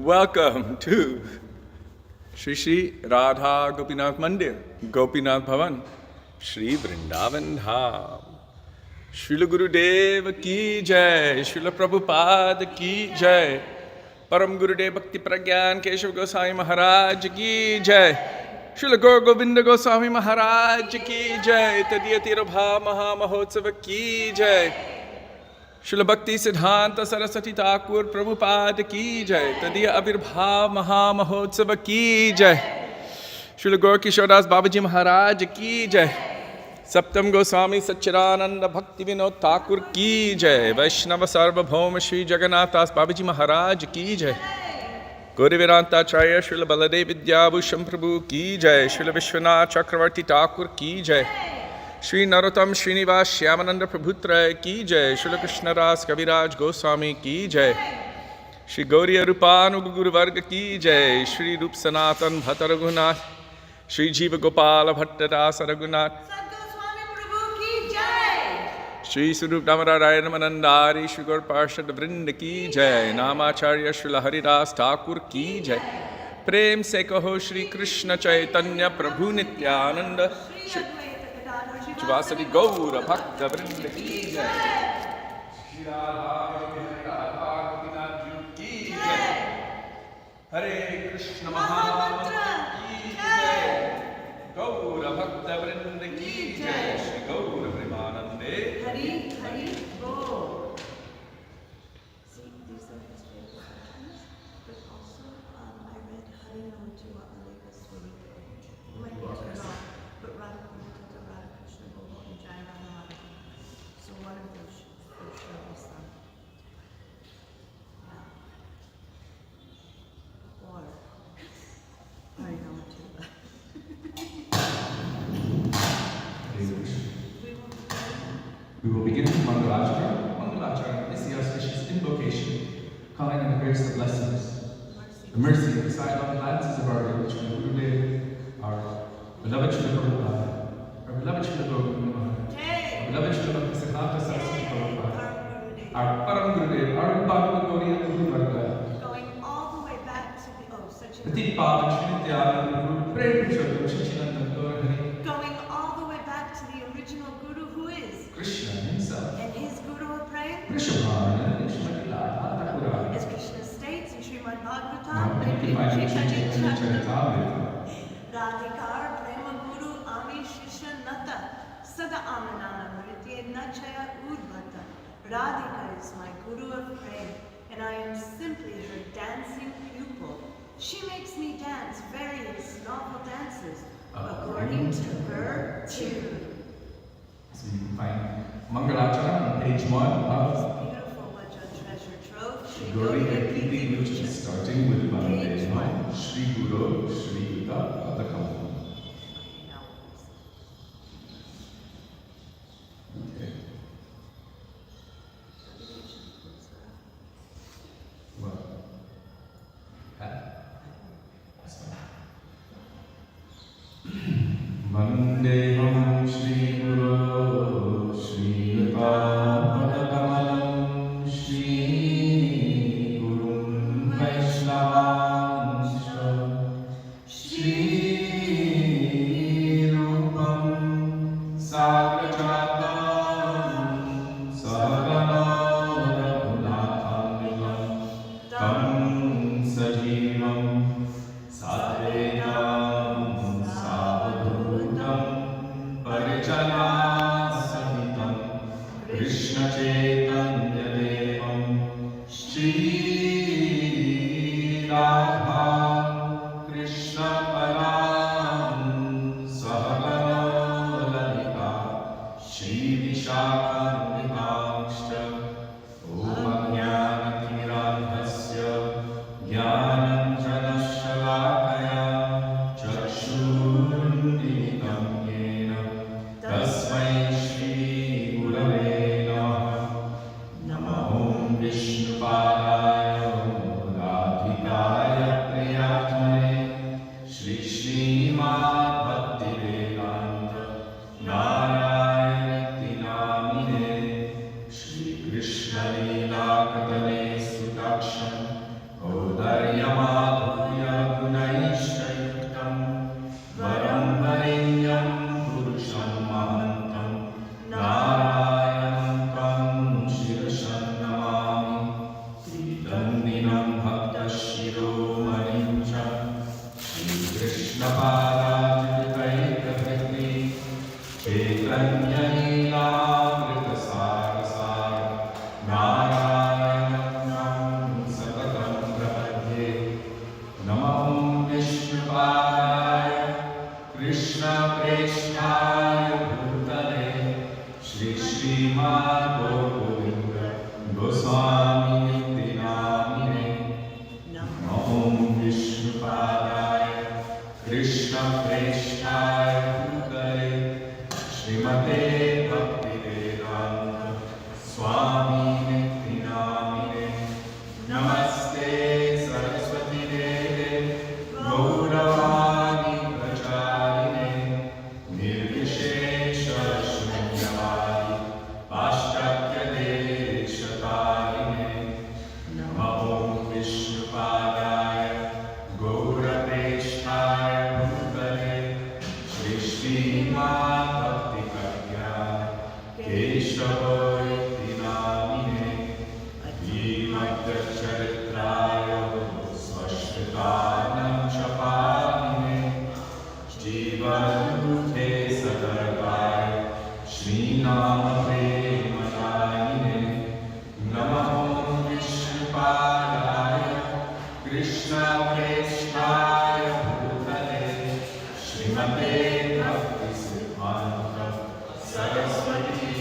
Welcome to Shri Shri Radha Gopinath Mandir, Gopinath Bhavan, Shri Vrindavan Dham. Srila Gurudev ki jai, Srila Prabhupada ki jai, Param Gurudev Bhakti Pragyan Keshav Goswami Maharaj ki jai, Srila Gaur Govinda Goswami Maharaj ki jai, Tadiya Tirabha Maha Mahotsava ki jai, Srila Bhakti Siddhanta Saraswati Thakur Prabhupada ki jai, Tadiya Avirbhav Maha Mahotsava ki jai, Srila Gaur Kishodas Babaji Maharaj ki jai, Saptam Goswami Satchidananda Bhakti Vinod Thakur ki jai, Vaishnava Sarvabhauma Shri Jagannath Das Babaji Maharaj ki jai, Gauri Vedanta Acharya Srila Baladev Vidyabhusham Prabhu ki jai, Srila Vishwanath Chakravarti Thakur ki jai, Shri Narottam Srinivas Shyamananda Prabhutra ki jai, Srila Krishna Ras Kaviraj Goswami ki jai, Shri Gauriya Rupanuga Guru Varga ki jai, Shri Rup Sanatan Bhatta Raghunath, Shri Jiva Gopala Bhatta Dasa Raghunath, Shri Surup Damarayana Manandari, Shri Gaur Parshad Vrinda ki jai, Namacharya Srila Haridas Thakur ki jai, Prem se kaho Shri Krishna Chaitanya Prabhu Nityananda, Shri Vasadi Gaura Bhakta Vrinda ki jai, Shri Radha Gopinath ki jai, Hare Krishna Mahamantra ki jai, Gaura Bhakta Vrinda ki jai, Shri Gaura Premanande Hari Hari Bol. See, these are history of questions, but also I read Hari Nam Jiva Aleka Swami. You might be turned off, but Radha Vaikuntha, Radha Krishna Bol, and Jai Radha Radha. So one of those should be sung. Or Hari Nam Jiva. We will begin with Mangalachara. Mangalachara is the auspicious invocation, calling on the grace of blessings, the mercy of the silent glances of our village, Gurudev, our beloved Srila Prabhupada, our beloved Srila Govinda Maharaj, our beloved Srila Bhakti Siddhanta Saraswati Prabhupada, our Param Gurudev, our Rupanuga Gauriya Guru Varga, Going all the way back to the Pratik Pavan Shri Nityananda Guru, Prem Purushottam Shri Chinandan Gaur Hari, going all the way back to the original Guru who is Krishna himself, and his Guru of praying. Vrishabhana and Srimati Radha Thakura. As Krishna states in Srimad Now, Bhagavatam, you can find it in Chaitanya Charitamrita. Radhikar Prema Guru Ami Shisha Nata Sada Amanana Nritya Nachaya Udvata. Radhika is my Guru of prayer, and I am simply her dancing pupil. She makes me dance various novel dances according to her tune. So you can find Mangalachara on page 1 of Beautiful Vajan treasure trove. Shri Gauriya Gauriya Kiti, which is starting with Page 1 one. Shri Guru, Shri Yuta, Adakam. Okay, now please. Okay. Well, that's fine. Vandeham Shri Guru, Shri Yuta, Adakamanam, Shri Gurum Vaishnavanscha, Shri Rupam Sagrajatam Sahagana Raghunatham Tam Sajivam Sadhenam Savadhutam Parijana Sahitam Krishna Chaitanya Devam Shri Radha Krishna Param Sahagana Lalita Shri Vishakhamritaksha Om Ajnanatirandhasya Jnananjanashalakaya Chakshurunditam Yena Tasmai Shri Gurave Namaha Namo Vishnupadaya Radhikaya Priya औदर्यमाधुर्य गुणैश्चयुक्तं वरं वरेण्यं पुरुषं महन्तं नारायणं तं शिरसं नमामि त्रिदन्दिनं भक्तशिरोमणिं च श्रीकृष्णपादाच्युतैकहृति चैतन्यलीलामृतसारसार नारायणं तं सततं प्रपद्ये नमो विष्णुपादाय कृष्णप्रेष्ठाय भूतले श्री श्रीमद्गोविन्द गोस्वामी नामिने नमो विष्णुपादाय कृष्णप्रेष्ठाय भूतले श्रीमते भक्तिवेदान्त स्वामी नामिने नमस्ते सरस्वती देवे गौरवाणी प्रचारिणे निर्विशेष शून्यवादी पाश्चात्यदेशतारिणे नमो विष्णुपादाय गौरप्रेष्ठाय भूतले श्री श्रीमद्भक्तिप्रज्ञान केशवोऽयति नामिने धीमन्तचरित्राय स्वश्रुतानं च पालिने जीवन्मुखे सदर्गाय श्रीनामप्रेमदायिने नमो विष्णुपादाय कृष्णप्रेष्ठाय भूतले श्रीमते भक्तिसिद्धान्त सरस्वती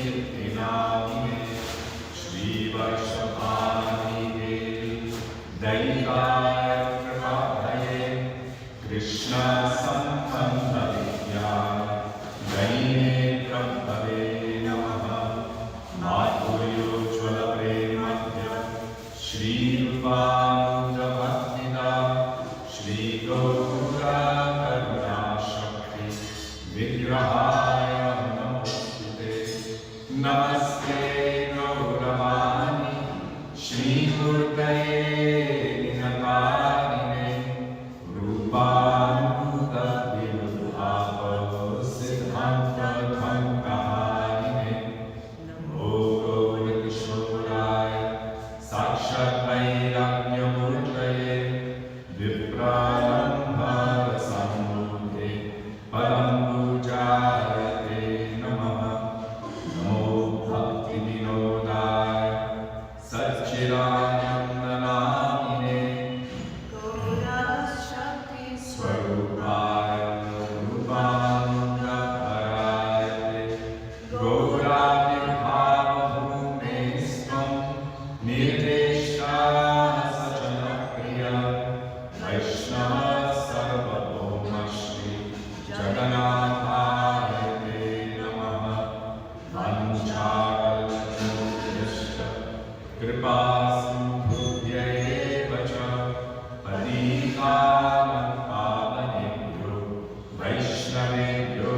नामिने श्रीवर्षभानुदेवी दैकाय प्रभाभये कृष्णसम्बन्धविद्याय दैनेत्रभवे नमः माधुर्योज्ज्वलप्रेमध्य श्रीरूपानुगभक्तिदा श्रीगौरकरुणाशक्ति विग्रहाय नमोस्तुते नमस्ते गौरवाणी श्रीमूर्तये निरकारिणे रूपानुगविरुद्धापसिद्धान्तभङ्गहारिणे नमो गौरकिशोराय साक्षात् वैराग्यमूर्तये विप्रालम्बरसम्मूर्ते परं पूजायते नमः नमो भक्तिविनोदाय सच्चिदानन्दनामिने स्वरूपाय रूपानन्दभराय गौराविर्भावभूमे स्वं निर्देष्टाः सजनप्रिय वैष्णव सर्वभौमश्री जगन्नाथाय ते नमः वञ्चाकल्पतरुभ्यश्च कृपासिन्धुभ्यैव च पतितानां पावनेभ्यो वैष्णवेभ्यो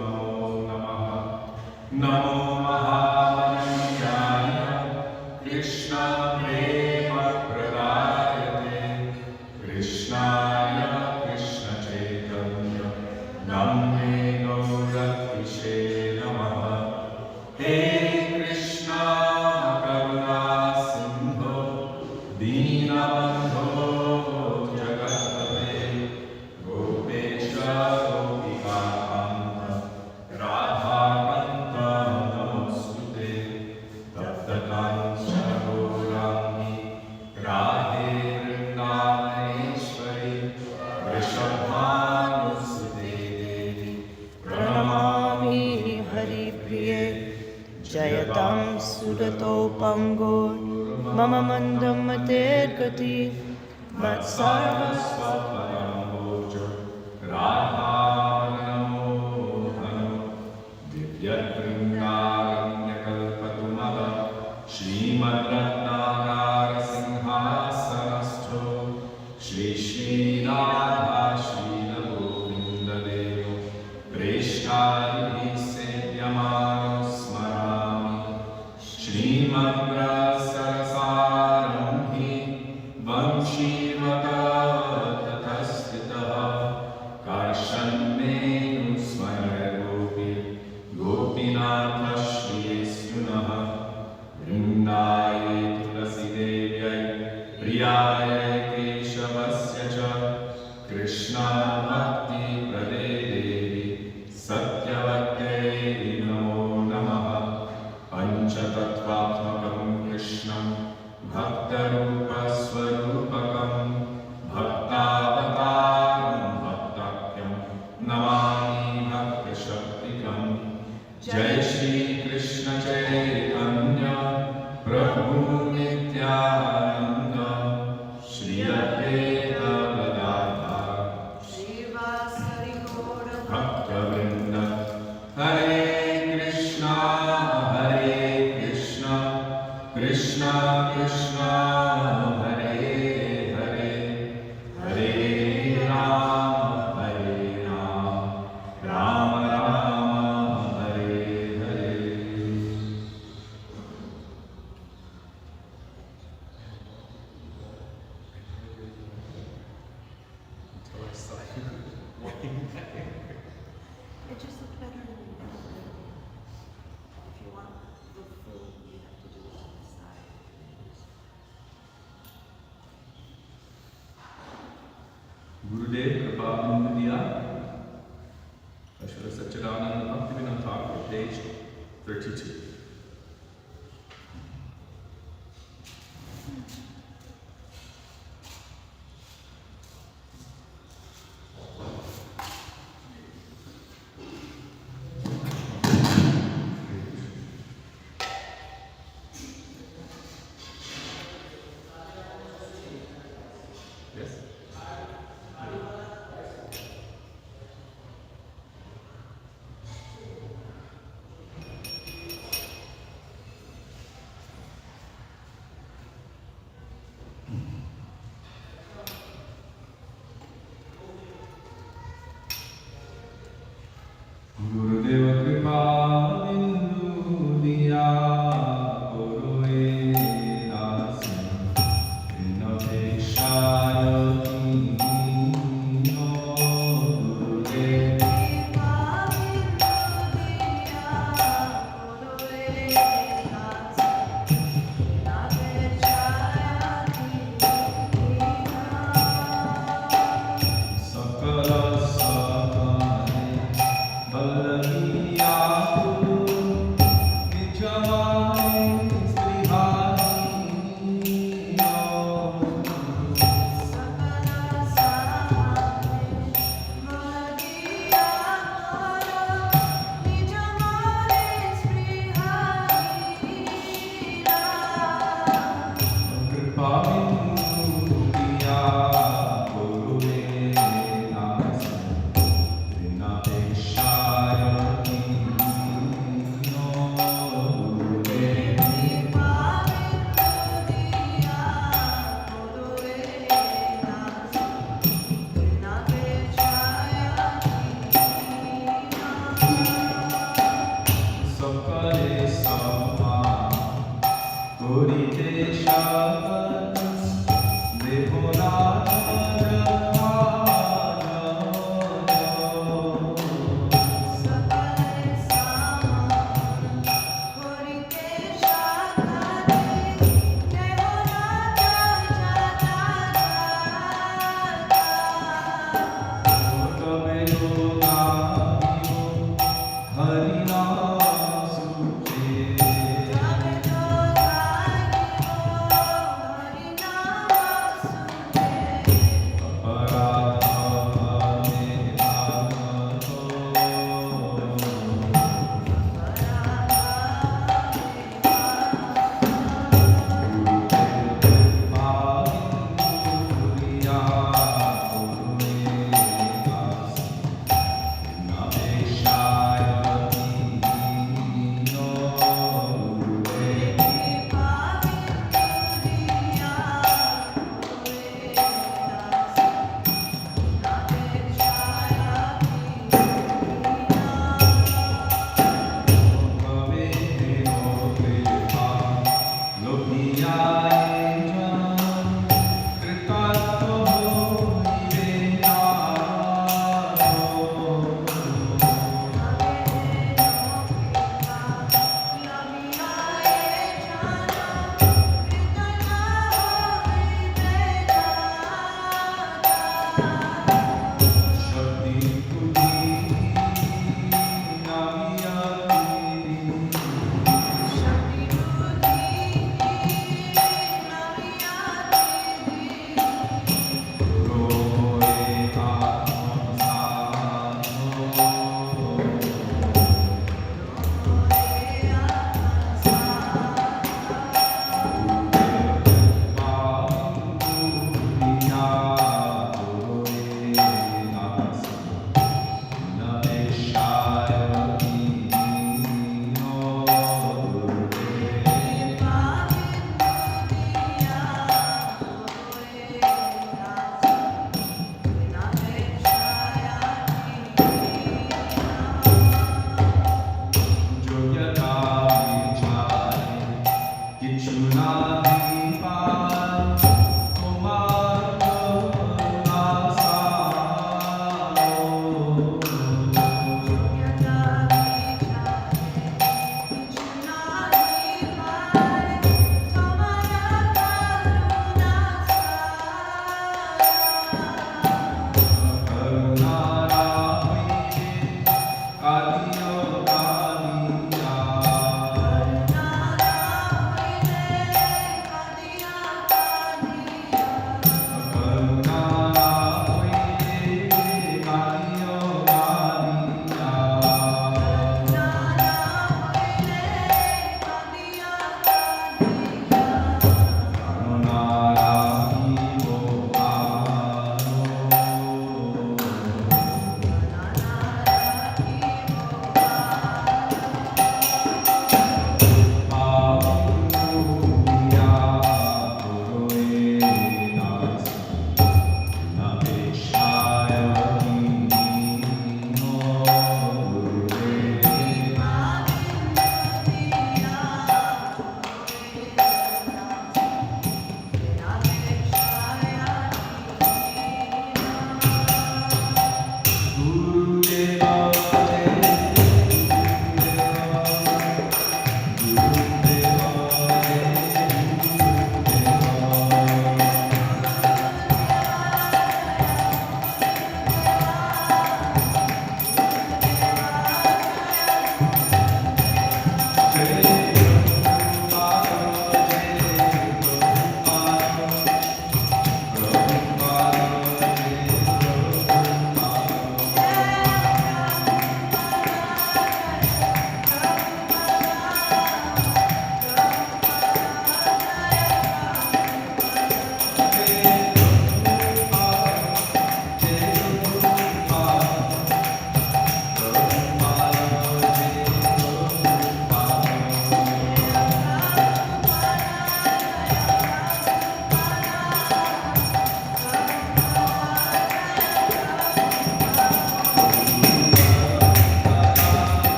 नमो नमः नमो महामन्याय कृष्णप्रेमप्रदायते कृष्णाय कृष्णचैतन्य नाम्ने गौरतिशे नमः हे कृष्णा करुणा सिन्धो दीनबन्धो जगत्पते गोपेश गोपिकान्त राधाकान्त नमोऽस्तुते तप्तकाञ्चन गौराङ्गी राधे वृन्दावनेश्वरी वृषभानुसुते देवी प्रणमामि हरिप्रिये जयतां सुरतो पङ्गो मम मन्दं मतेर्गति मत्सर्वस्वपरमोज राधानमो हनो दिव्यवृन्दारण्यकल्पतुमः श्रीमद्रत्नागारसिंहासनस्थो श्री श्रीराधाशीलगोविन्ददेव प्रेष्ठादिभिः सेव्यमानो स्मरामि श्रीमद्रसरसारम्भि Shivata Tathastitaha Karshannenu Smara Gopi Gopinatha Shriyesunaha Vrindaye Tulasi Devyai Priyaye Keshavasya Cha Krishna Bhakti Prade Devi Satyavatyai Namo Namaha Panchatattvatmakam Krishnam Bhaktarupa Swarupakam Bhaktavataram Bhaktakyam Namami Bhakta Shaktikam Jai Shri Krishna Chaitanya Prabhu Nityananda Shri Advaita Gadadhar Srivasari Gaura Bhakta-vrinda Hare Krishna Krishna Krishna Hare Hare Hare Rama Rama Rama Hare Hare. It just looked better than you ever did. If you want the full, you have to do it on the side. Gurudev Kripa Vidya Ashura Satchidananda Bhaktivinoda Thakur, page 32. Yes? Gurudeva Kripa Bindu Diya Guru Dasim Vinapeshaya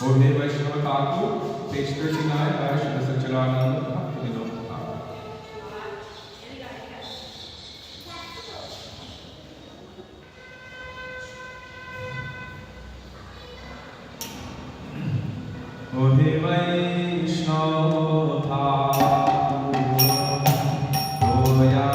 Or Hey Vaishnava Thakur, page 39 by Srila Satchidananda Bhaktivinoda Thakur. O Hey Vaishnava Thakur, Goya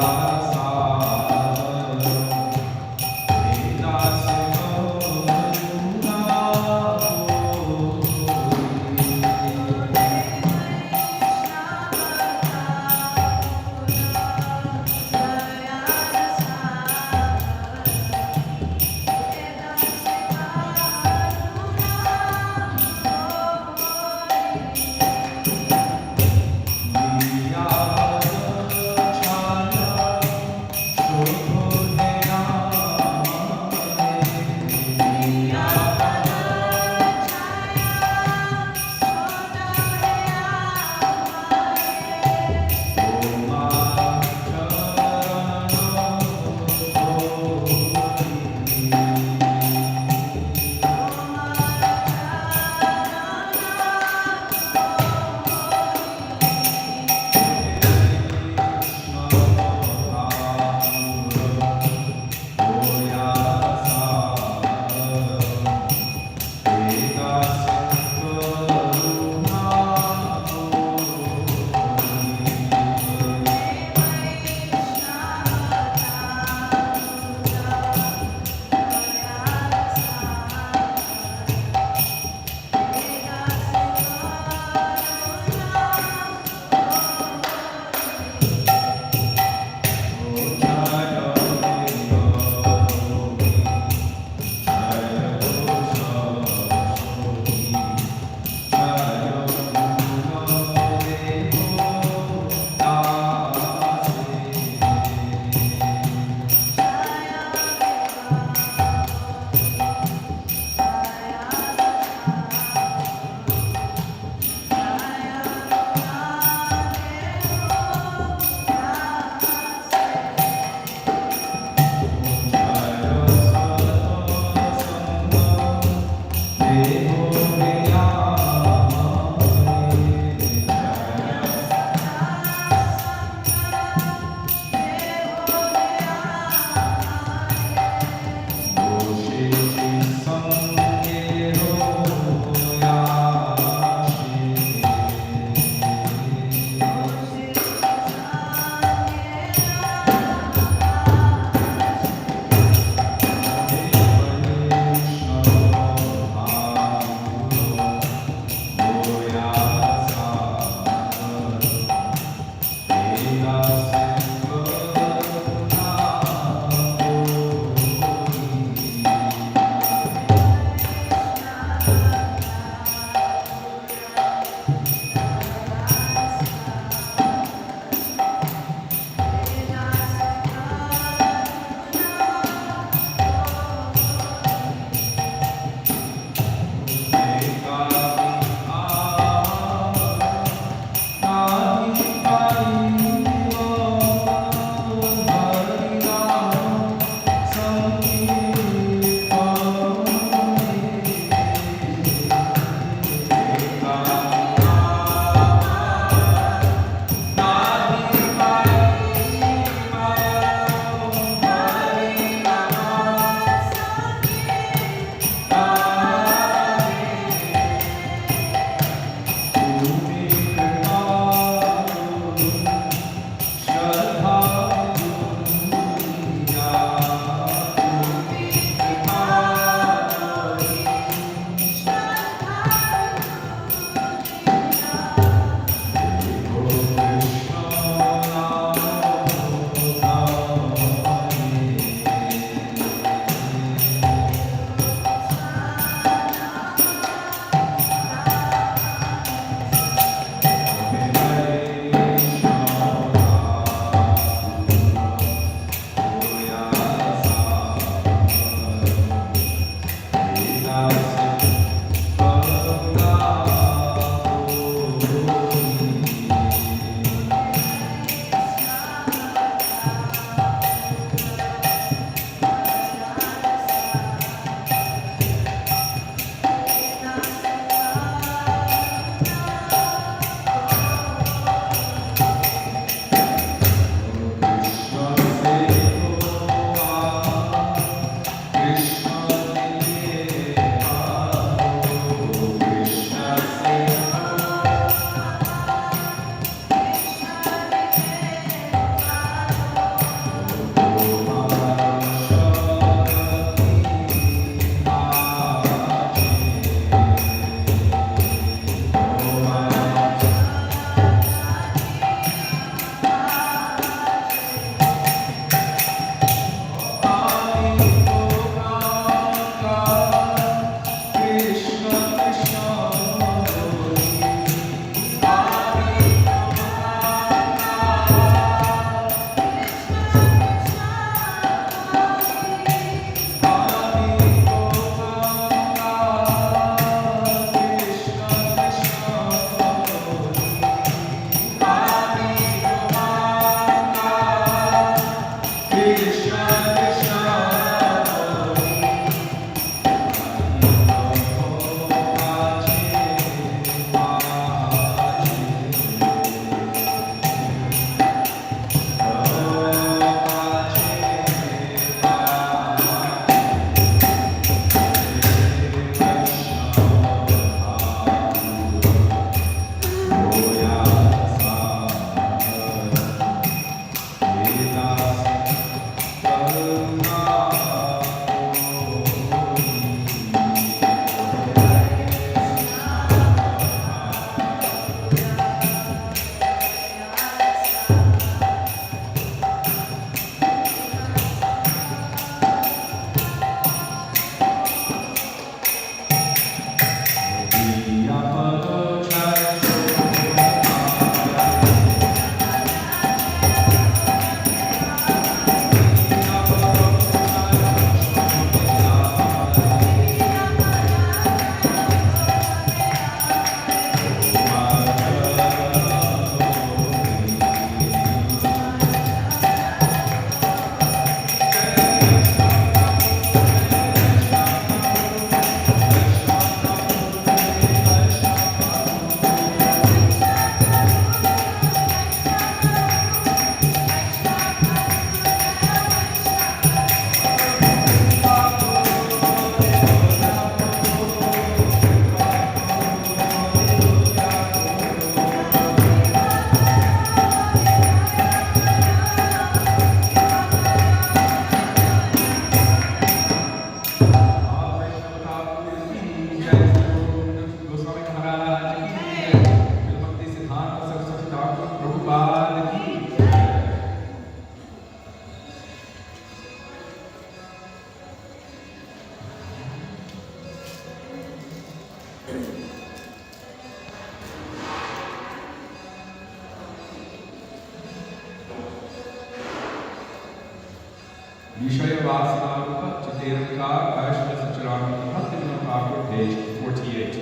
Vishaya Vasana Chitera Vaishya Sacharan Bhaktivinoda Thakur, page 48.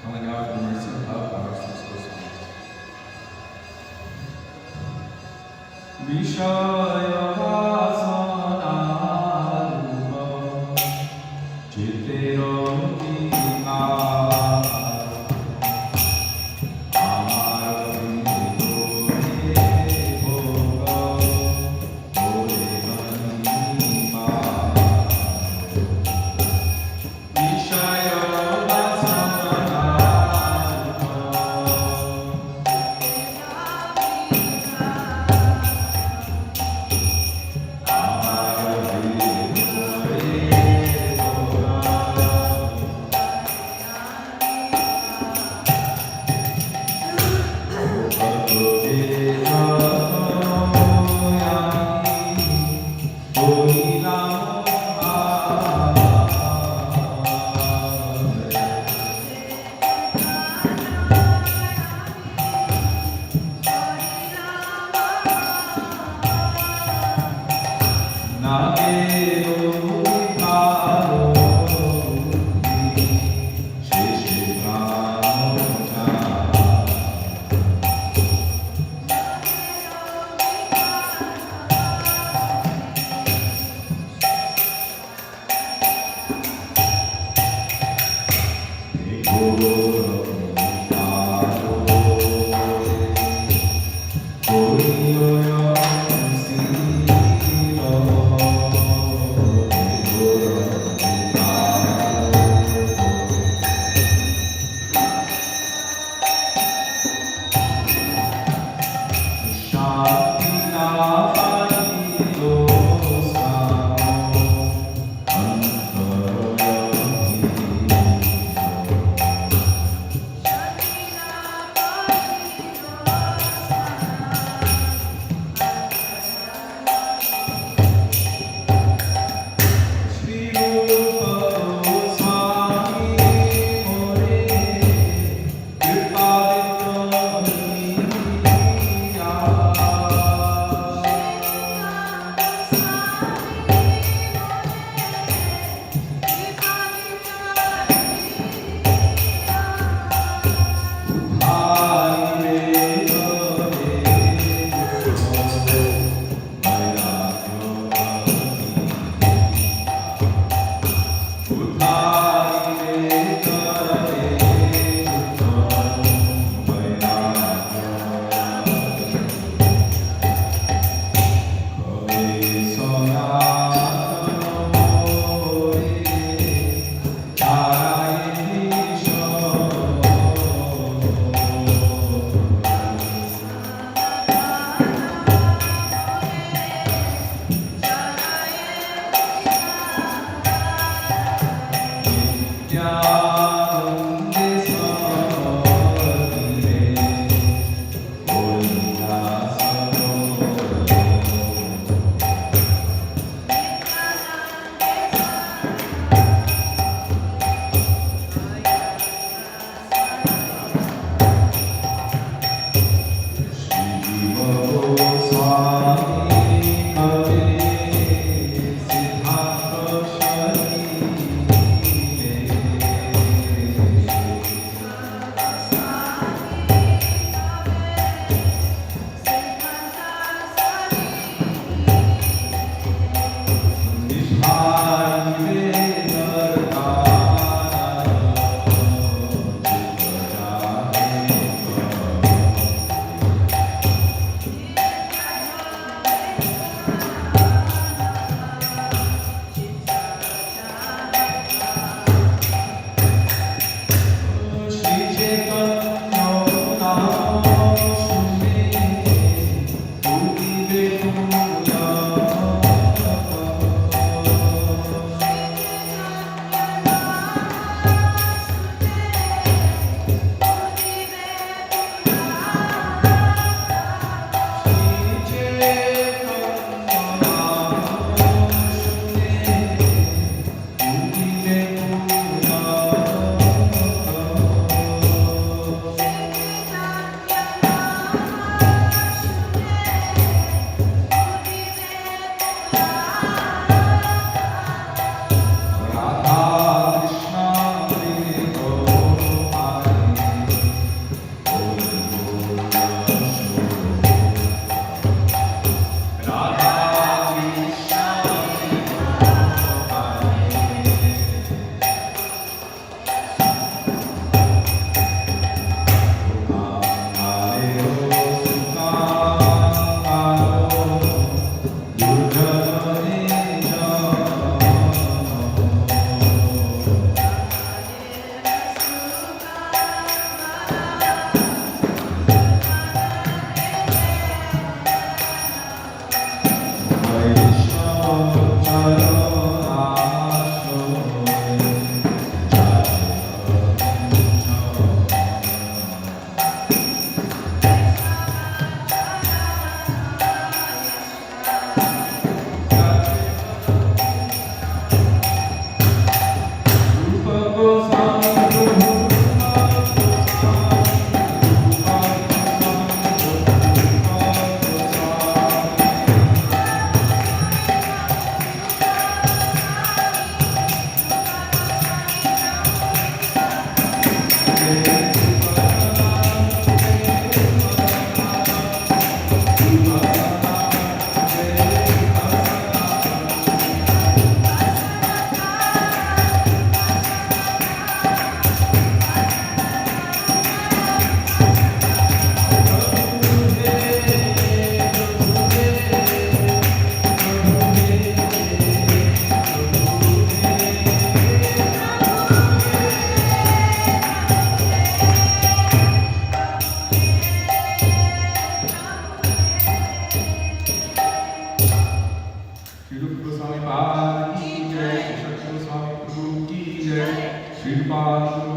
Calling out for the mercy of our six Goswamis. Vishaya Vasana Chitera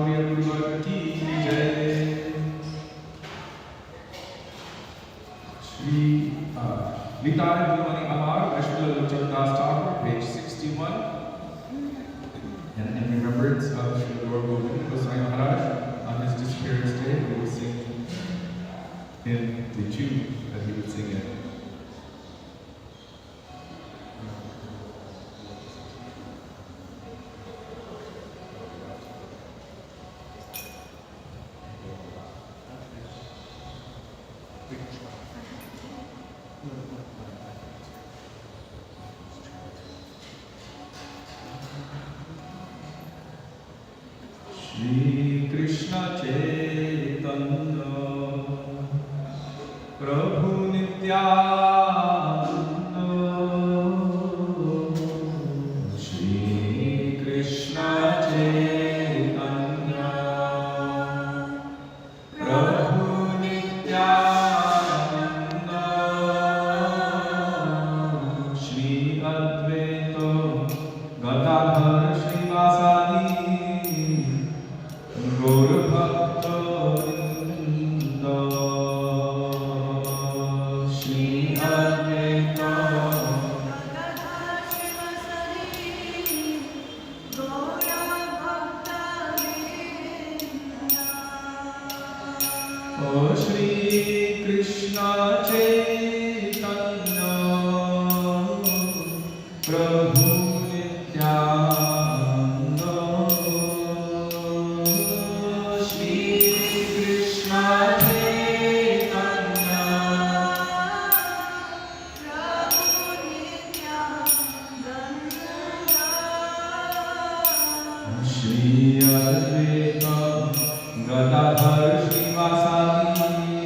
Gauriya Guru Ki Jai. Shri Vitaya Bhuvani Amar, Ashwila Lochak Das Thakur, page 61. And in remembrance of Shri Lord Govind Goswami Maharaj, on his disappearance day, we will sing in the tune that he would sing in. Shri Krishna Chaitanya Prabhu Nityananda Shri Krishna Chaitanya Prabhu Nityananda Shri Advaita Gadadhar Srivasadi Gaura Bhakta Vrinda Shri Advaita Oh Shri Krishna Chaitanya Prabhu Nityananda Shri Krishna Chaitanya Shri Advaita Gadadhar Srivasadi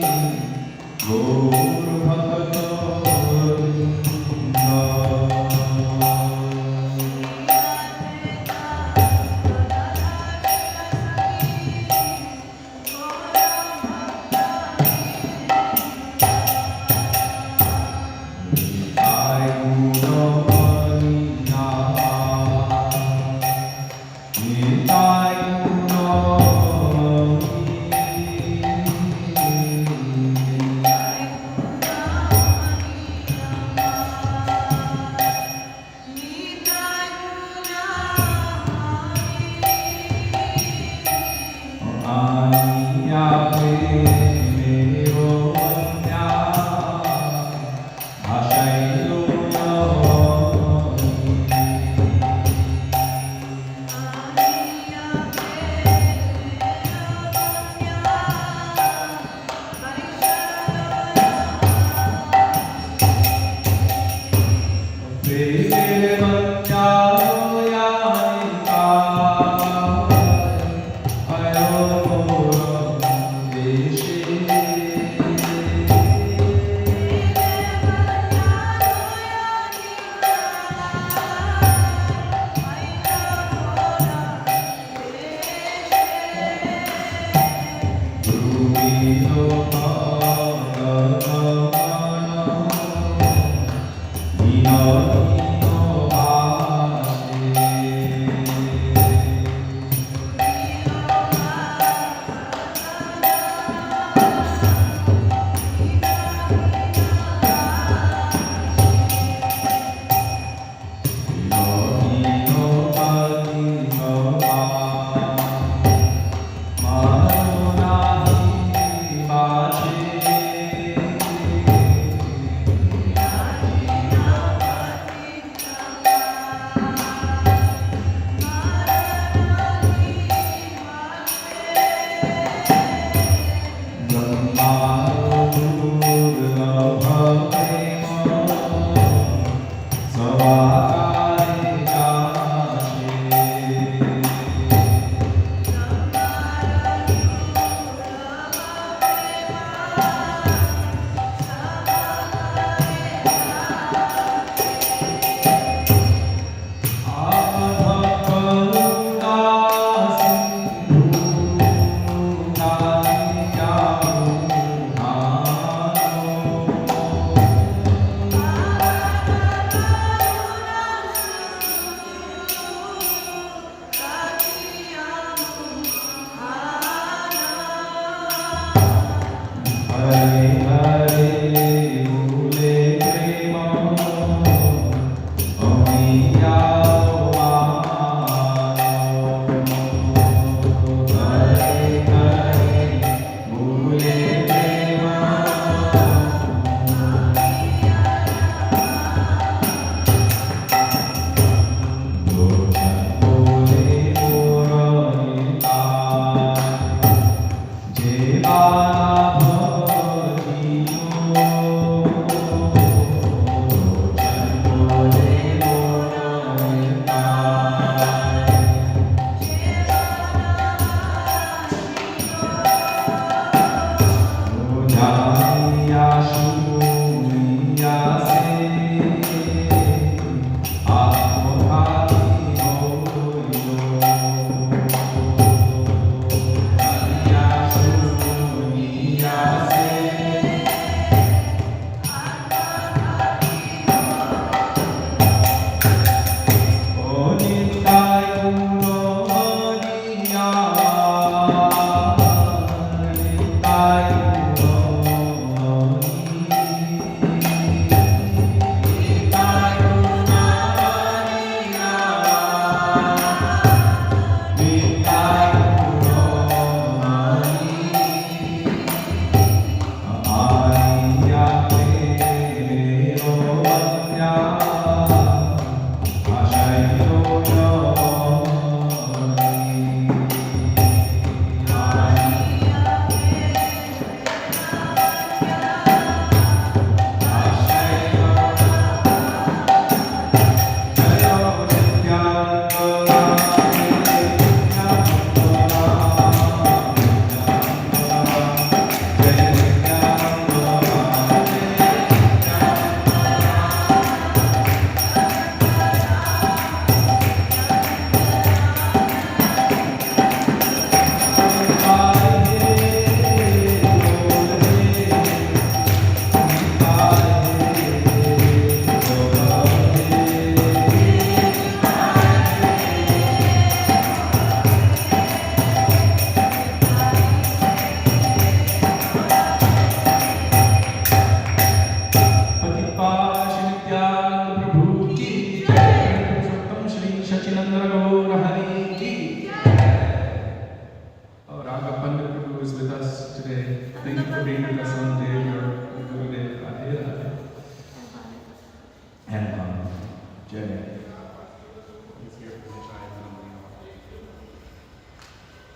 Gaura Bhakta Vrinda Deshi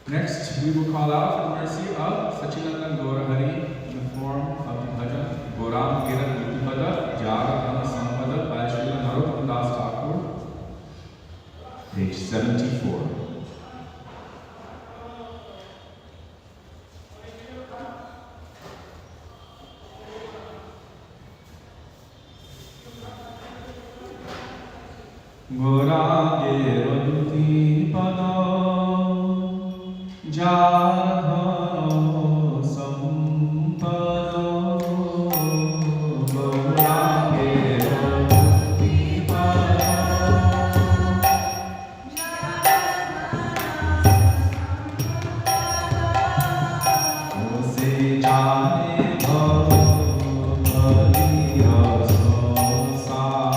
Next, we will call out for the mercy of Sachinandan Gaurahari in the form of the bhajan Goram Gira Nitipada Jagatama Sampada by Srila Narottam Das Thakur, page 74. Goram Gira Nitipada Jagatama Sampada Goram Gira Nitipada Ose Jane Bhavaliya Samsara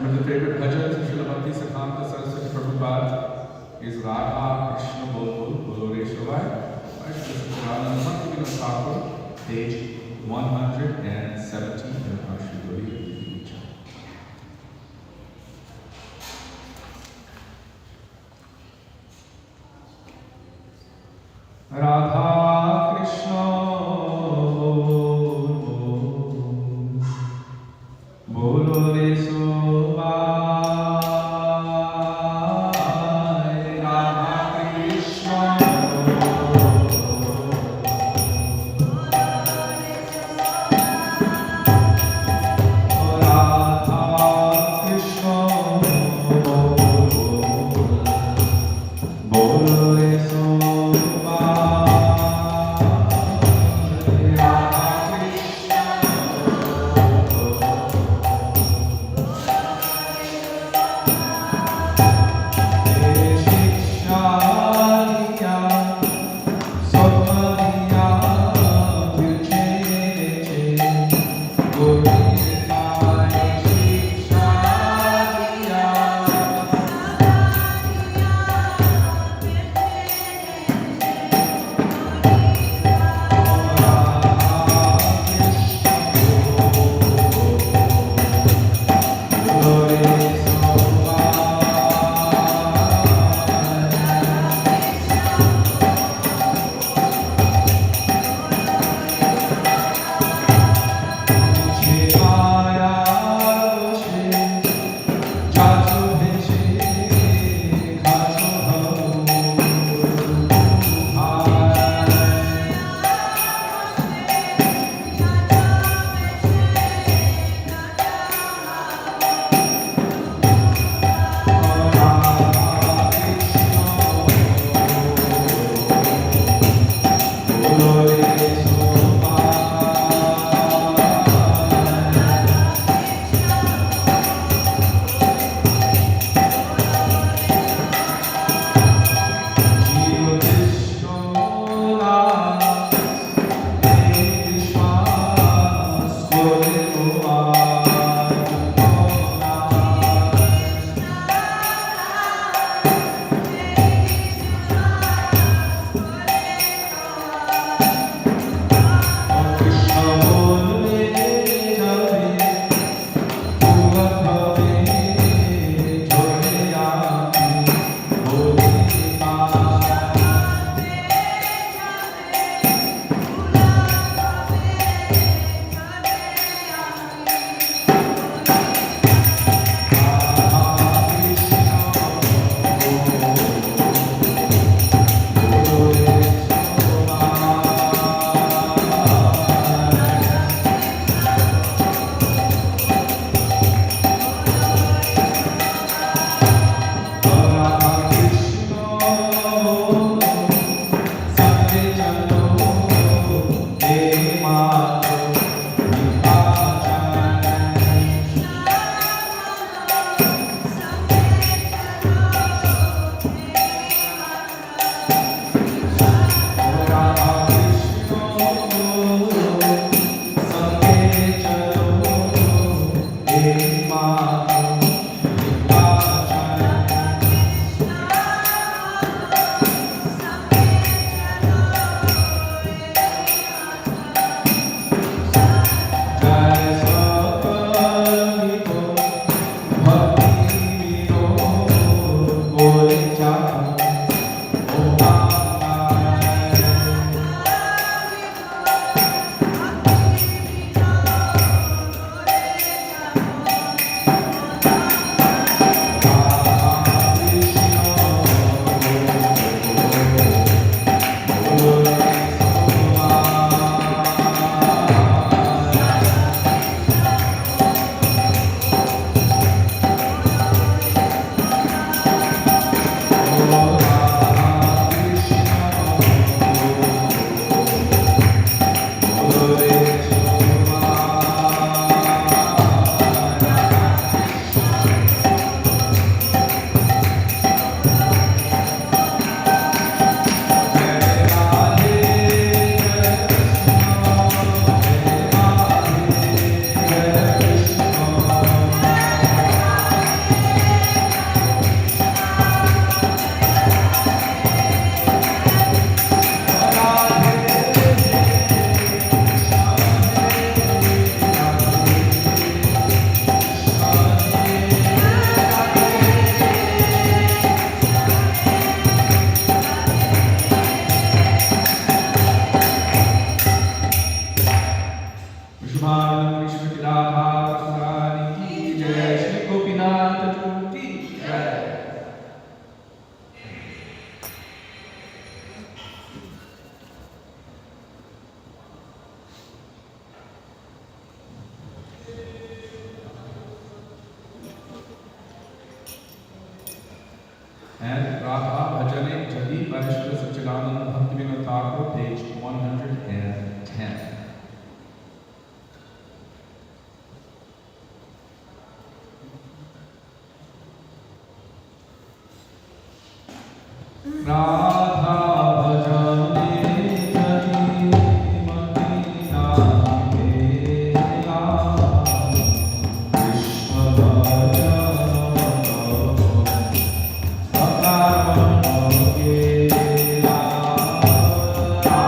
One of the favorite bhajans of Srila Bhakti Siddhanta Saraswati Prabhupada is Radha Krishna Bol Bol Boloreshwar by Srila Bhakti Thakur, page 170 in our Sri Gauri. Radha Krishna And Radha Bhajane Jadi Parishra Sachidananda Bhaktivinoda Thakur, page 110. Radha Bhajane Jadi Madina Mela Krishna Bhajana Sakarana Kela Radha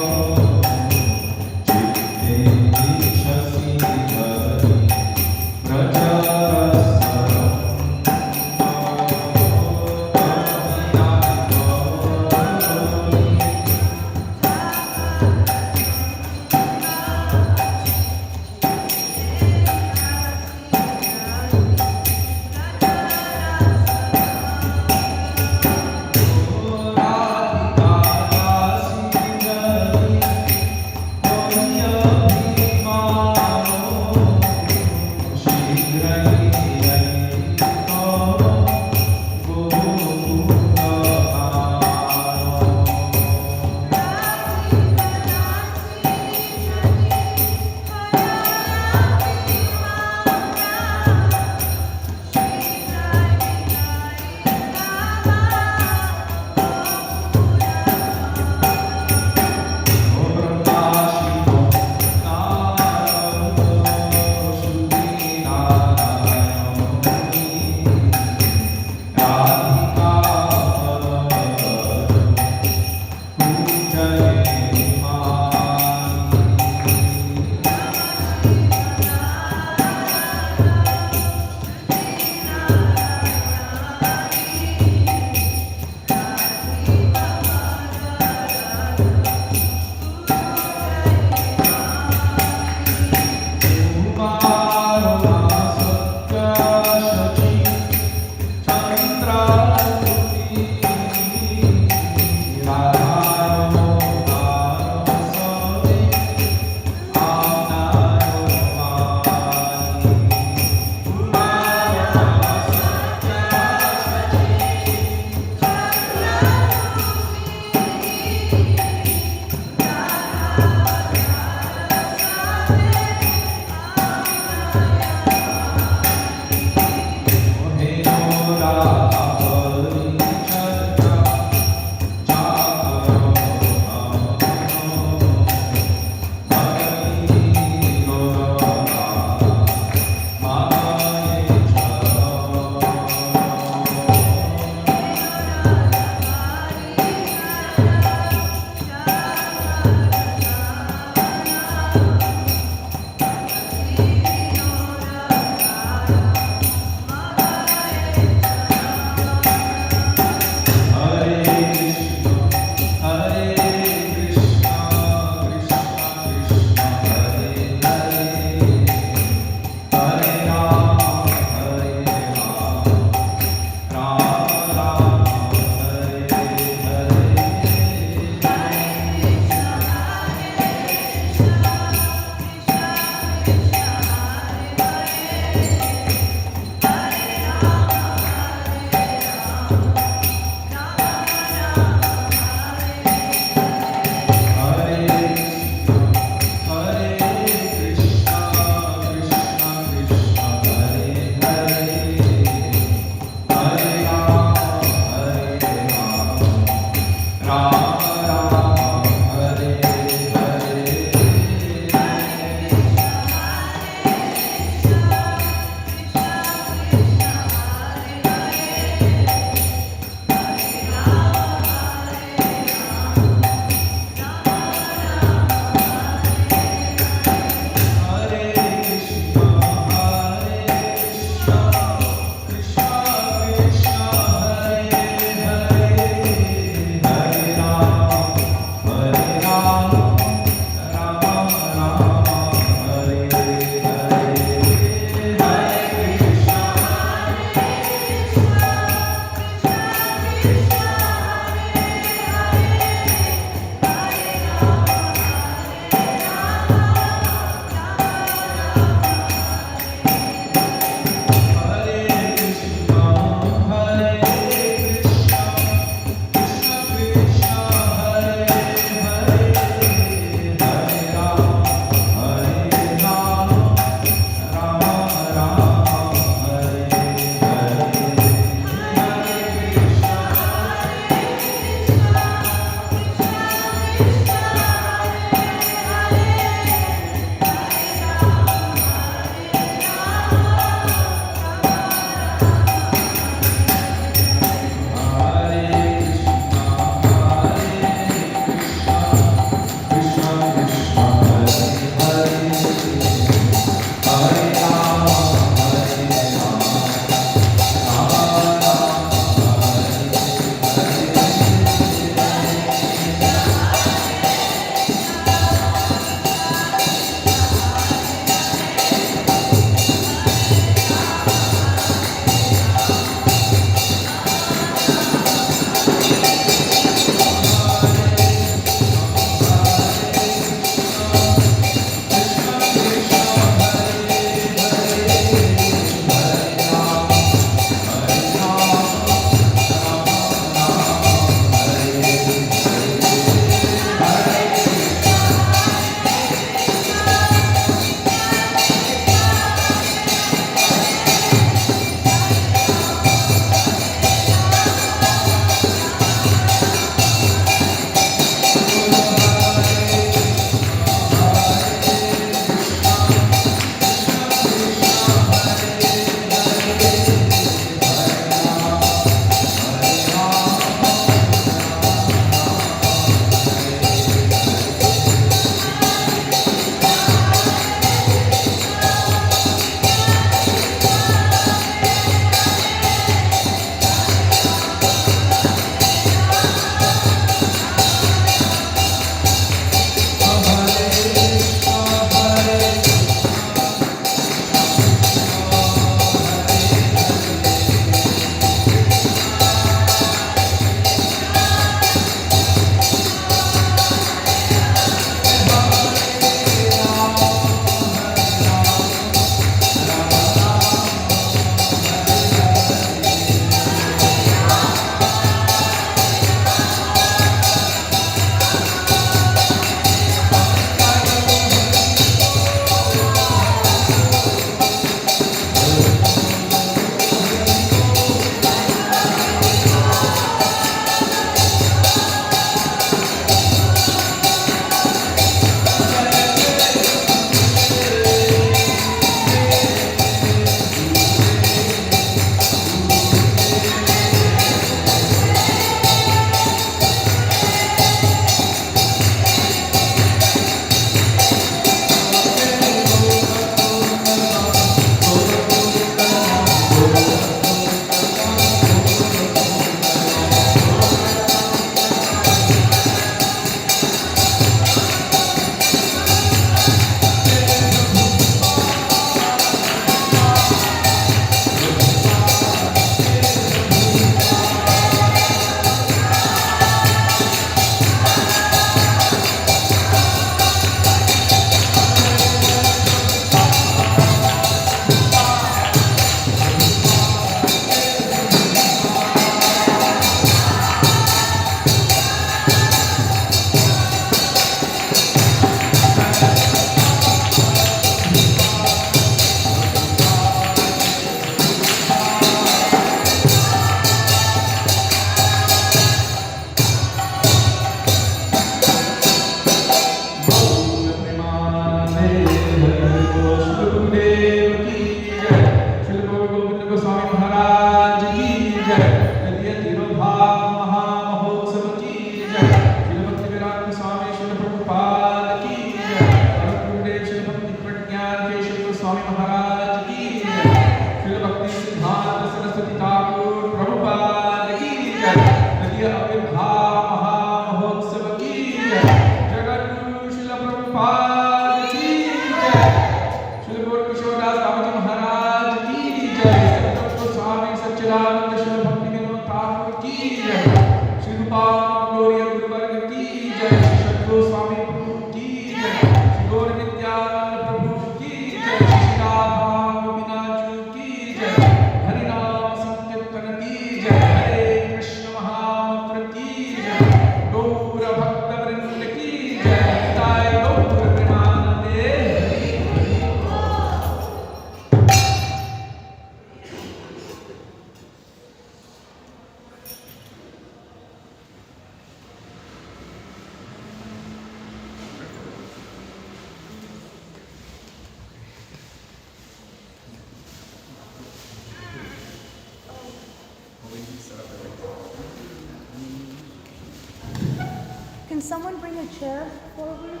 someone bring a chair forward?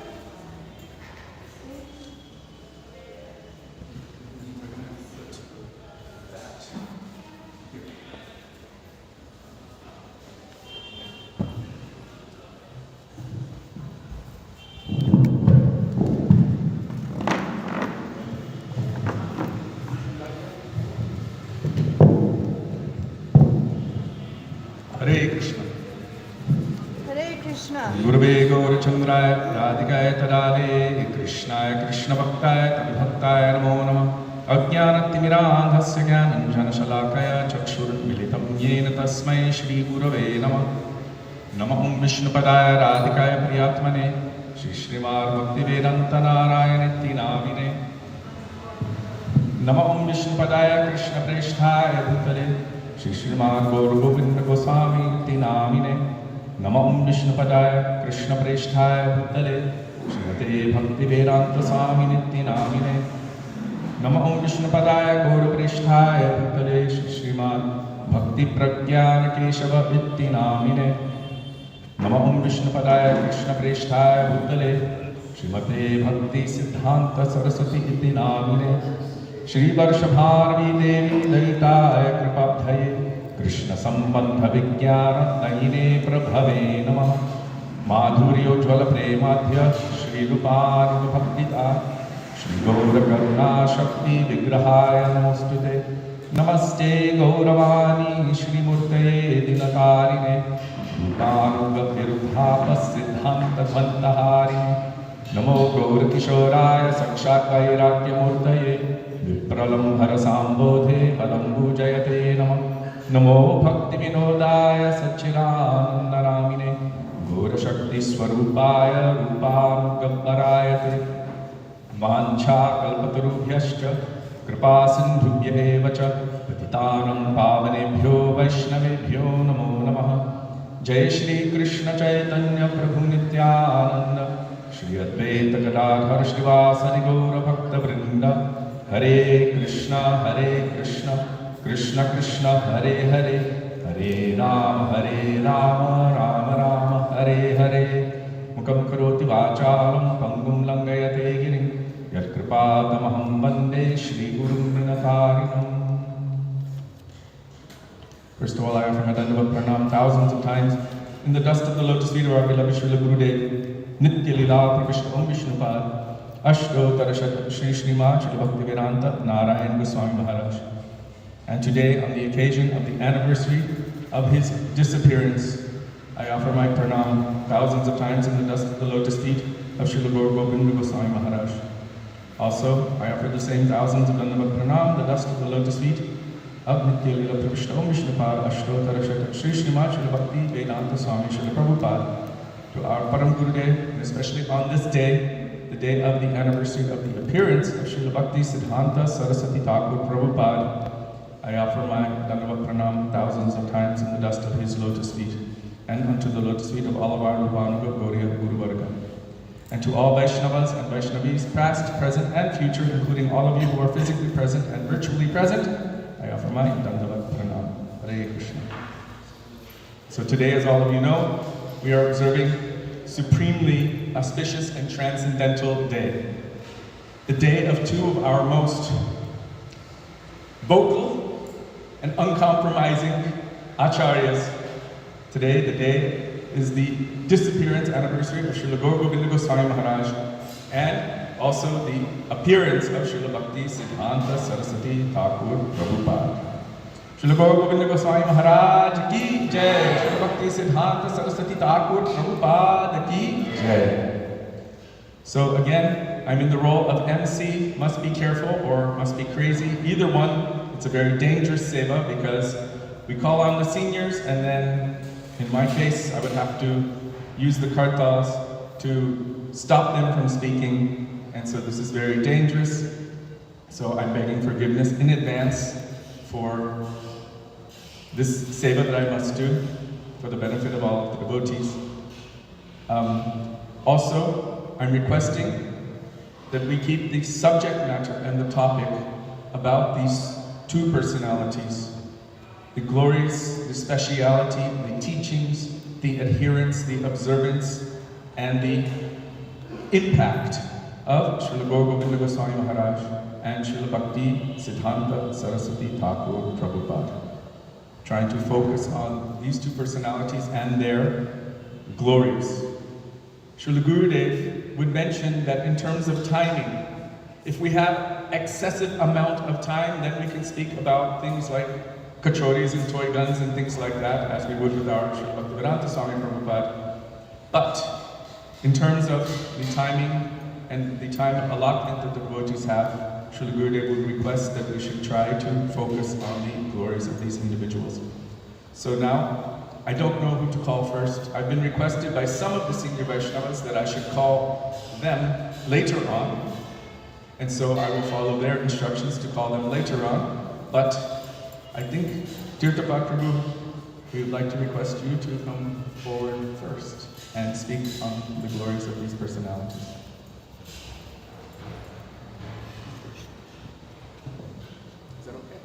Hare Krishna. Hare Krishna. Gurave Gaurachandraya Radhikaya Tadale Krishnaya Krishna Bhaktaya Tadbhaktaya Namo Namah Ajnanatimirandhasya Jnananjana Shalakaya Chakshurmilitam Yena Tasmai Shri Gurave Namah Namah Om Vishnupadaya Radhikaya Priyatmane Shri Srimad Bhaktivedanta Narayaniti Namine Namah Om Vishnupadaya Krishna Presthaya Bhutale Shri Srimad Gaur Govinda Goswami Niti Namine Namah Om Vishnupadaya Krishna Presthaya Bhutale Srimate Bhaktivedanta Swami Niti Namine Namah Om Vishnupadaya Gaur Presthaya Bhutale Shri Srimad Bhakti Pragyana Keshava Niti Namine Namah Om Vishnupadaya Krishna Presthaya Bhutale Srimate Bhakti Siddhanta Saraswati Niti Namine Shri Varshabharvi Devi Daitaya Kripabdhaye Krishna Sambandha Vigyana Naine Prabhave Namah Madhuryo Jwala Premadhya Shri Rupanuga Bhaktita Shri Gaura Karuna Shakti Vigrahaya Namostute Namaste Gauravani Shri Murtaye Dinakarine Rupanuga Virudhapa Siddhanta Dvantaharine Namo Gaura Kishoraya Sakshat Vairagya Murtaye Vipralamhara Sambodhe Padambu Jayate Namah Namo Bhakti Vinodaya Satchidananda Namine Gaura Shakti Swarupaya Rupanugamparayate Vancha Kalpatarubhyascha Kripa Sindhubhya eva cha Patitanam Pavanebhyo Vaishnavebhyo Namo Namah Jai Shri Krishna Chaitanya Prabhu Nityananda Shri Advaita Gadadhar Srivasadi Gaura Bhakta Vrinda Hare Krishna Krishna Krishna Hare Hare Hare Rama Rama Rama Hare Hare Mukam Karoti Vachalam Pangum Langayate Girim Yat Kripatamaham Vande Shri Gurum Vinatarinam. First of all, I offer my Dandavat Pranam thousands of times in the dust of the lotus feet of our beloved Srila Gurudev, Nitya Lila Pravishta Om Vishnupad, Ashto Tarashat Shri Srimad Srila Bhaktivedanta Narayan Goswami Maharaj. And today, on the occasion of the anniversary of his disappearance, I offer my pranam thousands of times in the dust of the lotus feet of Srila Gaur Govinda Goswami Maharaj. Also, I offer the same thousands of Dandavat pranam, the dust of the lotus feet of Nitya Lila Pravishta Om Vishnupad Ashto Tarashat Shri Srimad Srila Bhakti Vedanta Swami Srila Prabhupada, to our Param Gurudev, and especially on this day, the day of the anniversary of the appearance of Srila Bhakti Siddhanta Saraswati Thakur Prabhupada, I offer my Dandavat Pranam thousands of times in the dust of his lotus feet, and unto the lotus feet of all of our Rupanuga Gauriya Guru Varga. And to all Vaishnavas and Vaishnavis, past, present, and future, including all of you who are physically present and virtually present, I offer my Dandavat Pranam. Hare Krishna. So today, as all of you know, we are observing supremely auspicious and transcendental day. The day of two of our most vocal and uncompromising acharyas. Today, the day is the disappearance anniversary of Srila Gaur Govinda Goswami Maharaj, and also the appearance of Srila Bhakti Siddhanta Saraswati Thakur Prabhupada. Srila Gaur Govinda Goswami Maharaj ki jai. Srila Bhakti Siddhanta Saraswati Thakur Prabhupada ki jai. So again, I'm in the role of MC, must be careful or must be crazy. Either one, it's a very dangerous seva because we call on the seniors and then, in my case, I would have to use the kartals to stop them from speaking. And so this is very dangerous. So I'm begging forgiveness in advance for this seva that I must do for the benefit of all of the devotees. Also, I'm requesting that we keep the subject matter and the topic about these two personalities, the glories, the speciality, the teachings, the adherence, the observance, and the impact of Srila Gaur Govinda Goswami Maharaj and Srila Bhakti Siddhanta Saraswati Thakur Prabhupada. Trying to focus on these two personalities and their glories. Srila Gurudev would mention that in terms of timing, if we have excessive amount of time, then we can speak about things like kachoris and toy guns and things like that, as we would with our Srila Bhaktivedanta Swami Prabhupada. But in terms of the timing and the time allotment that the devotees have, Srila Gurudev would request that we should try to focus on the glories of these individuals. So now, I don't know who to call first. I've been requested by some of the senior Vaishnavas that I should call them later on. And so I will follow their instructions to call them later on. But I think, Tirthapad Prabhu, we would like to request you to come forward first and speak on the glories of these personalities. Is that okay?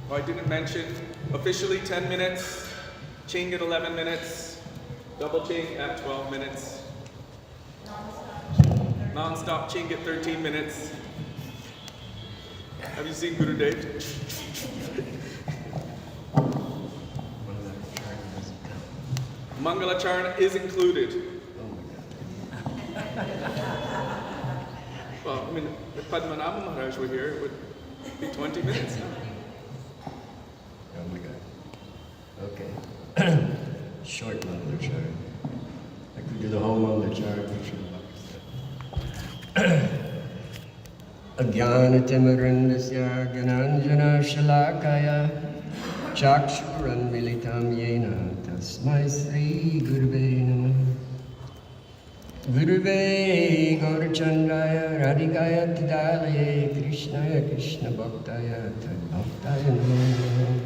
Well, I didn't mention, officially 10 minutes, Ching at 11 minutes, double Ching at 12 minutes, non-stop Ching at 13 minutes. Have you seen Gurudev? Mangalacharna is included. Well, I mean, if Padmanabha Maharaj were here, it would be 20 minutes. Oh my God. Okay. Short Mangalacharna. I could do the whole Mangalacharna. Ajnanatimurandasya Gananjana Shalakaya Chakshuranmilitam Yena Tasmai Sri Guruve Namah. Guruve Gaurachandaya Radhikaya Tidalaye Krishnaya Krishna Bhaktaya Tadbhaktaya Namah.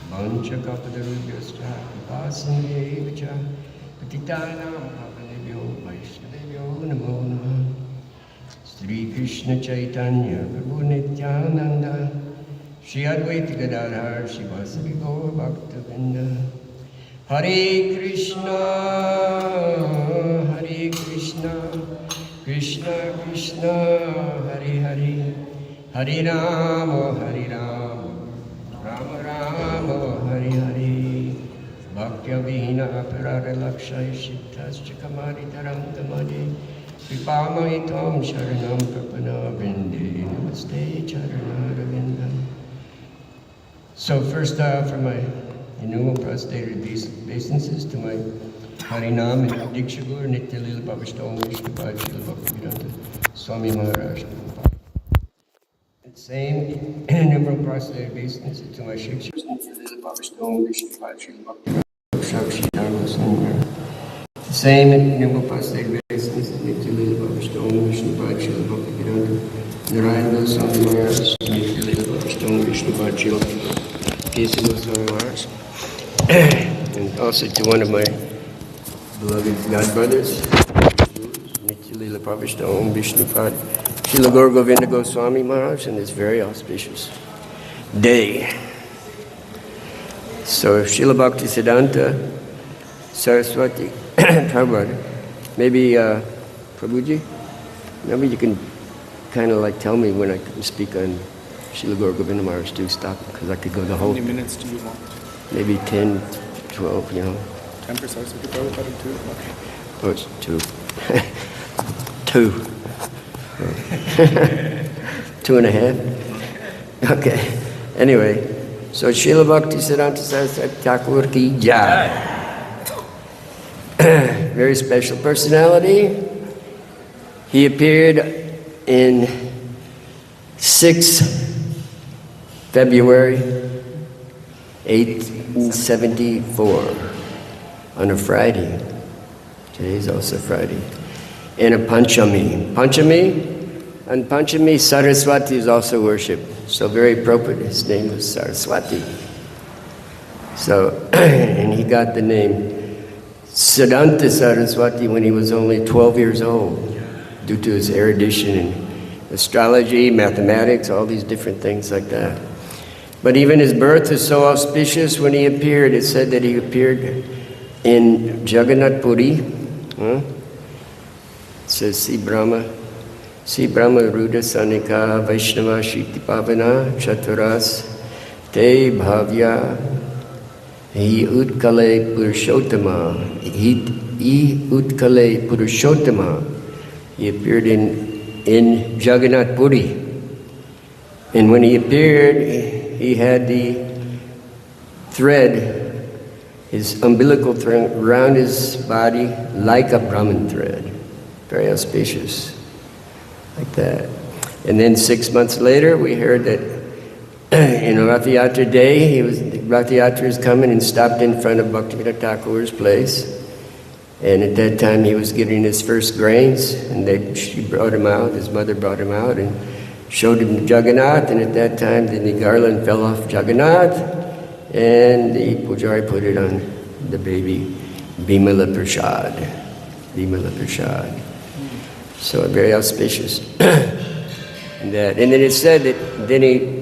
Vancha Kapadarubhyascha Kripasindevacha Patitanam Pavanebhyo Vaishnavebhyo Namo Namah. Sri Krishna Chaitanya Prabhu Nityananda Shri Advaita Gadadhar Shivasari Gaur Bhaktavinda. Hare Krishna Krishna Krishna Hare Hare Hare Rama Rama Rama Hare Hare Bhaktya Vihina Aparada Lakshaya Shittascha Kamari Taram Tamade Vipamai Tom Sharanam Prapana Vinde Namaste Charanaravinda. So first for my innumerable prostrated obeisances to my Harinam and Diksha Guru Nitya Lila Bhavashtam Vishnupad Srila Bhaktivedanta Swami Maharaj. And same innumerable prostrated obeisances to my Shikshas Nitya Lila Bhavashtam Vishnupad Srila Bhaktivedanta Shakshi Dharma Sangha. Same innumerable prostrated obeisances to Nitya Lila Bhavashtam Vishnupad Srila Bhaktivedanta Narayana Goswami Maharaj Nitya Lila Bhavashtam Vishnupad Srila Kesava Goswami Maharaj. And also to one of my beloved godbrothers, Nitya Lila Prabhupada Om Vishnupad, Srila Gaur Govinda Goswami Maharaj, on this very auspicious day. So Srila Bhakti Siddhanta Saraswati Prabhupada, maybe Prabhuji, maybe you can kind of like tell me when I can speak on Srila Gaur Govinda Maharaj. Do stop, because I could go the whole. How many minutes do you want? Maybe 10, 12, you know. 10 precisely, Prabhupada 2? Okay. Oh, it's 2. 2. 2.5. Okay. Anyway, so Srila Bhakti Siddhanta Saraswati Thakur ki jai. Very special personality. He appeared in 6 February 1874 on a Friday. Today's also Friday. In a Panchami. On Panchami, Saraswati is also worshipped. So very appropriate. His name was Saraswati. So, and he got the name Siddhanta Saraswati when he was only 12 years old, due to his erudition in astrology, mathematics, all these different things like that. But even his birth is so auspicious. When he appeared, it said that he appeared in Jagannath Puri. It says, Si Brahma Ruda Sanika Vaishnava Shiti Pavana Chaturas Te Bhavya Hi Utkale Purushottama. Hi Utkale Purushottama. He appeared in Jagannath Puri. And when he appeared, he had the thread, his umbilical thread, around his body like a Brahman thread. Very auspicious, like that. And then 6 months later, we heard that in Rath Yatra day, Rath Yatra is coming and stopped in front of Bhaktivinoda Thakur's place. And at that time, he was getting his first grains, and she brought him out, his mother brought him out, and showed him to Jagannath, and at that time the garland fell off Jagannath, and the pujari put it on the baby Bimala Prasad. Bimala Prasad. So very auspicious. And then it said that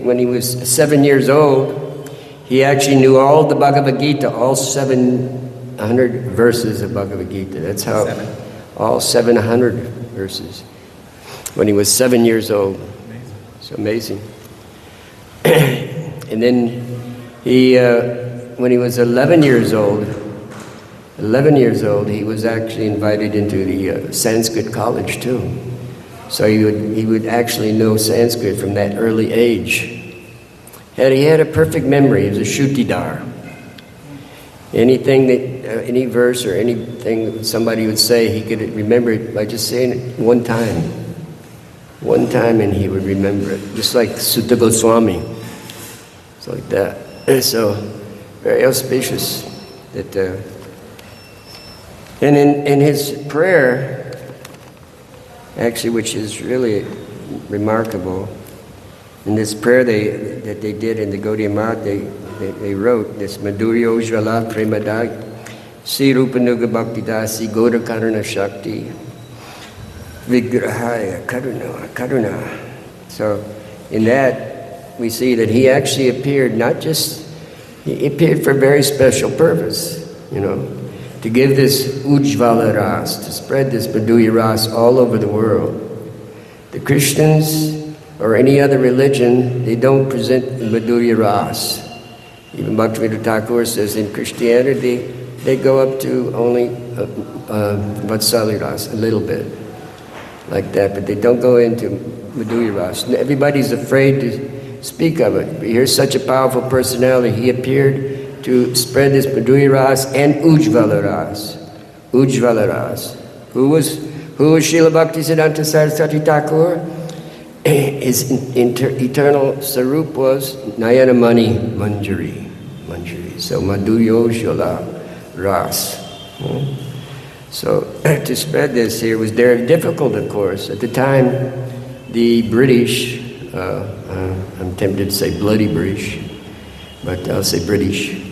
when he was 7 years old, he actually knew all the Bhagavad Gita, all 700 verses of Bhagavad Gita. That's how, all 700 verses, when he was 7 years old. So amazing. And then he, when he was 11 years old, he was actually invited into the Sanskrit college too. So he would actually know Sanskrit from that early age. And he had a perfect memory. He was a Shrutidhar. Anything that, any verse or anything that somebody would say, he could remember it by just saying it one time. One time and he would remember it, just like Sutta Goswami. It's like that. So, very auspicious. And in his prayer, actually, which is really remarkable, in this prayer that they did in the Gaudiya Math, they wrote this Madhurya Ujjvala Premadag Sri Rupanuga Bhaktidasi Goda Karuna Shakti Vigrahaya Karuna. So in that we see that he actually appeared he appeared for a very special purpose, to give this Ujjvala Ras, to spread this Madhurya Ras all over the world. The Christians or any other religion, they don't present Madhurya Ras. Even Bhaktivinoda Thakur says in Christianity, they go up to only Vatsali Ras, a little bit, like that, but they don't go into Madhurya Ras. Everybody's afraid to speak of it. But here's such a powerful personality. He appeared to spread this Madhurya Ras and Ujjvala Ras. Ujjvala Ras. Who was Srila Bhaktisiddhanta Saraswati Thakur? His eternal sarup was Nayanamani Manjari. So Madhurya Ujjvala Ras. So to spread this here was very difficult, of course. At the time, the British, I'm tempted to say bloody British, but I'll say British.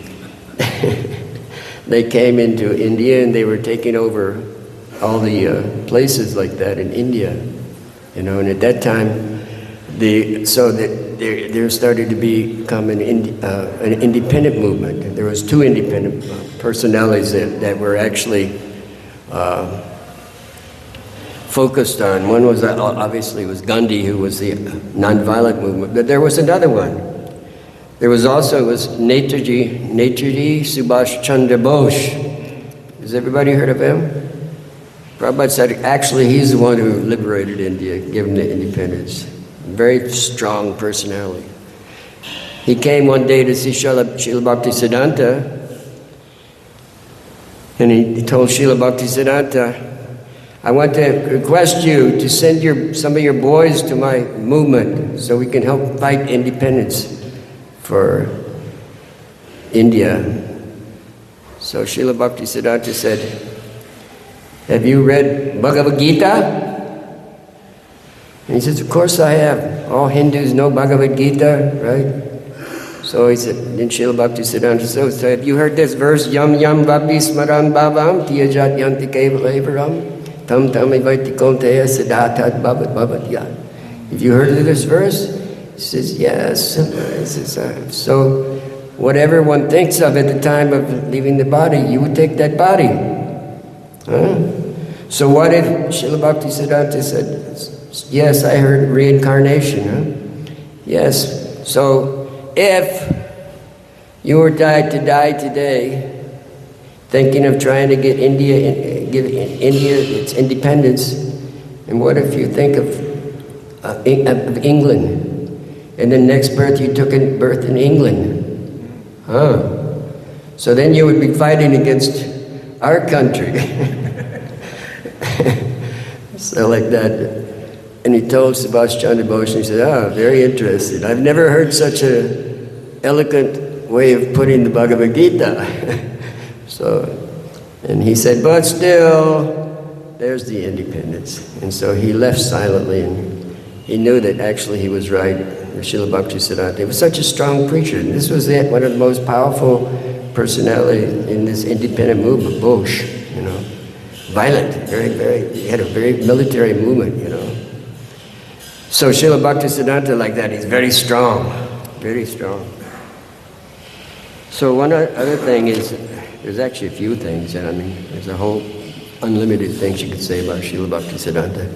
They came into India and they were taking over all the places like that in India, and at that time, there started to become an independent movement. There was two independent personalities that were actually focused on. One was obviously Gandhi, who was the nonviolent movement, but there was another one. There was Netaji Subhash Chandra Bose. Has everybody heard of him? Prabhupada said actually he's the one who liberated India, given the independence. Very strong personality. He came one day to see Srila Bhaktisiddhanta, and he told Srila Bhaktisiddhanta, I want to request you to send some of your boys to my movement so we can help fight independence for India. So Srila Bhaktisiddhanta said, have you read Bhagavad Gita? And he says, of course I have. All Hindus know Bhagavad Gita, right? So he said, then Srila Bhaktisiddhanta said, so have you heard this verse, Yam Yam Vapi Smaran Bhavam Tiyajat Yanti Kevalevaram Tam Tam Ivaiti Konteya Siddhatat Bhavat Bhavat Yat. Have you heard of this verse? He says, yes. He says, so whatever one thinks of at the time of leaving the body, you would take that body. Huh? So what if Srila Bhaktisiddhanta said, yes, I heard reincarnation. Huh? Yes. So if you were to die today, thinking of trying to give India its independence, and what if you think of England, and then next birth you took a birth in England? Huh? So then you would be fighting against our country. So like that. And he told Subhash Chandra Bose, and he said, very interesting. I've never heard such an eloquent way of putting the Bhagavad Gita. So, and he said, but still, there's the independence. And so he left silently, and he knew that actually he was right. Srila Bhaktisiddhanta was such a strong preacher. And this was one of the most powerful personalities in this independent movement, Bose, you know. Violent, he had a very military movement, you know. So Srila Bhaktisiddhanta like that, he's very strong, very strong. So one other thing is, there's actually a few things, and I mean, there's a whole unlimited things you could say about Srila Bhaktisiddhanta.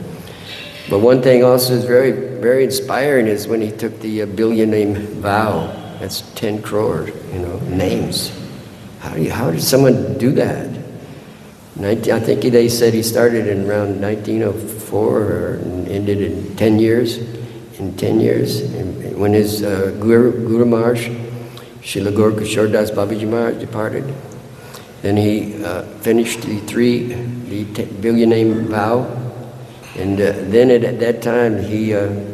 But one thing also is very, very inspiring is when he took the billion-name vow. That's 10 crore, you know, names. How did someone do that? I think they said he started in around 1904 and ended in 10 years. In 10 years, and when his Guru Maharaj, Srila Gaurkishore Das Babaji Maharaj departed, then he finished the billion-name vow, and then at that time he and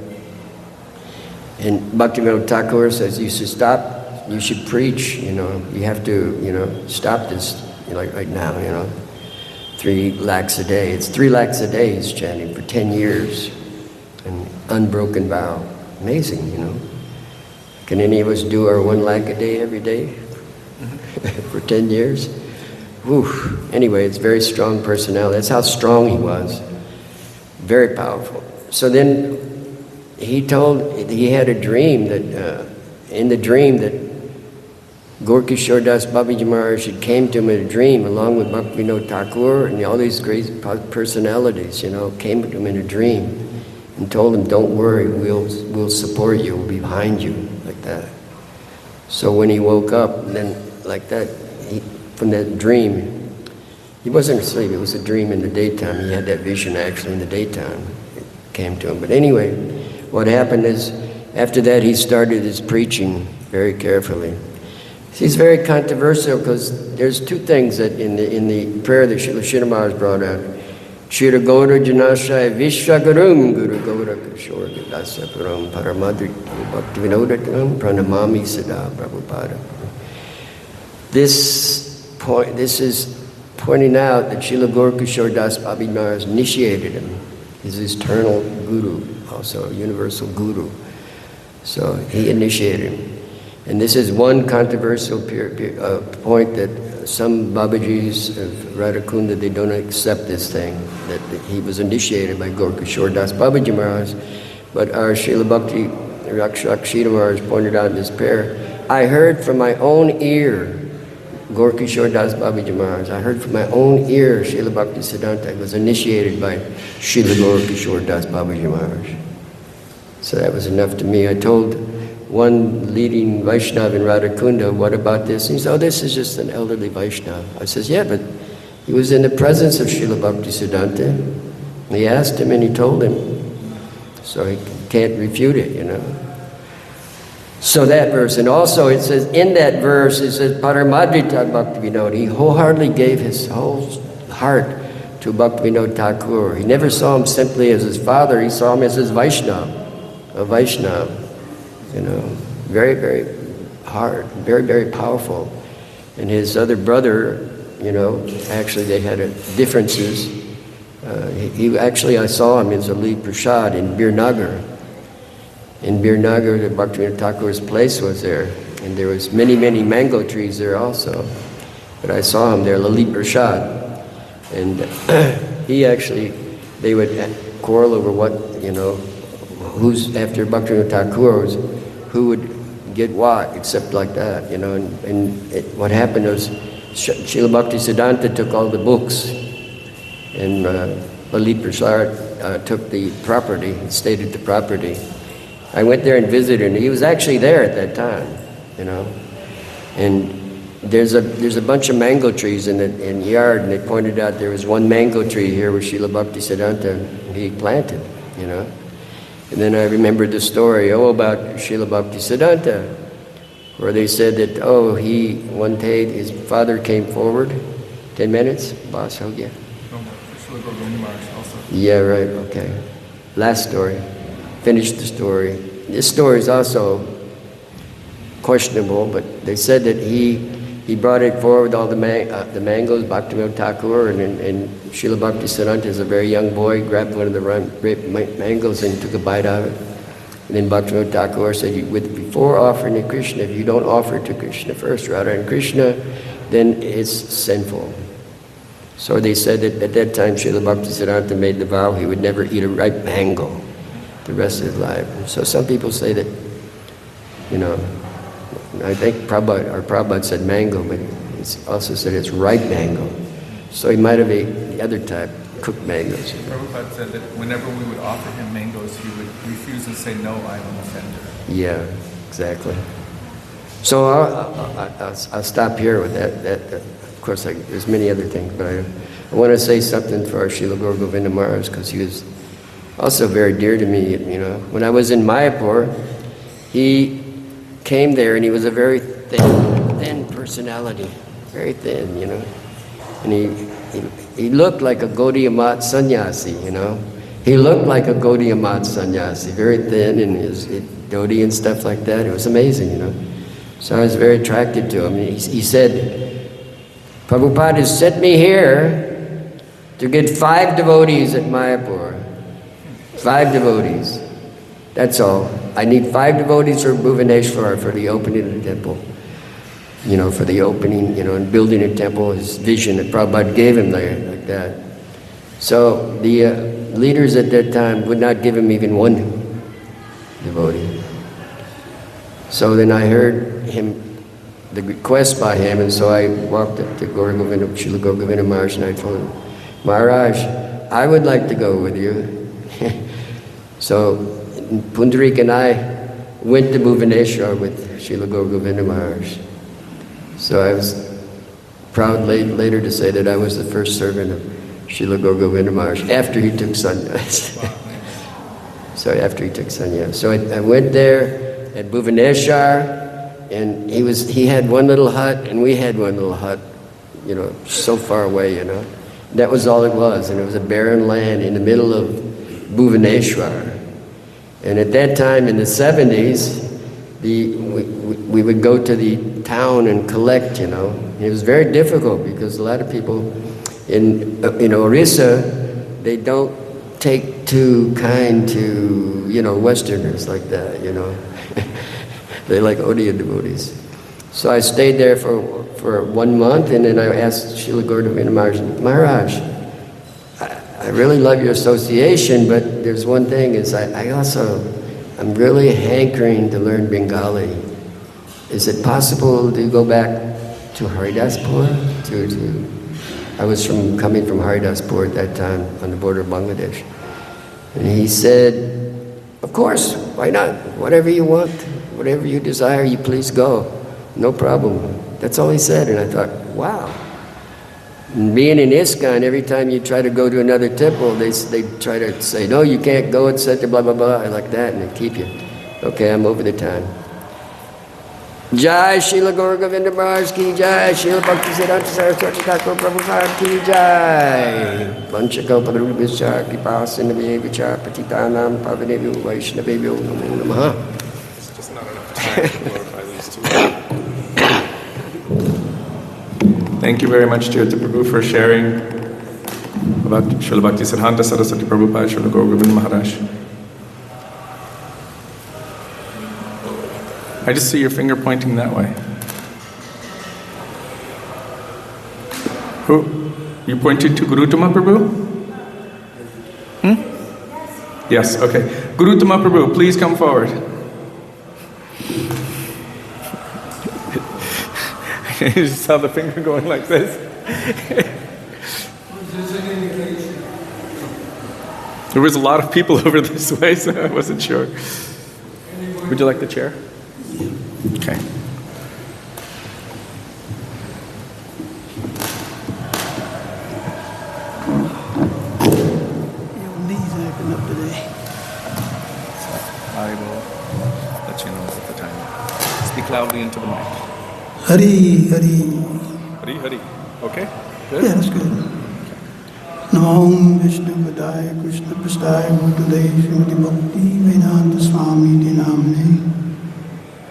Bhaktivinoda Thakur says, you should stop, you should preach, you know, you have to, you know, stop this, you know, like right now, you know, 3 lakhs a day. It's 3 lakhs a day he's chanting for 10 years, an unbroken vow. Amazing, you know. Can any of us do our 1 lakh a day every day for 10 years? Whew. Anyway, it's a very strong personality. That's how strong he was. Very powerful. So then he had a dream that, in the dream that Gaurkishore Das Babaji Maharaj came to him in a dream along with Bhaktivinoda Thakur and all these great personalities, you know, came to him in a dream and told him, don't worry, we'll support you, we'll be behind you, like that. So when he woke up, then like that, from that dream, he wasn't asleep, it was a dream in the daytime. He had that vision actually in the daytime. It came to him. But anyway, what happened is, after that he started his preaching very carefully. He's very controversial because there's 2 things that in the prayer that Srila Sridhar Maharaj brought out. Shira Gaura Janashaya Vishwagarum Guru Gaura Kishore Dasaparam Paramadri Bhaktivinodatam Pranamami Sada Prabhupada. This is pointing out that Srila Gaurkishore Das Babaji Maharaj initiated him. He's his eternal guru, also a universal guru. So he initiated him. And this is one controversial point that some Babajis of Radhakunda, they don't accept this thing, that he was initiated by Gaurkishore Das Babaji Maharaj. But our Srila Bhakti Rakshak Maharaj pointed out in his prayer, I heard from my own ear Gaurkishore Das Babaji Maharaj. I heard from my own ear Srila Bhaktisiddhanta was initiated by Srila Gaurkishore Das Babaji Maharaj. So that was enough to me. I told one leading Vaishnava in Radhakunda, what about this? And he said, oh, this is just an elderly Vaishnava. I says, yeah, but he was in the presence of Srila Bhaktisiddhanta. And he asked him and he told him. So he can't refute it, you know. So that verse, and also it says, in that verse, it says, Paramadrita Bhaktivinoda. He wholeheartedly gave his whole heart to Bhaktivinoda Thakur. He never saw him simply as his father, he saw him as his Vaishnava, a Vaishnava. You know, very, very hard, very, very powerful. And his other brother, you know, actually they had differences. I saw him as a lead prashad in Birnagar. In Birnagar, the Bhaktivinoda Thakur's place was there. And there was many, many mango trees there also. But I saw him there, Lalit Prashad. And they would quarrel over what, you know, who's after Bhaktivinoda Thakur, who would get what, except like that, you know. What happened was Srila Bhakti Siddhanta took all the books, and Lalit Prasad took the property, stayed at the property. I went there and visited, and he was actually there at that time, you know. And there's a bunch of mango trees in the yard, and they pointed out there was one mango tree here where Srila Bhakti Siddhanta he planted, you know. And then I remembered the story, about Srila Bhakti Siddhanta, where they said that, one day his father came forward, 10 minutes, boss, ho gaya. Yeah, right, okay. Last story. Finished the story. This story is also questionable, but they said that he brought it forward, all the mangoes, Bhaktivinoda Thakur, and Srila Bhakti Siddhanta as a very young boy grabbed one of the mangoes and took a bite out of it. And then Bhaktivinoda Thakur said, before offering to Krishna, if you don't offer it to Krishna first, Radha and Krishna, then it's sinful. So they said that at that time Srila Bhakti Siddhanta made the vow he would never eat a ripe mango the rest of his life. So some people say that, you know, I think Prabhupada said mango, but he also said it's ripe mango. So he might have ate the other type, cooked mangoes. Prabhupada said that whenever we would offer him mangoes, he would refuse and say, no, I am an offender. Yeah, exactly. So I'll stop here with that. Of course, there's many other things, but I want to say something for our Srila Gaura Govinda Maharaj, because he was also very dear to me, you know. When I was in Mayapur, he came there, and he was a very thin personality, very thin, you know. And he looked like a Gaudiya Mat sannyasi, you know. He looked like a Gaudiya Mat sannyasi, very thin, and his dhoti and stuff like that. It was amazing, you know. So I was very attracted to him. He said, Prabhupada has sent me here to get 5 devotees at Mayapur. 5 devotees. That's all. I need 5 devotees for Bhuvaneshwar, for the opening of the temple. You know, for the opening, you know, and building a temple, his vision that Prabhupada gave him there, like that. So the leaders at that time would not give him even 1 devotee. So then I heard the request by him, and so I walked up to Srila Gaura Govinda Maharaj, and I told him, Maharaj, I would like to go with you. So Pundarik and I went to Bhuvaneshwar with Srila Gaura Govinda Maharaj. So I was proud later to say that I was the first servant of Srila Gaura Govinda Maharaj after he took sannyas. So after he took sannyas. So I went there at Bhuvaneshwar, and he had one little hut, and we had one little hut, you know, so far away, you know. That was all it was, and it was a barren land in the middle of Bhuvaneshwar. And at that time, in the 70s, we would go to the town and collect, you know. And it was very difficult because a lot of people in Orissa, they don't take too kind to, you know, Westerners like that, you know. They like Odiya devotees. So I stayed there for 1 month, and then I asked Srila Gaura Govinda Maharaj, I really love your association, but there's one thing, is I'm really hankering to learn Bengali. Is it possible to go back to Haridaspur? I was coming from Haridaspur at that time on the border of Bangladesh. And he said, of course, why not? Whatever you want, whatever you desire, you please go. No problem. That's all he said, and I thought, wow. And being in ISKCON, every time you try to go to another temple, they try to say, no, you can't go, etc., blah, blah, blah, like that, and they keep you. Okay, I'm over the time. Jai Srila Gaura Govinda Maharaj ki jai, Srila Bhakti Siddhanta Saraswati Thakur Prabhupada ki jai. Vanchakalpatarubhascha kripasinabhyevacha patitanam pavanebhyo vaishnavebhyo namo namaha. It's just not enough time to glorify these two. Thank you very much, Jyoti Prabhu, for sharing about Srila Bhakti Siddhanta Saraswati Prabhupada, Srila Gaura Govinda Maharaj. I just see your finger pointing that way. Who? You pointed to Gurutama Prabhu? Yes, okay. Guruttama Prabhu, please come forward. You just saw the finger going like this. There was a lot of people over this way, so I wasn't sure. Would you like the chair? Okay. Your knees acting up today. I will let you know at the time. Speak loudly into the mic. Hari, Hari. Hari, Hari. Okay? Yeah, Good? that's good. Namo Vishnu Padaya Krishna Prastaya Bhutale Srimati Bhakti Vedanta Swami Dinamne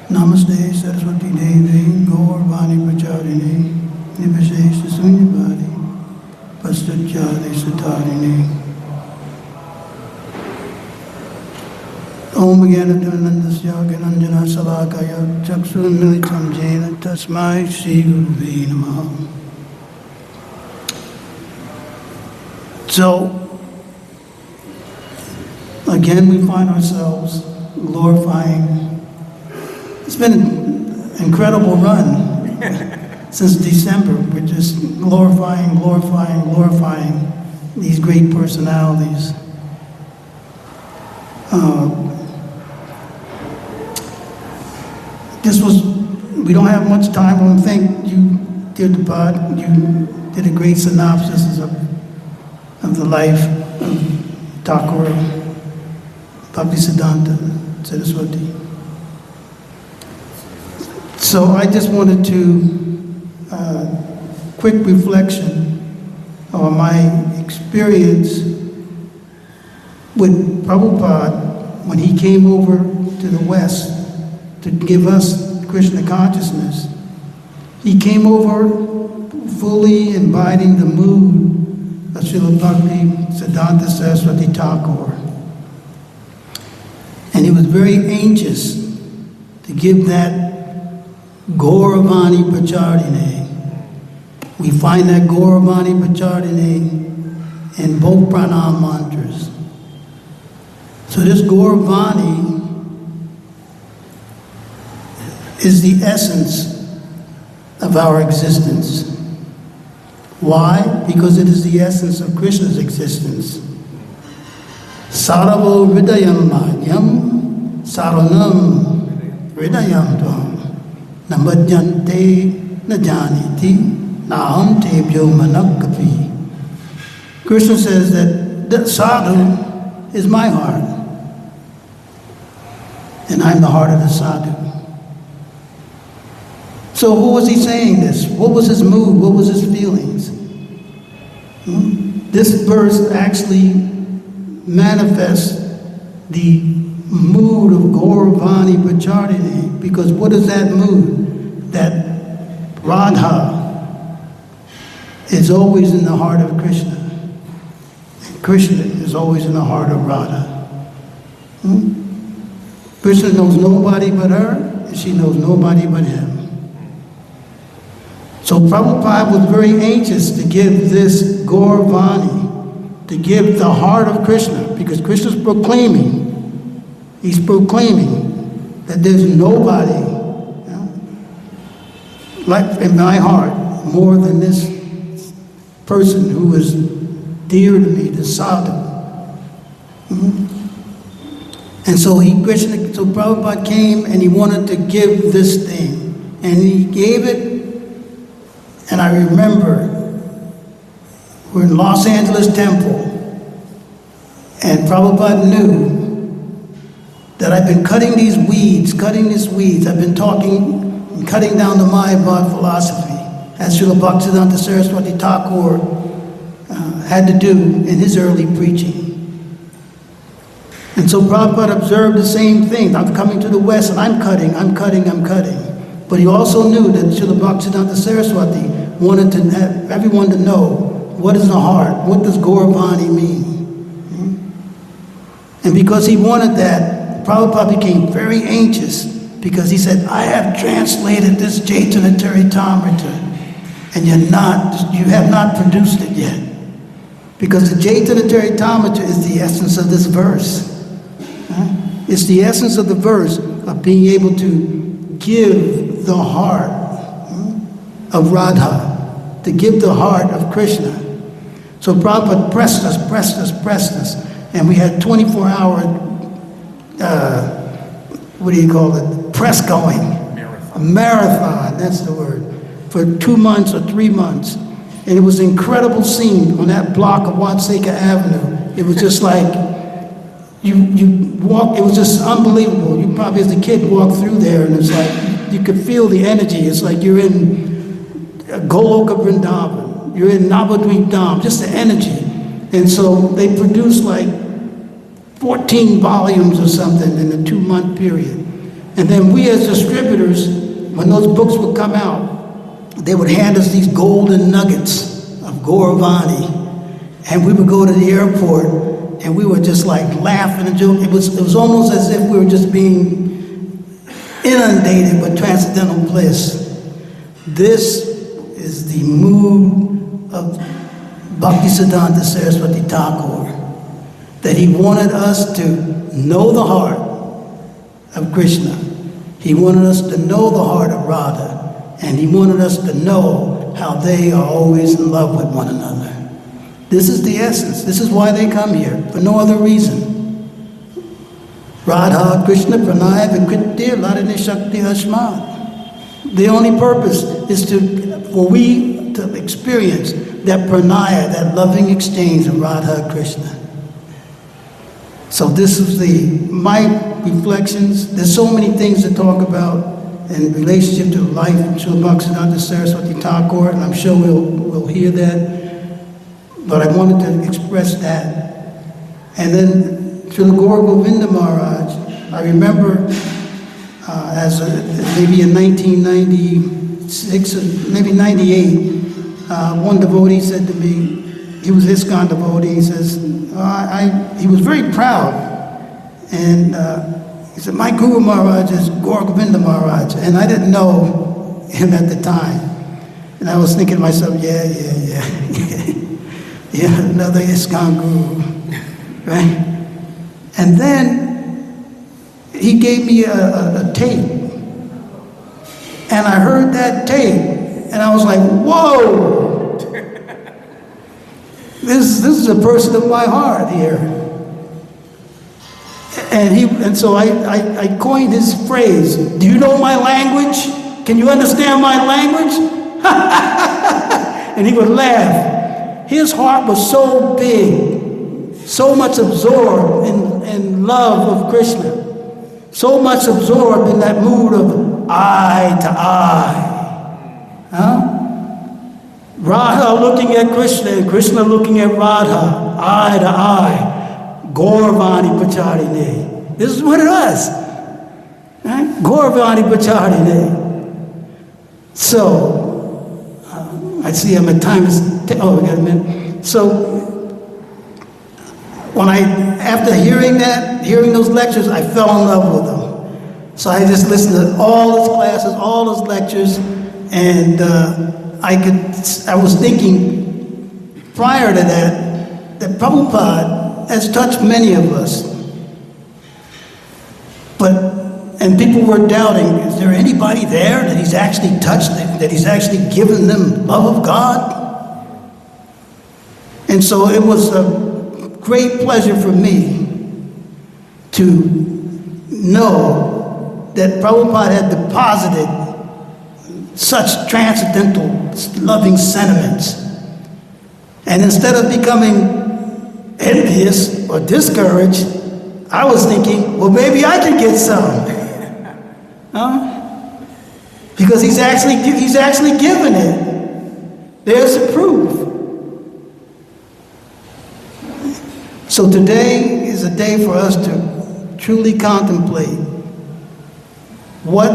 Namaste Saraswati Devi Gaur Vani Pracharine Nivasesha Sunyavadi Paschachade Satarine Om Gyanadhanandasya Gyananjana Salakaya Chaksurmilitam Jena Tasmai Shri Guruve Namaha. So, again, we find ourselves glorifying. It's been an incredible run since December. We're just glorifying these great personalities. We don't have much time. I want to thank you, dear Debad. You did a great synopsis of the life of Thakur Bhaktisiddhanta Saraswati. So I just wanted to quick reflection on my experience with Prabhupada when he came over to the West to give us Krishna consciousness. He came over fully imbibing the mood of Srila Bhakti Siddhanta Saraswati Thakur. And he was very anxious to give that Gauravani Pracharine. We find that Gauravani Pracharine in both pranam mantras. So this Gauravani is the essence of our existence. Why? Because it is the essence of Krishna's existence. Saravo Hridayam Madhyam Saranam Hridayam Tvam Namadhyante Najaniti Naham Tebhyo Manakapi. Krishna says that the sadhu is my heart. And I'm the heart of the sadhu. So who was he saying this? What was his mood? What was his feelings? This verse actually manifests the mood of Gauravani Pracharine, because what is that mood? That Radha is always in the heart of Krishna. And Krishna is always in the heart of Radha. Krishna knows nobody but her, and she knows nobody but him. So Prabhupada was very anxious to give this Gauravani, to give the heart of Krishna, because Krishna's proclaiming, he's proclaiming that there's nobody, like in my heart, more than this person who is dear to me, the sadhu. And so so Prabhupada came and he wanted to give this thing, and he gave it. And I remember we're in Los Angeles Temple, and Prabhupada knew that I've been cutting these weeds. I've been talking and cutting down the Mayavad philosophy, as Srila Bhaktisiddhanta Saraswati Thakur had to do in his early preaching. And so Prabhupada observed the same thing. I'm coming to the West and I'm cutting. But he also knew that Srila Bhaktisiddhanta Saraswati wanted to have everyone to know what is the heart, what does Gauravani mean. And because he wanted that, Prabhupada became very anxious, because he said, I have translated this Chaitanya Charitamrita, and you have not produced it yet. Because the Chaitanya Charitamrita is the essence of this verse. It's the essence of the verse of being able to give the heart of Radha, to give the heart of Krishna. So Prabhupada pressed us, and we had 24-hour, press going. A marathon, that's the word, for 2 months or 3 months. And it was an incredible scene on that block of Watseka Avenue. It was just like, you walk, it was just unbelievable. You probably as a kid walked through there and it's like, you could feel the energy. It's like you're in Goloka Vrindavan, you're in Navadvip Dham, just the energy. And so they produced like 14 volumes or something in a 2-month period. And then we as distributors, when those books would come out, they would hand us these golden nuggets of Gauravani. And we would go to the airport and we were just like laughing and joking. It was almost as if we were just being inundated with transcendental bliss. This is the mood of Bhaktisiddhanta Saraswati Thakur, that he wanted us to know the heart of Krishna. He wanted us to know the heart of Radha, and he wanted us to know how they are always in love with one another. This is the essence. This is why they come here, for no other reason. Radha, Krishna, Pranaya, Vikritya, Ladini Shakti Ashmat. The only purpose is for we to experience that pranaya, that loving exchange of Radha and Krishna. So this is my reflections. There's so many things to talk about in relationship to the life of Srila Bhaktisiddhanta Saraswati Thakur, and I'm sure we'll hear that. But I wanted to express that. And then Srila Gaura Govinda Maharaj, I remember maybe in 1996 or maybe 98, one devotee said to me, he was ISKCON devotee, he says, he was very proud. And he said, my Guru Maharaj is Gaura Govinda Maharaj. And I didn't know him at the time. And I was thinking to myself, yeah, another ISKCON guru, right? And then he gave me a tape. And I heard that tape, and I was like, whoa! This is a person of my heart here. And so I coined his phrase, do you know my language? Can you understand my language? And he would laugh. His heart was so big, so much absorbed in love of Krishna, so much absorbed in that mood of eye to eye. Radha looking at Krishna, and Krishna looking at Radha, eye to eye. Gauravani Pacharine. This is what it was. Right? Gauravani Pacharine. So, I see my time is, we got a minute. So, after hearing those lectures, I fell in love with them. So I just listened to all his classes, all his lectures, and I was thinking prior to that Prabhupada has touched many of us. And people were doubting, is there anybody there that he's actually touched, that he's actually given them love of God? And so it was a great pleasure for me to know that Prabhupada had deposited such transcendental loving sentiments. And instead of becoming envious or discouraged, I was thinking, well, maybe I can get some. Because he's actually given it. There's the proof. So today is a day for us to truly contemplate what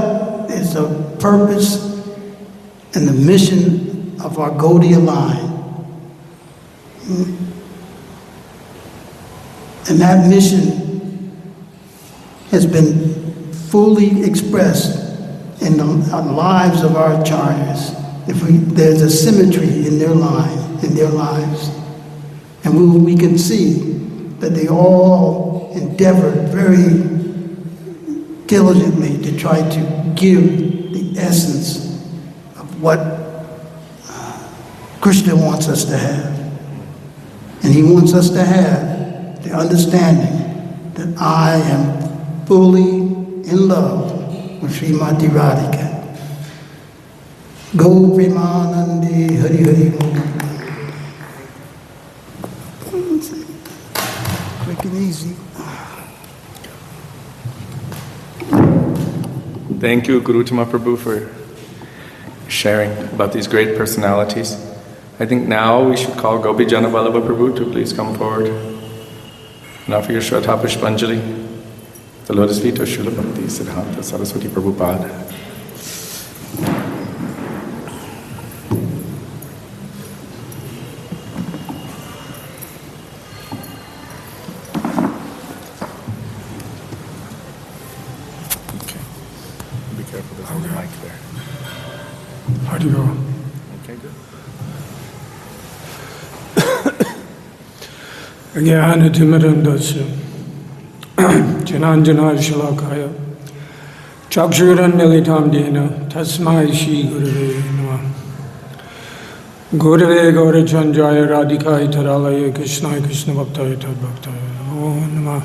is the purpose and the mission of our Gaudiya line. And that mission has been fully expressed in the lives of our acharyas. There's a symmetry in their lives. And we can see that they all endeavored very diligently to try to give the essence of what Krishna wants us to have. And he wants us to have the understanding that I am fully in love with Srimati Radhika. Go Premanande Hari Hari Bol. Quick and easy. Thank you, Guru Tama Prabhu, for sharing about these great personalities. I think now we should call Gopi Jana Vallabha Prabhu to please come forward and offer your Shraddha Pushpanjali, the lotus feet of Srila Bhakti Siddhanta Saraswati Prabhupada. Be careful, there's no mic there. How do you go? Okay, good. Jnanatimirandasya Jananjana Shalakaya Chakshuranmilitam Dena Tasmai Shri Gurave Namah Gurave Gaurachandraya Radhikai Taralaya Krishnaya Krishna Bhaktaya Tadbhaktaya Namo Namah.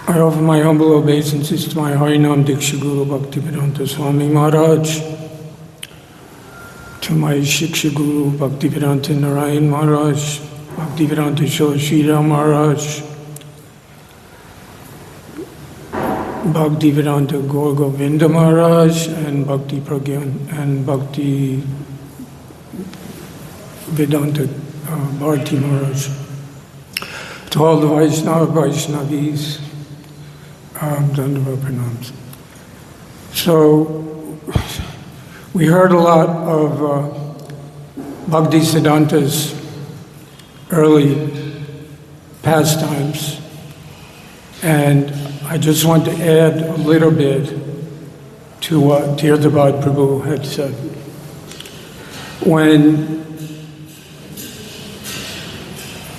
I offer my humble obeisances to my Harinam Diksha Guru Bhaktivedanta Swami Maharaj, to my Shiksha Guru Bhaktivedanta Narayan Maharaj, Bhaktivedanta Shilashira Maharaj, Bhaktivedanta Gaur Govinda Maharaj, and Bhakti Pragyan and Bhakti Vedanta Bharti Maharaj. To all the Vaishnavis, Dandava Pranams. So, we heard a lot of Bhakti Siddhanta's early pastimes, and I just want to add a little bit to what Tirthabad Prabhu had said. When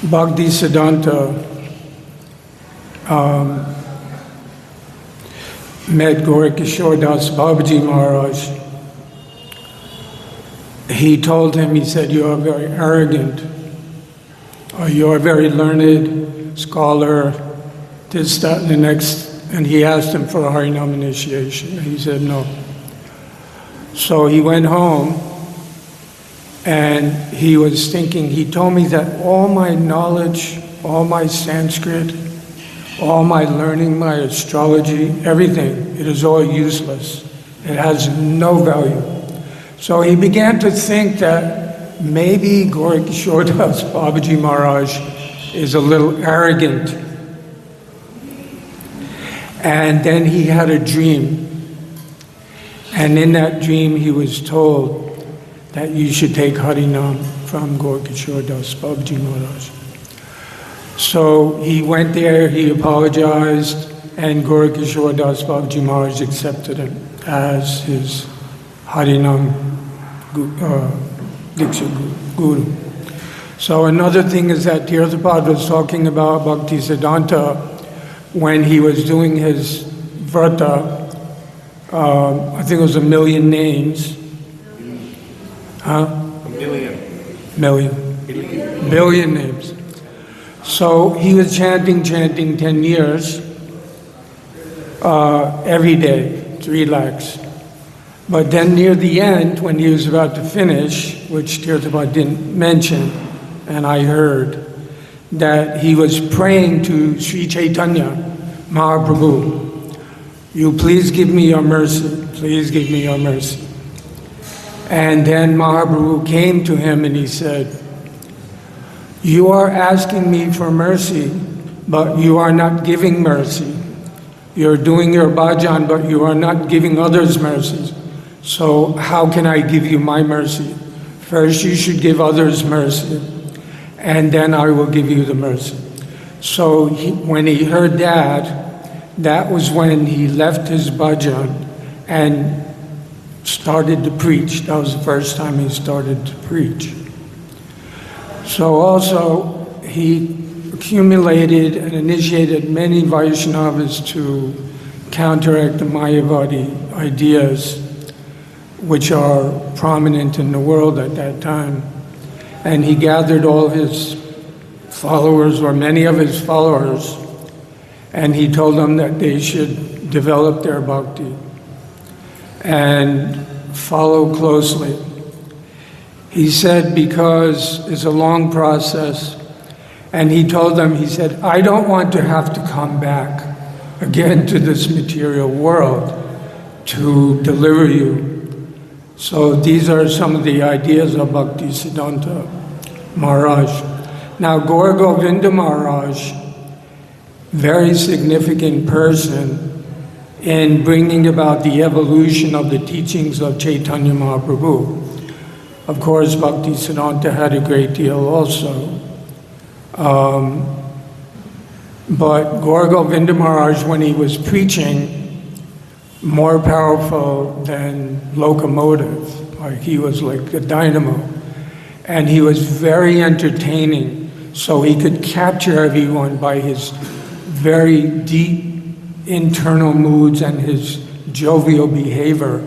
Bhakti Siddhanta met Gaurkishore Das Babaji Maharaj, he told him, he said, "You are very arrogant, or you are very learned, scholar, this, that, and the next." And he asked him for a Harinam initiation. And he said no. So he went home, and he was thinking, he told me that all my knowledge, all my Sanskrit, all my learning, my astrology, everything, it is all useless. It has no value. So he began to think that maybe Gaurkishore Das Babaji Maharaj is a little arrogant. And then he had a dream. And in that dream he was told that you should take Harinam from Gaurkishore Das Babaji Maharaj. So he went there, he apologized, and Gaurkishore Das Babaji Maharaj accepted him as his Harinam Diksha Guru. So another thing is that Tirthabad was talking about Bhakti Siddhanta when he was doing his vrata, I think it was 1,000,000 names. Huh? 1,000,000. Million. Billion names. So he was chanting 10 years, every day, 3 lakhs. But then near the end, when he was about to finish, which Tirthabad didn't mention, and I heard, that he was praying to Sri Chaitanya Mahaprabhu, "You please give me your mercy, please give me your mercy." And then Mahaprabhu came to him and he said, "You are asking me for mercy, but you are not giving mercy. You're doing your bhajan, but you are not giving others mercy. So how can I give you my mercy? First you should give others mercy, and then I will give you the mercy." So when he heard that was when he left his bhajan and started to preach. That was the first time he started to preach. So also, accumulated and initiated many Vaishnavas to counteract the Mayavadi ideas, which are prominent in the world at that time. And he gathered all his followers, or many of his followers, and he told them that they should develop their bhakti and follow closely. He said, because it's a long process, and he told them, he said, I don't want to have to come back again to this material world to deliver you. So these are some of the ideas of Bhaktisiddhanta Maharaj. Now, Gaura Govinda Maharaj, very significant person in bringing about the evolution of the teachings of Chaitanya Mahaprabhu. Of course, Bhaktisiddhanta had a great deal also. But Gaura Govinda Maharaj, when he was preaching, more powerful than locomotive, like he was like a dynamo. And he was very entertaining, so he could capture everyone by his very deep internal moods and his jovial behavior.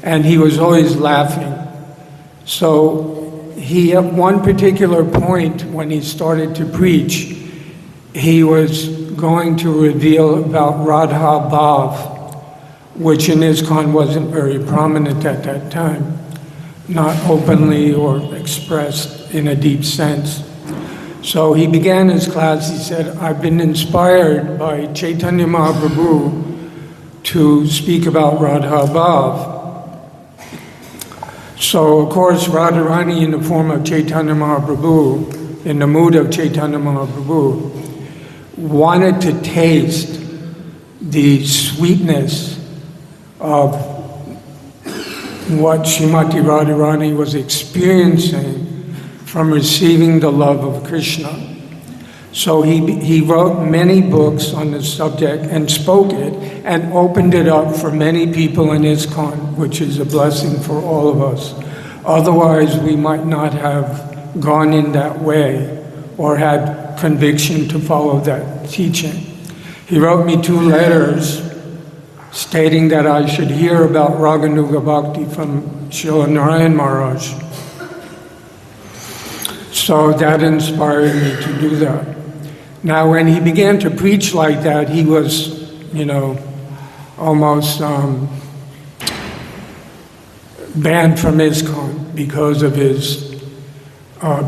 And he was always laughing. So he, at one particular point when he started to preach, he was going to reveal about Radha Bhav, which in ISKCON wasn't very prominent at that time, not openly or expressed in a deep sense. So he began his class, he said, I've been inspired by Chaitanya Mahaprabhu to speak about Radha Bhav. So, of course, Radharani in the form of Chaitanya Mahaprabhu, in the mood of Chaitanya Mahaprabhu, wanted to taste the sweetness of what Srimati Radharani was experiencing from receiving the love of Krishna. So he wrote many books on the subject and spoke it and opened it up for many people in ISKCON, which is a blessing for all of us. Otherwise, we might not have gone in that way or had conviction to follow that teaching. He wrote me 2 letters stating that I should hear about Raganuga Bhakti from Srila Narayan Maharaj. So that inspired me to do that. Now, when he began to preach like that, he was, almost banned from ISKCON because of his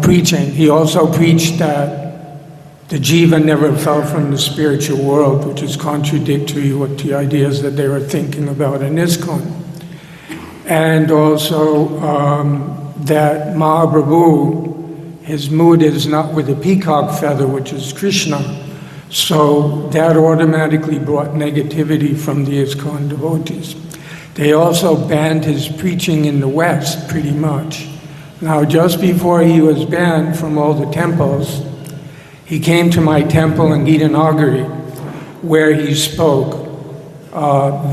preaching. He also preached that the jiva never fell from the spiritual world, which is contradictory with the ideas that they were thinking about in ISKCON. And also that Mahaprabhu, his mood is not with the peacock feather, which is Krishna. So that automatically brought negativity from the ISKCON devotees. They also banned his preaching in the West, pretty much. Now, just before he was banned from all the temples, he came to my temple in Gitanagari, where he spoke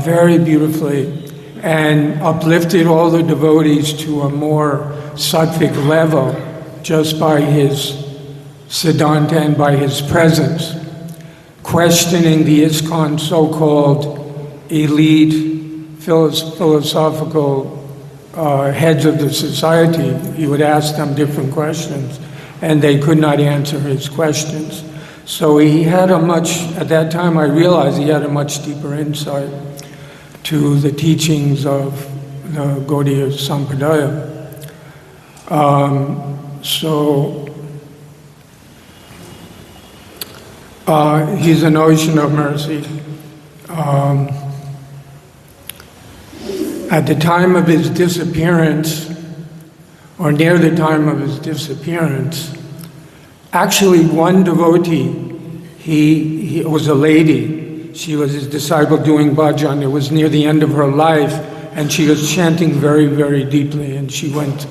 very beautifully and uplifted all the devotees to a more sattvic level just by his siddhanta and by his presence, questioning the ISKCON so-called elite philosophical heads of the society. He would ask them different questions, and they could not answer his questions. So he had at that time I realized he had a much deeper insight to the teachings of the Gaudiya Sampradaya. He's an ocean of mercy. At the time of his disappearance, or near the time of his disappearance, actually one devotee, he was a lady, she was his disciple doing bhajan. It was near the end of her life, and she was chanting very, very deeply, and she went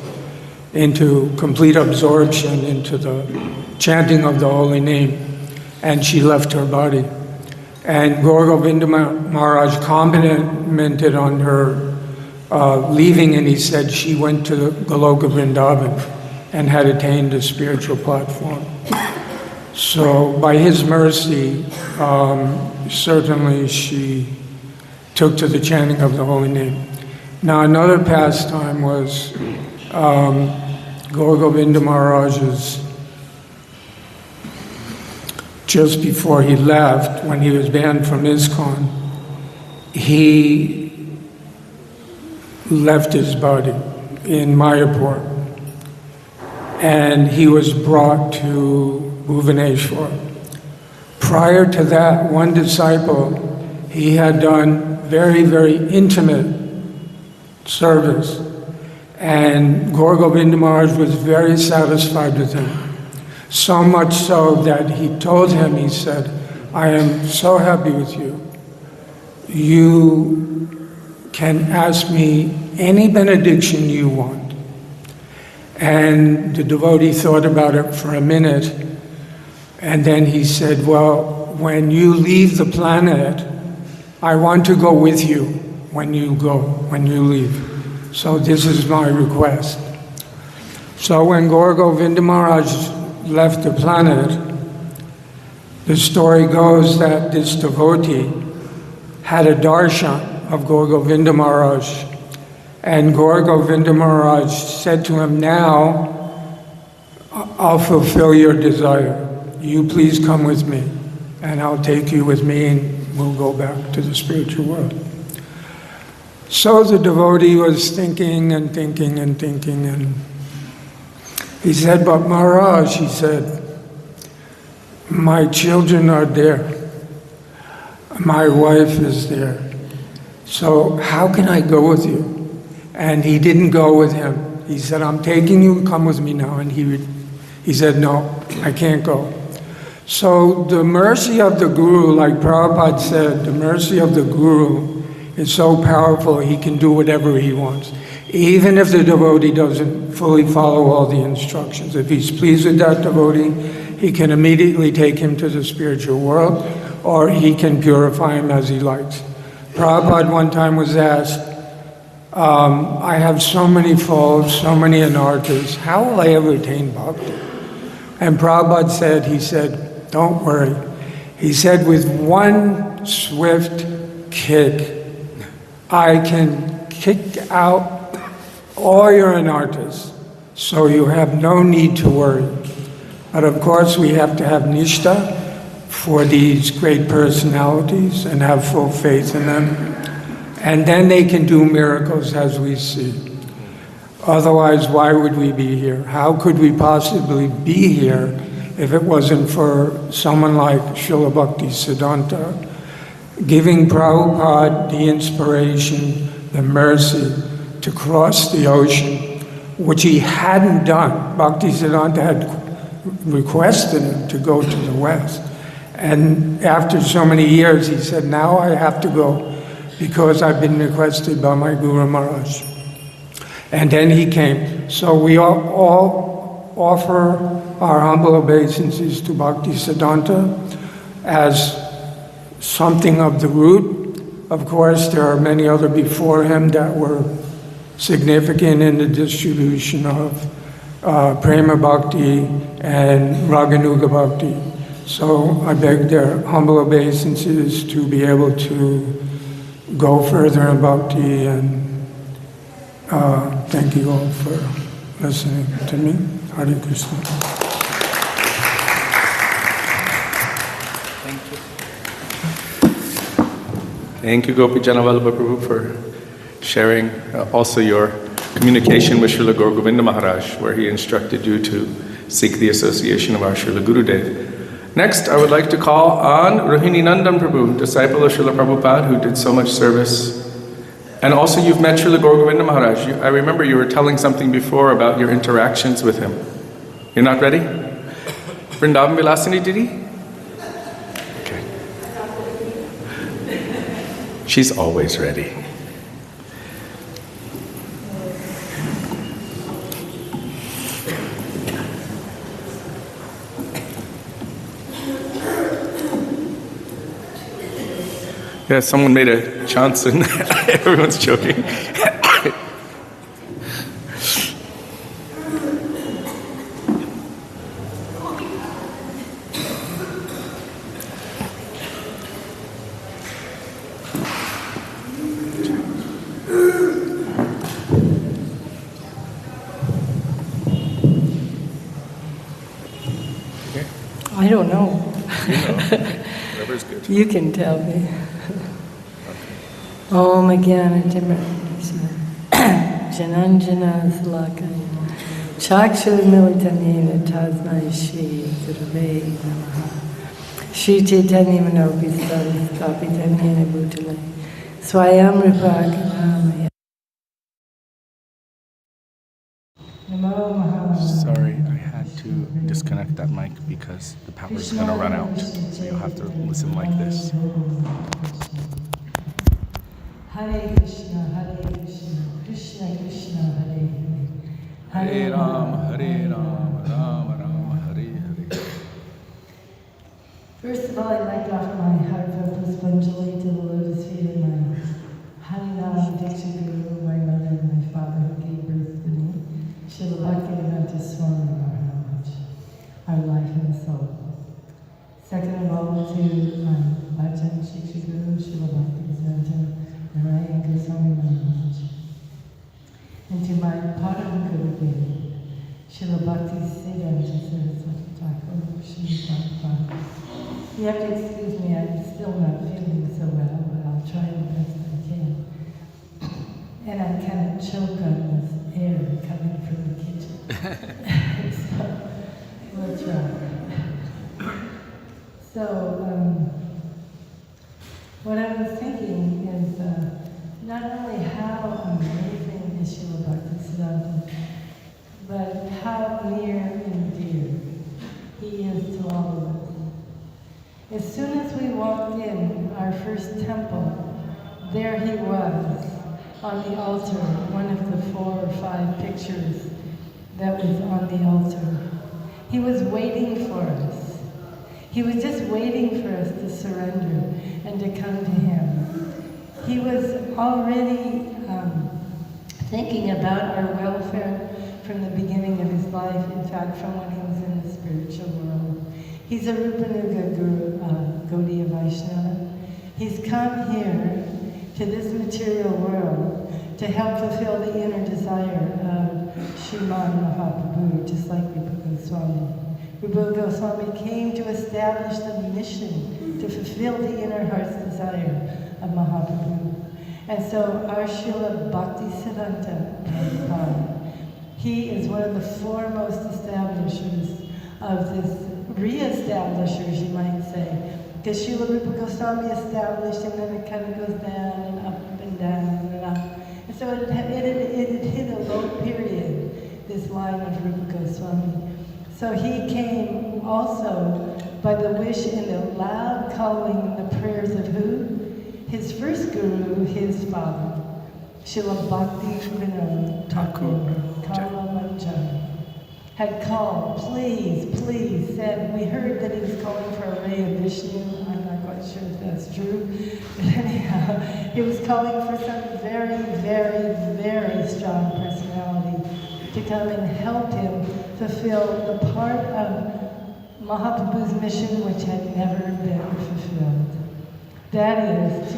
into complete absorption into the chanting of the holy name, and she left her body. And Gaura Govinda Maharaj commented on her leaving, and he said she went to the Goloka Vrindavan and had attained a spiritual platform. So by his mercy, certainly she took to the chanting of the holy name. Now another pastime was Gaur Govinda Maharaj's, just before he left, when he was banned from ISKCON, he left his body in Mayapur, and he was brought to Bhuvaneshwar. Prior to that, one disciple, he had done very, very intimate service, and Gaur Govinda Maharaj was very satisfied with him. So much so that he told him, he said, I am so happy with you. You can ask me any benediction you want. And the devotee thought about it for a minute, and then he said, well, when you leave the planet, I want to go with you when you leave. So this is my request. So when Gaur Govinda Maharaj left the planet, the story goes that this devotee had a darshan of Gaur Govinda Maharaj, and Gaur Govinda Maharaj said to him, now I'll fulfill your desire. You please come with me, and I'll take you with me, and we'll go back to the spiritual world. So the devotee was thinking and thinking and thinking, and he said, but Maharaj, he said, my children are there. My wife is there. So how can I go with you? And he didn't go with him. He said, I'm taking you, come with me now. And he said, no, I can't go. So the mercy of the Guru, like Prabhupada said, the mercy of the Guru is so powerful, he can do whatever he wants. Even if the devotee doesn't fully follow all the instructions. If he's pleased with that devotee, he can immediately take him to the spiritual world, or he can purify him as he likes. Prabhupada one time was asked, I have so many faults, so many anarthas, how will I ever attain bhakti? And Prabhupada said, he said, don't worry. He said, with one swift kick, I can kick out all your anarthas, so you have no need to worry. But of course, we have to have nishta for these great personalities and have full faith in them. And then they can do miracles as we see. Otherwise, why would we be here? How could we possibly be here if it wasn't for someone like Srila Bhaktisiddhanta giving Prabhupada the inspiration, the mercy to cross the ocean, which he hadn't done. Bhaktisiddhanta had requested him to go to the West. And after so many years, he said, now I have to go because I've been requested by my Guru Maharaj. And then he came. So we all offer our humble obeisances to Bhaktisiddhanta as something of the root. Of course, there are many other before him that were significant in the distribution of Prema Bhakti and Raganuga Bhakti. So I beg their humble obeisances to be able to go further in Bhakti, and thank you all for listening to me. Hare Krishna. Thank you, Gopi Janavallabha Prabhu, for sharing also your communication with Srila Gaur Govinda Maharaj, where he instructed you to seek the association of our Srila Gurudev. Next, I would like to call on Rohini Nandan Prabhu, disciple of Srila Prabhupada, who did so much service. And also you've met Srila Gaur Govinda Maharaj. I remember you were telling something before about your interactions with him. You're not ready? Vrindavan Vilasini Didi? Okay. She's always ready. Yeah, someone made a chance and everyone's joking. don't know. You know. Whatever's good. You can tell me. Om Jnana Jananjana Salakaya Chakshurmilitanena Tasmai Shri Gurave Namaha Shri Chaitanya Manopistham Kapitanena Bhutale Swayam Rupakanamaya Namo Maha. Sorry, I had to disconnect that mic because the power's gonna run out. So you'll have to listen like this. Hare Krishna, Krishna Krishna, Hare Hare. Hare Ram, Ram Ram, Hare Hare. First of all, I'd like to offer my heartfelt Puspanjali to the lotus feet of my Harinam Diksha Guru, my mother and my father who gave birth to me, Srila Bhaktivedanta Swami Maharaj, our life and soul. Second of all, to my Bhajan Shiksha Guru, Srila Bhaktivedanta Narayan Goswami Maharaj, and to my Param Guru Dev, Srila Bhakti Siddhanta Saraswati Thakur, Srila Prabhupada. You have to excuse me, I'm still not feeling so well, but I'll try the best I can. And I kind of choke on this air coming from the kitchen. So, we'll try. So, what I was thinking is not only how amazing is Srila Bhaktisiddhanta, but how near and dear he is to all of us. As soon as we walked in our first temple, there he was on the altar, one of the 4 or 5 pictures that was on the altar. He was waiting for us. He was just waiting for us to surrender and to come to him. He was already thinking about our welfare from the beginning of his life, in fact, from when he was in the spiritual world. He's a Rupanuga Guru, Gaudiya Vaishnava. He's come here to this material world to help fulfill the inner desire of Sriman Mahaprabhu, just like Rupa Goswami. Rupa Goswami came to establish the mission to fulfill the inner heart's desire of Mahaprabhu. And so our Srila Bhaktisiddhanta Prabhupada, he is one of the foremost establishers of this, re-establishers you might say. Because Srila Rupa Goswami established and then it kind of goes down and up and down and up. And so it hit a low period, this line of Rupa Goswami. So he came also by the wish and the loud calling, the prayers of who? His first guru, his father, Srila Bhakti Vinod Thakur Kalamanjari, had called, please, please, said, we heard that he was calling for a ray of Vishnu. I'm not quite sure if that's true. But anyhow, he was calling for some very, very, very strong personality to come and help him fulfill the part of Mahaprabhu's mission which had never been fulfilled. That is,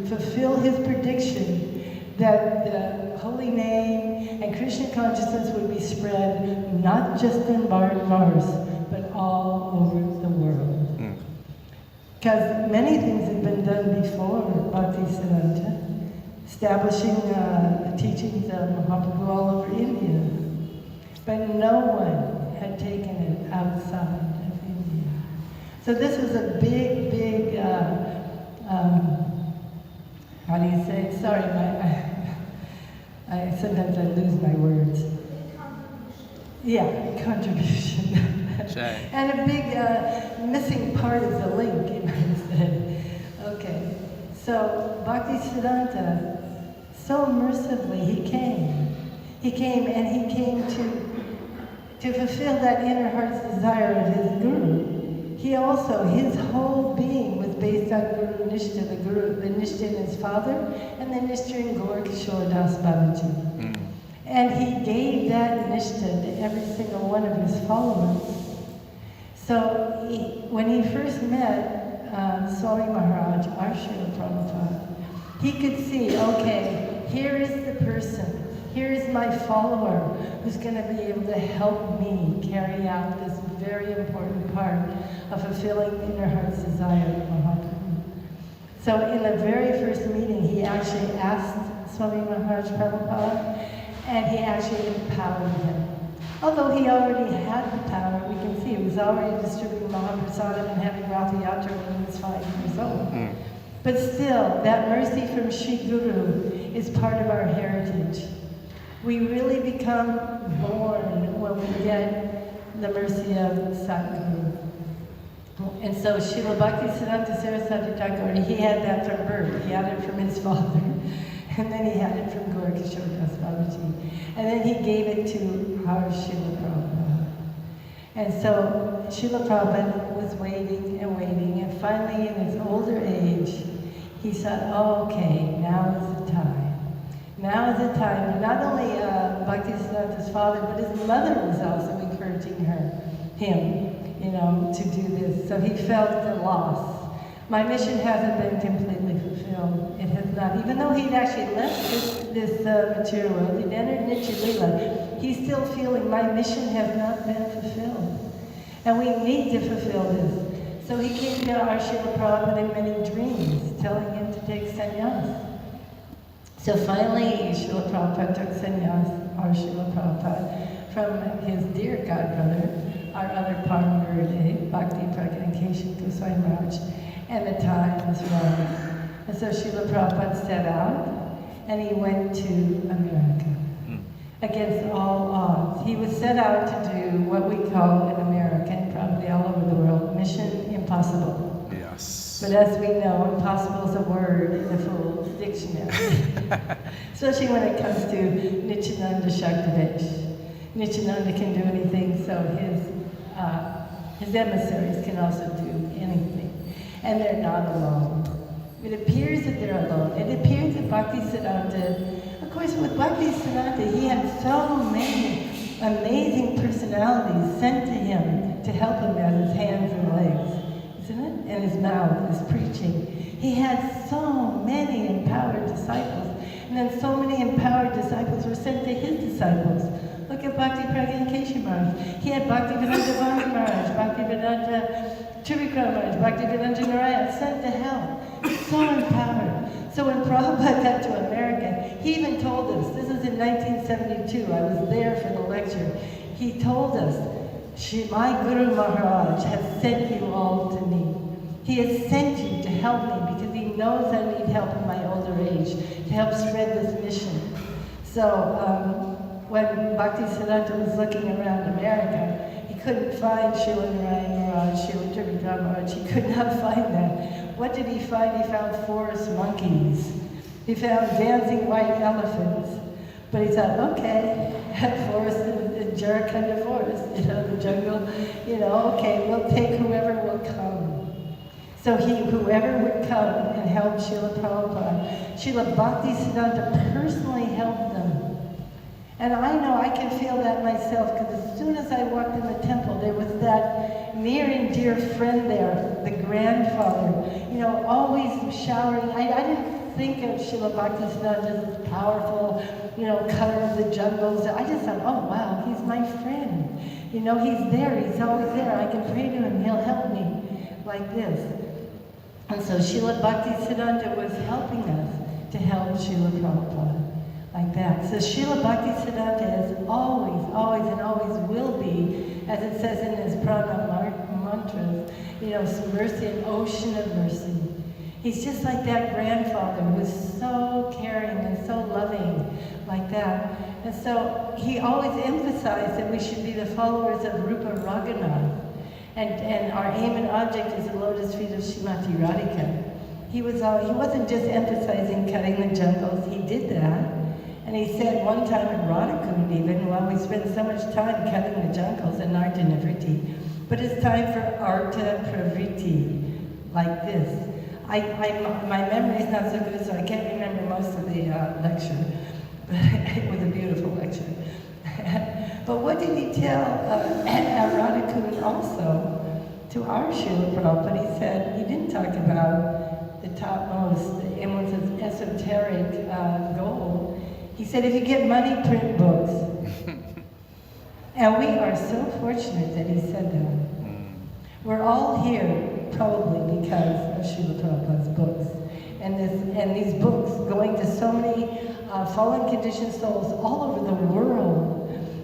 to fulfill his prediction that the holy name and Krishna consciousness would be spread not just in Mars, but all over the world. Because many things had been done before Bhaktisiddhanta, establishing the teachings of Mahaprabhu all over India. But no one had taken it outside of India. So this was a big, big, how do you say? Sorry, sometimes I lose my words. Yeah, contribution. And a big missing part is the link, you might say. Okay, so Bhaktisiddhanta, so mercifully, he came. He came and he came to fulfill that inner heart's desire of his guru. He also, his whole being was based on Guru Nishta, the Nishta in his father, and the Nishta in Gaur Kishore Das Babaji. And he gave that Nishta to every single one of his followers. So when he first met Swami Maharaj, our Srila Prabhupada, he could see, okay, here is the person, here is my follower who's going to be able to help me carry out this very important part of fulfilling inner heart's desire of Mahaprabhu. So in the very first meeting, he actually asked Swami Maharaj Prabhupada, and he actually empowered him. Although he already had the power, we can see he was already distributing Mahaprasadam and having Ratha Yatra when he was 5 years old. But still, that mercy from Sri Guru is part of our heritage. We really become born when we get the mercy of Sadhguru. And so Srila Bhaktisiddhanta Saraswati Thakur, he had that from birth. He had it from his father. And then he had it from Gaurkishore Das Babaji. And then he gave it to our Srila Prabhupada. And so Srila Prabhupada was waiting and waiting, and finally in his older age, he said, oh, okay, now is the time. Now is the time. And not only Bhaktisiddhanta's father, but his mother was also encouraging him, to do this. So he felt the loss. My mission hasn't been completely fulfilled. It has not. Even though he'd actually left this material world, he'd entered Nitya Lila, he's still feeling my mission has not been fulfilled. And we need to fulfill this. So he came to our Srila Prabhupada in many dreams, telling him to take sannyas. So finally, Srila Prabhupada took sannyas, our Srila Prabhupada, from his dear godbrother, our other Param Gurudev, Bhakti Pragyan Keshav Goswami Maharaj, and the time was right. And so Srila Prabhupada set out, and he went to America. Against all odds. He was set out to do what we call in America, and probably all over the world, mission impossible. Yes. But as we know, impossible is a word in the full dictionary. Especially when it comes to Nityananda Shaktavesh. Nityananda can do anything, so his emissaries can also do anything. And they're not alone. It appears that they're alone. It appears that Bhaktisiddhanta, of course with Bhaktisiddhanta, he had so many amazing personalities sent to him to help him as his hands and legs, isn't it? And his mouth, his preaching. He had so many empowered disciples, and then so many empowered disciples were sent to his disciples. Look at Bhakti Pragyan Keshav Maharaj. He had Bhaktivedanta Maharaj, Bhaktivedanta Trivikram Maharaj, Bhaktivedanta Narayan, sent to hell. So empowered. So when Prabhupada got to America, he even told us, this is in 1972, I was there for the lecture, he told us, my Guru Maharaj has sent you all to me. He has sent you to help me because he knows I need help in my older age, to help spread this mission. So when Bhaktisiddhanta was looking around America, he couldn't find Srila Narayan Maharaj, Srila Trivikram Maharaj, he could not find that. What did he find? He found forest monkeys. He found dancing white elephants. But he thought, okay, that forest is Jharkhand forest, the jungle, okay, we'll take whoever will come. So whoever would come and help Srila Prabhupada, Srila Bhaktisiddhanta personally helped them. And I know I can feel that myself, because as soon as I walked in the temple, there was that near and dear friend there, the grandfather, always showering. I didn't think of Srila Bhaktisiddhanta as powerful, cutter of the jungles. I just thought, oh wow, he's my friend. He's there, he's always there. I can pray to him, he'll help me like this. And so Srila Bhaktisiddhanta was helping us to help Srila Prabhupada. Like that. So Srila Bhaktisiddhanta is always, always, and always will be, as it says in his prana mantras, mercy, an ocean of mercy. He's just like that grandfather who was so caring and so loving, like that. And so he always emphasized that we should be the followers of Rupa Raghunath. And our aim and object is the lotus feet of Srimati Radhika. He wasn't just emphasizing cutting the jungles, he did that. And he said one time at Radhakund even, we spend so much time cutting the jungles in Arta Nivritti, but it's time for Arta Pravriti, like this. My memory is not so good, so I can't remember most of the lecture, but it was a beautiful lecture. But what did he tell at Radhakund also to our Srila Prabhupada? He said, he didn't talk about the topmost, the most esoteric goal. He said, if you get money, print books. And we are so fortunate that he said that. We're all here probably because of Srila Prabhupada's books. And these books going to so many fallen conditioned souls all over the world.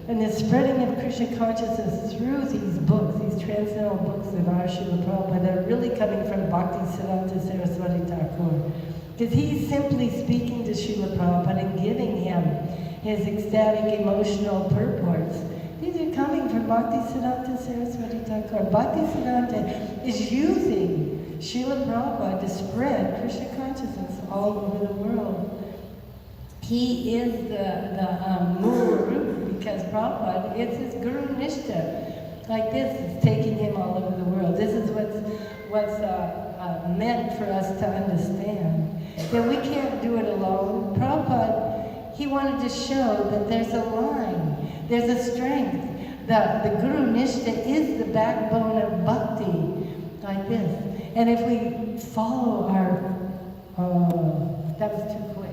And the spreading of Krishna consciousness through these books, these transcendental books of our Srila Prabhupada that are really coming from Bhaktisiddhanta Saraswati Thakur. Because he's simply speaking to Srila Prabhupada and giving him his ecstatic emotional purports. These are coming from Bhaktisiddhanta Saraswati Thakur. Bhaktisiddhanta is using Srila Prabhupada to spread Krishna consciousness all over the world. He is the Muru, because Prabhupada is his Guru Nishta. Like this is taking him all over the world. This is what's meant for us to understand. That we can't do it alone. Prabhupada, he wanted to show that there's a line, there's a strength. The Guru Nishta is the backbone of bhakti, like this. And if we follow that was too quick.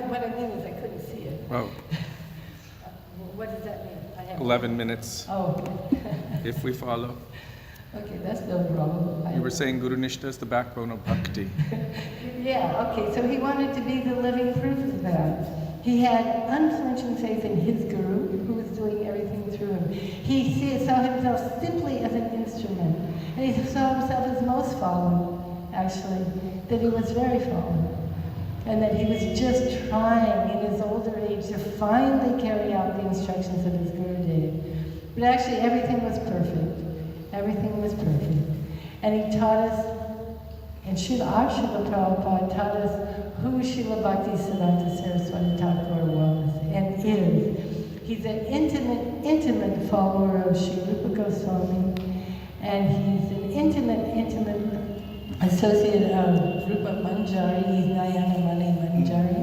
What I mean is I couldn't see it. Oh, What does that mean? I have 11 minutes, Oh, if we follow. okay, that's no problem. You were saying Guru Nishta is the backbone of bhakti. Yeah, okay, so he wanted to be the living proof of that. He had unflinching faith in his guru, who was doing everything through him. He saw himself simply as an instrument, and he saw himself as most fallen, actually, that he was very fallen. And that he was just trying in his older age to finally carry out the instructions of his Gurudev. But actually everything was perfect. Everything was perfect. And he taught us, and our Srila Prabhupada taught us who Srila Bhaktisiddhanta Saraswati Thakur was and is. He's an intimate follower of Sri Rupa Goswami, and he's an intimate associate of Rupa Manjari. He's Nayana Mani Manjari.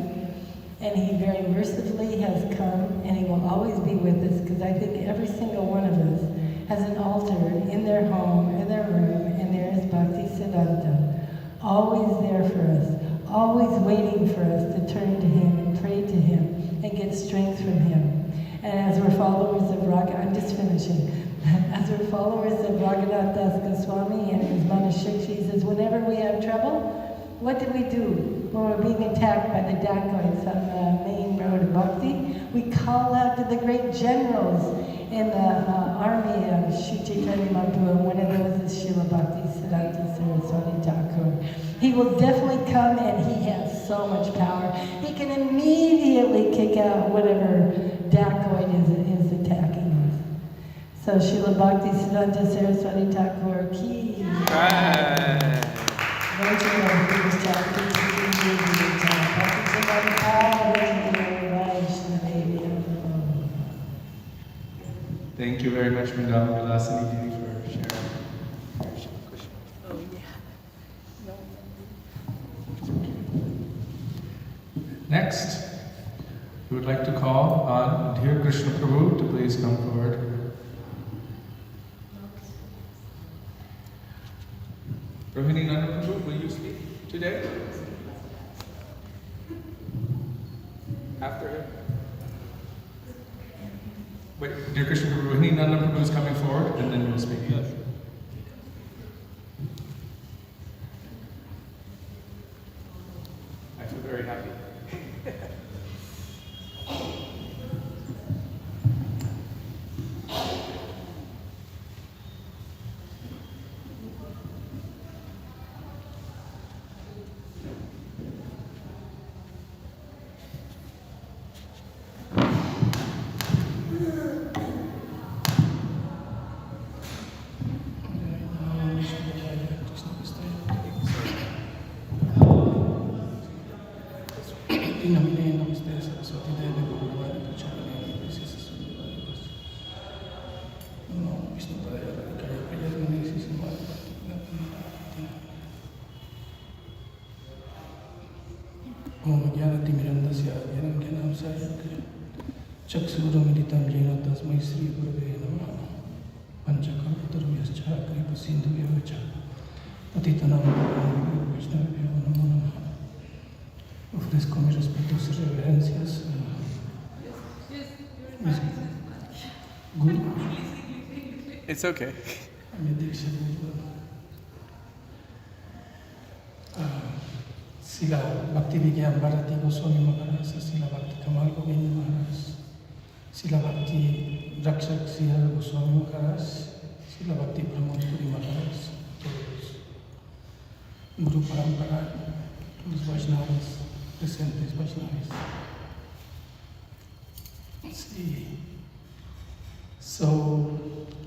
And he very mercifully has come, and he will always be with us, because I think every single one of us has an altar in their home, in their room, and there is Bhaktisiddhanta, always there for us, always waiting for us to turn to him and pray to him and get strength from him. And as we're followers of I'm just finishing. As we're followers of Raghunath Das Goswami and his Manashik, he says, whenever we have trouble, what do we do when we're being attacked by the dacoits on the main road of Bhakti? We call out to the great generals in the army of Sri Chaitanya Mahaprabhu, and one of those is Srila Bhaktisiddhanta Saraswati Thakur. He will definitely come, and he has so much power. He can immediately kick out whatever dacoit is attacking us. So Srila Bhaktisiddhanta Saraswati Thakur ki. Thank you very much, Madam Vilasini Devi, for sharing. Oh, yeah. Next, we would like to call on Dear Krishna Prabhu to please come forward. Rohini Nanda Prabhu, will you speak today? After him? Wait, Dear Krishna Prabhu, Rohini Nanda Prabhu is coming forward, and then you'll speak. Yes. I feel very happy. चक्षुरुमिलितं येन तस्मै श्रीगुरवे नमः पञ्चकल्पतरुभ्यश्च कृपासिन्धुभ्यो च पतितानां पावनेभ्यो वैष्णवेभ्यो नमो नमः. Ofrezco mis respetos y reverencias. It's okay. May diksha po. Sila Bhakti Vigyan Bharati Goswami Maharaj, Sila Bhakti Kamal Govind Maharaj, Sila Bhakti Rakshak Sihar Goswami Maharaj, Sila Bhakti Pramod Puri Maharaj, Guru Parampara, these Vaishnavas, present these Vaishnavas. See. So,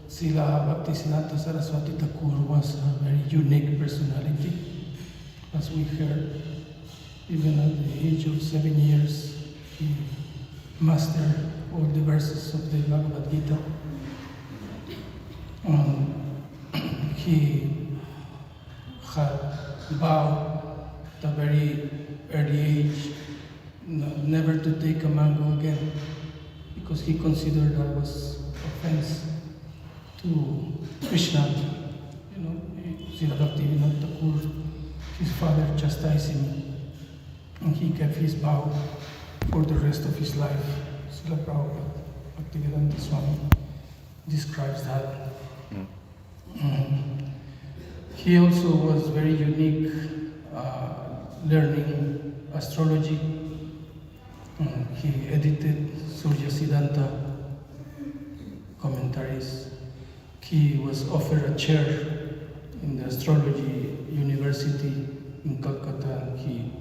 Sila Bhakti Siddhanta Saraswati Thakur was a very unique personality. As we heard, even at the age of 7 years, he mastered all the verses of the Bhagavad Gita. He had vowed at a very early age never to take a mango again, because he considered that was offense to Krishna. You know, Srila Bhaktivinoda Thakur, his father chastised him, and he kept his vow for the rest of his life. Srila Prabhupada, Bhaktivedanta Swami, describes that. He also was very unique, learning astrology. He edited Surya Siddhanta commentaries. He was offered a chair in the astrology university in Calcutta, and he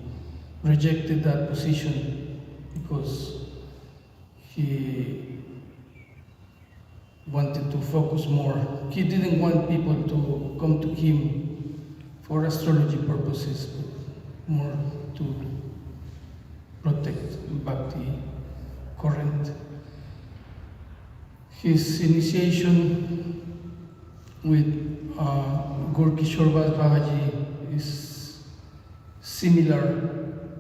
rejected that position because he wanted to focus more. He didn't want people to come to him for astrology purposes, but more to protect Bhakti current. His initiation with Gorkishore Vas Babaji is similar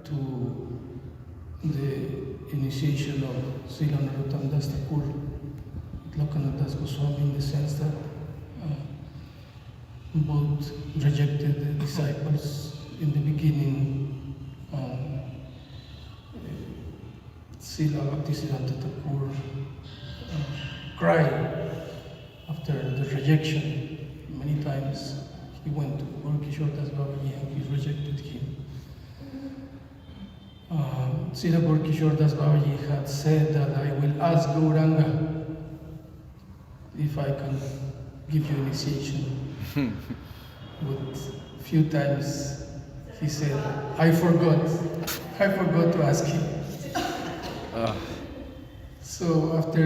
to the initiation of Srila Narottam Das Thakur, Lokanath Das Goswami, in the sense that both rejected the disciples in the beginning. Srila Bhaktisiddhanta Thakur cried after the rejection. Many times he went to Gorkishore Das Babaji and he rejected him. Srila Gorkishore Das Babaji had said that I will ask Gauranga if I can give you initiation. But a few times he said, I forgot to ask him. So after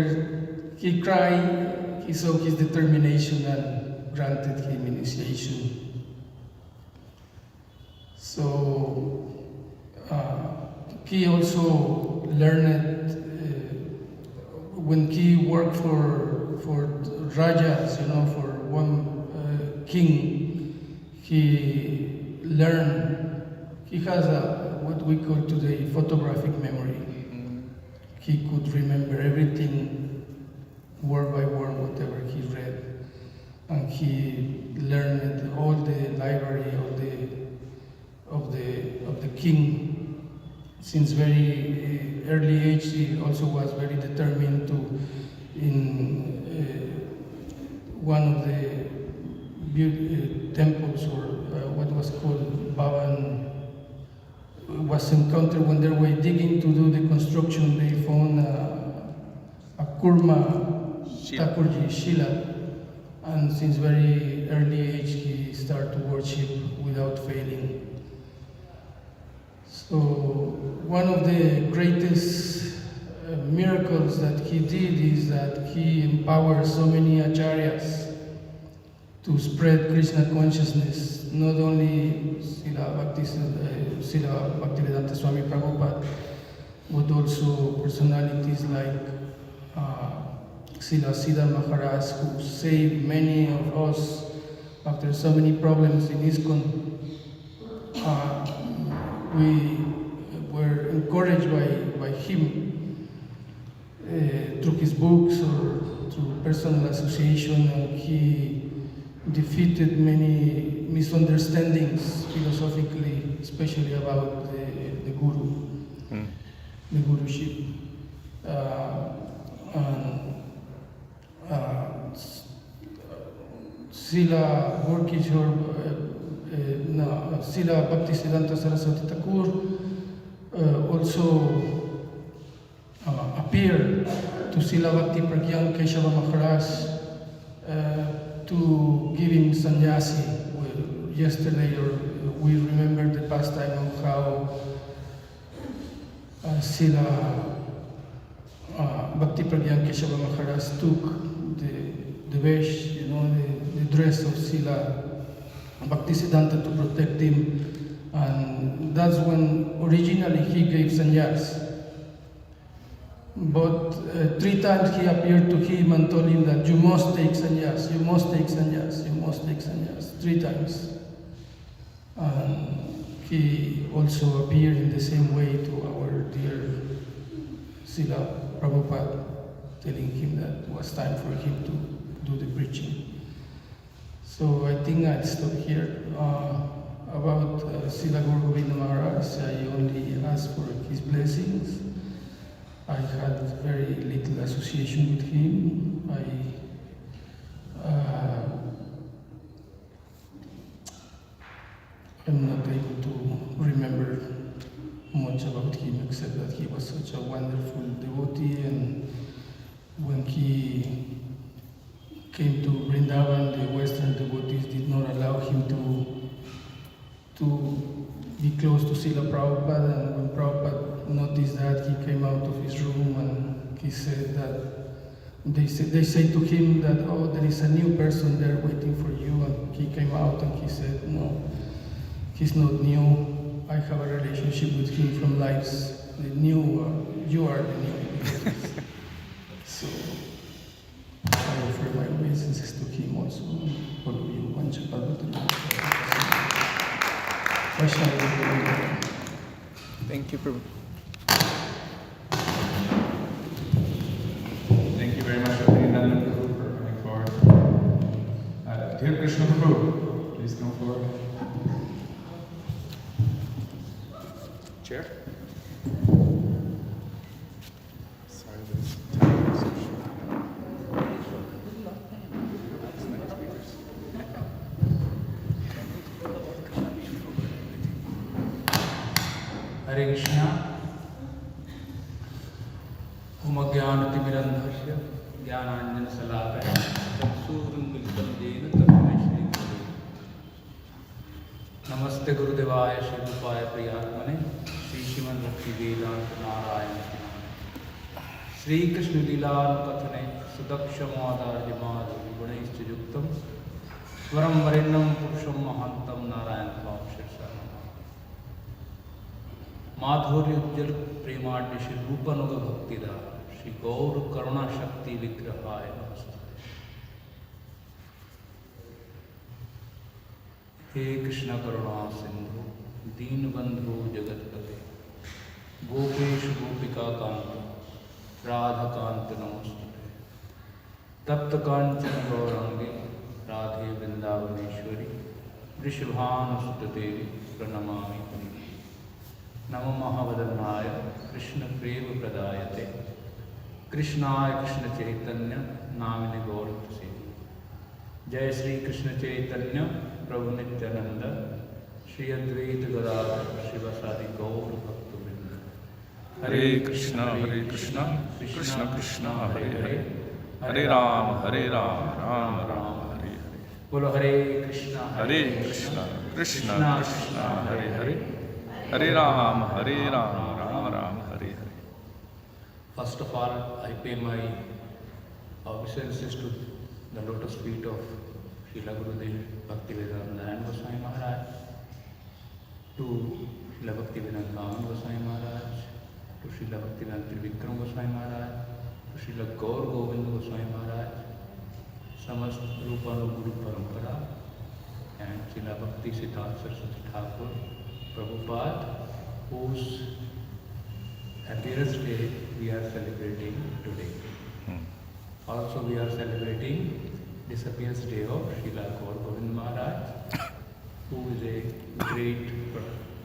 he cried, he saw his determination and granted him initiation. So he also learned when he worked for Rajas, you know, for one king, he learned, he has what we call today photographic memory. He could remember everything, word by word, whatever he read. And he learned all the library of the king. Since very early age, he also was very determined to, in one of the temples, or what was called Bhavan, was encountered when they were digging to do the construction. They found a Kurma Thakurji Shila, and since very early age he started to worship without failing. So one of the greatest miracles that he did is that he empowered so many acharyas to spread Krishna consciousness, not only Srila Bhaktivedanta Swami Prabhupada, but also personalities like Srila Siddhar Maharaj, who saved many of us after so many problems in ISKCON. We were encouraged by him through his books or through personal association, and he defeated many misunderstandings philosophically, especially about the guru, the guruship. Srila Gorkishore, Srila Bhaktisiddhanta Saraswati Thakur also appeared to Srila Bhakti Pragyan Keshava Maharaj to give him sannyasi. Yesterday, we remembered the pastime of how Srila Bhakti Pragyan Keshava Maharaj took the vesh, the dress of Srila Bhaktisiddhanta to protect him, and that's when originally he gave sannyas. But 3 times he appeared to him and told him that you must take sannyas, you must take sannyas, you must take sannyas, 3 times. And he also appeared in the same way to our dear Srila Prabhupada, telling him that it was time for him to do the preaching. So I think I'll stop here. About Srila Guru Govinda Maharaj, I only asked for his blessings. I had very little association with him. I'm not able to remember much about him except that he was such a wonderful devotee, and when he came to Vrindavan, the Western devotees did not allow him to be close to Srila Prabhupada, and when Prabhupada noticed that, he came out of his room and he said that they said to him that, oh, there is a new person there waiting for you, and he came out and he said, no, he's not new. I have a relationship with him from lives. The new, you are the new. So I offer my obeisances to him also. All of you, Thank you, Prabhu. Thank you very much, Abhinandan Prabhu, for coming forward. Dear Krishna Prabhu, please come forward. Chair. Sorry, this time is so short. Hare Krishna. Om Ajnanatimirandhasya Jnananjanasalakaya Chakshurunmilitam Jena Tasmai Shri Gurave Namaste Gurudevaya Shri Rupaya Priyatmane Shri Srimad Bhakti Vedanta Narayana Shri Krishna Leela Kathane Sudakshamadharjamadu Gunaischa Yuktam Swaram Varinnam Purusham Mahantam Narayana Shirsa माधुर्य उज्जवल प्रेमाढ्य श्री रूपानुग भक्तिदा श्री गौर करुणा शक्ति विग्रहाय नमस्ते। हे कृष्ण करुणा सिंधु दीनबंधु जगतपते गोपेश गोपिका कांत राधा कांत नमस्ते। तप्त कांचन गौरांगे राधे वृंदावनेश्वरी वृषभानुसुत देवी प्रणमामि। नमो महावदनाय कृष्ण प्रेम प्रदायते कृष्णाय कृष्ण चैतन्य नामिने गौरतसे। जय श्री कृष्ण चैतन्य प्रभु नित्यानंद श्री अद्वैत गदाधर शिवसादि गौर भक्तवृंद। Hare Krishna, Krishna Krishna, Hare Hare, Hare Ram, Ram Ram, Hare Hare. बोलो हरे Krishna Krishna, Krishna, Hare Hare, Hare Ram, Ram Ram, Hare Hare. First of all, I pay my obeisances to the lotus feet of Srila Gurudev Bhaktivedanta and Goswami Maharaj, to Srila Bhaktivedanta Kaman Goswami Maharaj, to Srila Bhaktivedanta Trivikram Goswami Maharaj, to Srila Gaur Govind Goswami Maharaj, Samast Rupanuga Guru Parampara, and Srila Bhakti Siddhanta Saraswati Thakur Prabhupada, whose appearance day we are celebrating today. Also, we are celebrating disappearance day of Srila Gaur Govind Maharaj, who is a great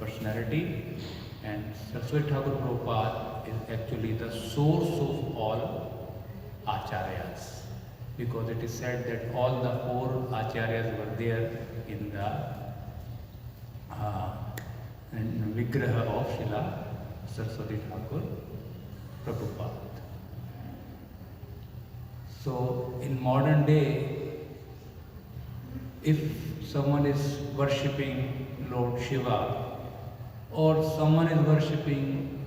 personality, and Saraswati Thakur Prabhupada is actually the source of all acharyas. because it is said that all the four acharyas were there in the Vigraha of Srila Saraswati Thakur Prabhupada. So in modern day, if someone is worshipping Lord Shiva or someone is worshipping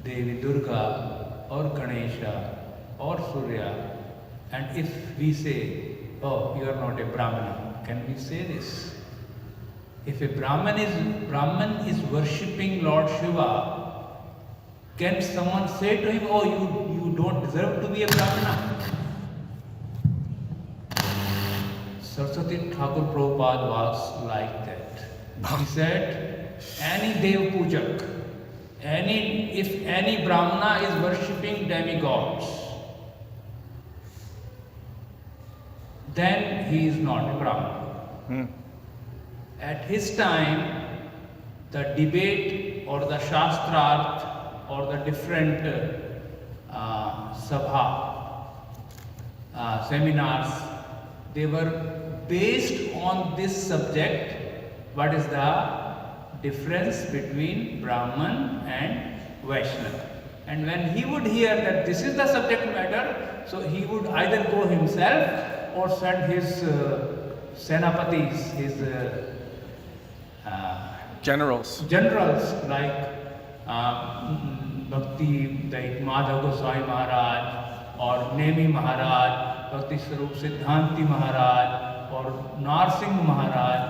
Devi Durga or Ganesha or Surya, and if we say, oh, you are not a Brahmana, can we say this? If a Brahman is worshipping Lord Shiva, can someone say to him, oh, you don't deserve to be a Brahmana? Saraswati Thakur Prabhupada was like that. He said, any Dev Pujak, if any Brahmana is worshipping demigods, then he is not a Brahmana. At his time, the debate or the Shastrarth or the different seminars, they were based on this subject. What is the difference between Brahman and Vaishnava? And when he would hear that this is the subject matter, so he would either go himself or send his senapatis, his Generals. Like Bhakti, like Madhav Goswami Maharaj or Nemi Maharaj, Bhakti Sarup Siddhanti Maharaj or Narsingh Maharaj.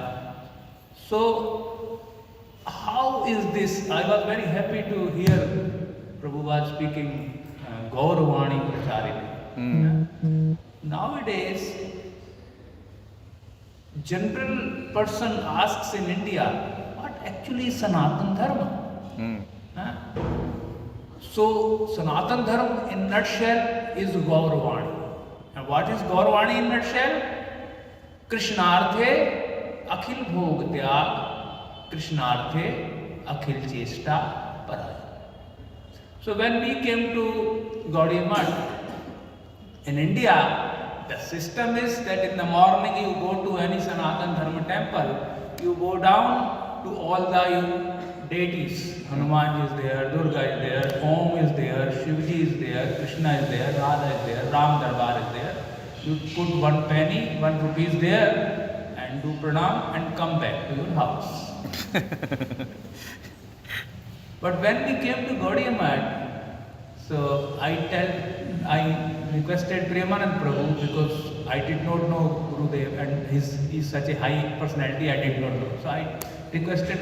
So how is this? I was very happy to hear Prabhupada speaking Gauravani Pracharini. Nowadays, general person asks in India, what actually is Sanatan Dharma? So Sanatan Dharma in nutshell is Gauravani. And what is Gauravani in nutshell? Krishnarthe akhil bhog tyag, Krishnarthe akhil chesta paraya. So when we came to Gaudiya Math in India, the system is that in the morning you go to any Sanatan Dharma temple, you go down to all the deities. Hanuman is there, Durga is there, Om is there, Shivji is there, Krishna is there, Radha is there, Ram Darbar is there. You put 1 penny, 1 rupee is there, and do pranam and come back to your house. But when we came to Gaudiya Math, so I requested Premanand Prabhu because I did not know Gurudev and he's such a high personality, I did not know. So I requested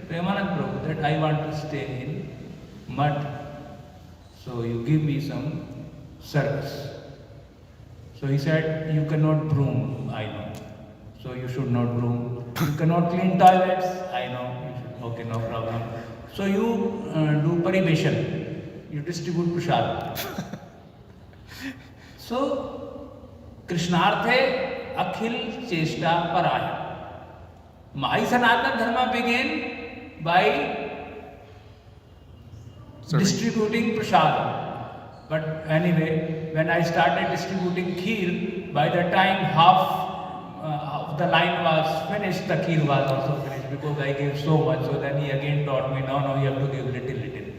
Premanand Prabhu that I want to stay in mud. So you give me some service. So he said, you cannot broom, I know. So you should not broom. You cannot clean toilets, I know. You should, okay, no problem. So you do paribeshan. You distribute prasad. So, Krishnarthe akhil chesta paraya. My Sanatana Dharma began by distributing prasad. But anyway, when I started distributing kheer, by the time half of the line was finished, the kheer was also finished because I gave so much. So then he again taught me, no, you have to give little.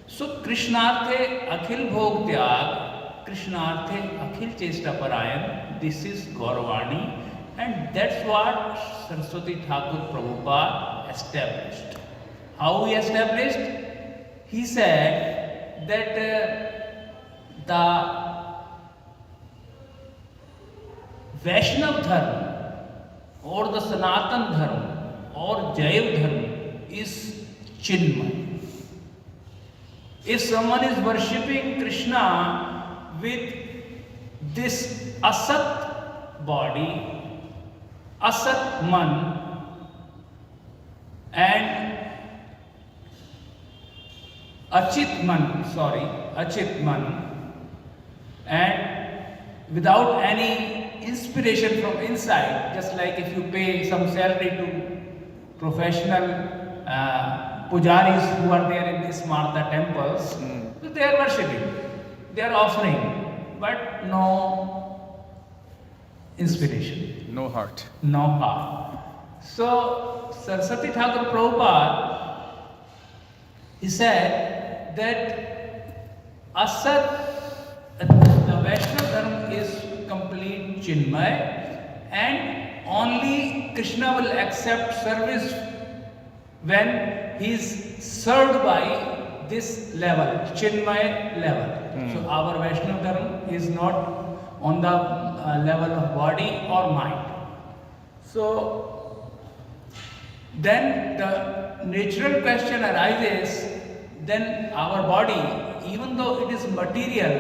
So, Krishnarthe akhil bhog tyag, Krishnarthe akhil chesta parayan, this is Gauravani, and that's what Saraswati Thakur Prabhupada established. How he established? He said that the Vaishnav Dharma or the Sanatan Dharma or Jaiv Dharma is Chinmay. If someone is worshipping Krishna with this asat body, asat man, and achit man, and without any inspiration from inside, just like if you pay some salary to professional pujaris who are there in the Smartha temples, so they are worshipping, they are offering, but no inspiration. No heart. No heart. So, Saraswati Thakur Prabhupada, he said that the Vaishnava Dharma is complete Chinmay, and only Krishna will accept service when he is served by this level, Chinmay level. So our Vaishnava Dharma is not on the level of body or mind. So then the natural question arises, then our body, even though it is material,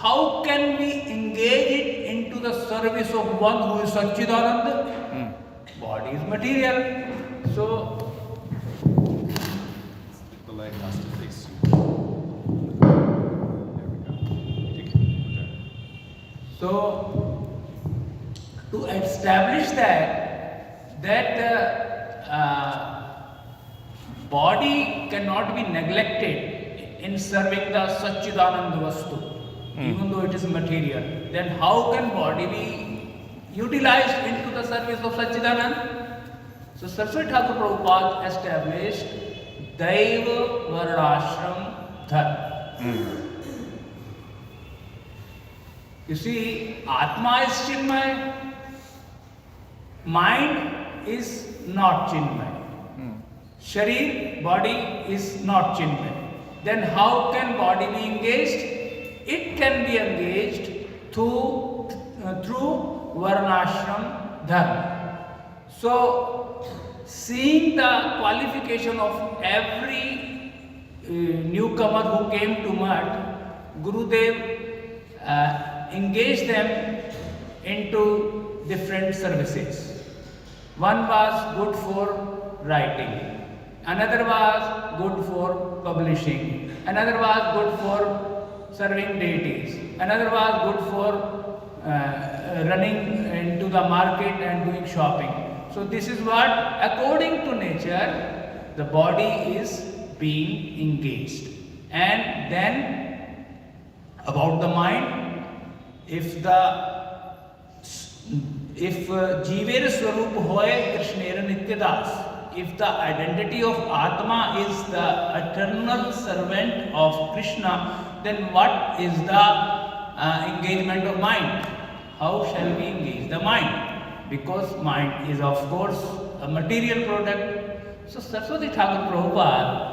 how can we engage it into the service of one who is Satchidananda? Body is material. So The leg has to face you. There we go. Take it. So, to establish that body cannot be neglected in serving the Satchidananda Vastu, even though it is material, then how can body be utilized into the service of Satchidananda? So, Saraswati Thakur Prabhupada established Daiva Varnashram Dharma. You see, Atma is Chinmay, mind is not Chinmay. Sharir, body is not Chinmay. Then how can body be engaged? It can be engaged through Varnashram Dharma. So, seeing the qualification of every newcomer who came to Math, Gurudev engaged them into different services. One was good for writing, another was good for publishing, another was good for serving deities, another was good for running into the market and doing shopping. So this is what, according to nature, the body is being engaged. And then about the mind, if Jiver Swarup Hoy Krishnera Nityadas, if the identity of Atma is the eternal servant of Krishna, then what is the engagement of mind? How shall we engage the mind? Because mind is, of course, a material product. So Saraswati Thakur Prabhupada,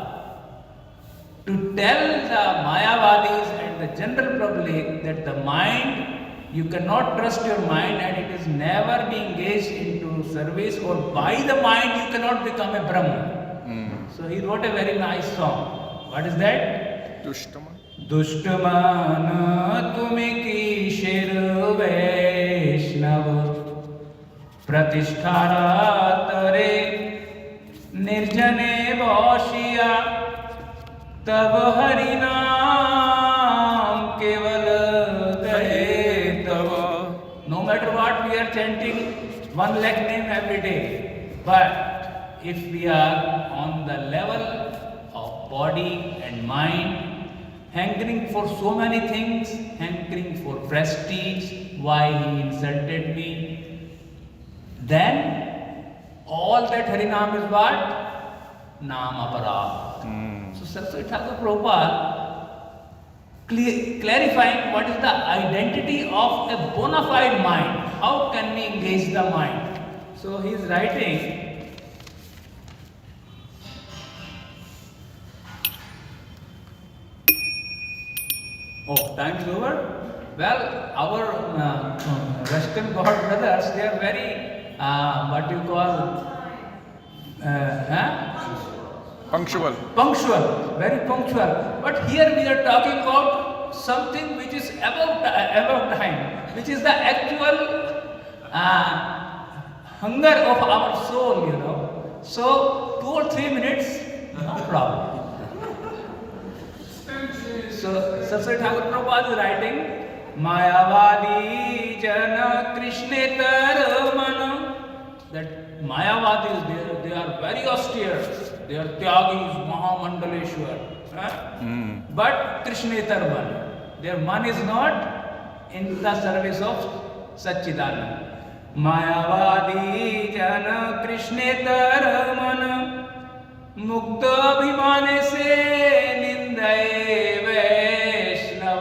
to tell the Mayavadis and the general public that the mind, you cannot trust your mind and it is never be engaged into service, or by the mind you cannot become a Brahman. So he wrote a very nice song. What is that? Dushtaman tumi ki shir Vaishnav Pratisthara tare nirjane boshiya tab harinam keval tahe tava. No matter what, we are chanting 1 lakh name every day, but if we are on the level of body and mind, hankering for so many things, hankering for prestige, why he insulted me, then all that Harinam is what? Naam aparad. So Saraswati Thakur Prabhupada clarifying what is the identity of a bona fide mind. How can we engage the mind? So he is writing, oh, time is over? Well, our Western God brothers, they are very, what you call, Punctual. punctual, very punctual. But here we are talking about something which is above time, which is the actual hunger of our soul, you know. So 2 or 3 minutes, no problem. So Saraswati Thakur Prabhupada is writing, Mayavadi jana Krishnetar mana. That Mayavadis, they are very austere. They are Tyagis, Mahamandaleshwar. But Krishnetar man. Their man is not in the service of सच्चिदानंद। मायावादी जन कृष्णेतर मन, मुक्त अभिमाने से निंदये वैष्णव।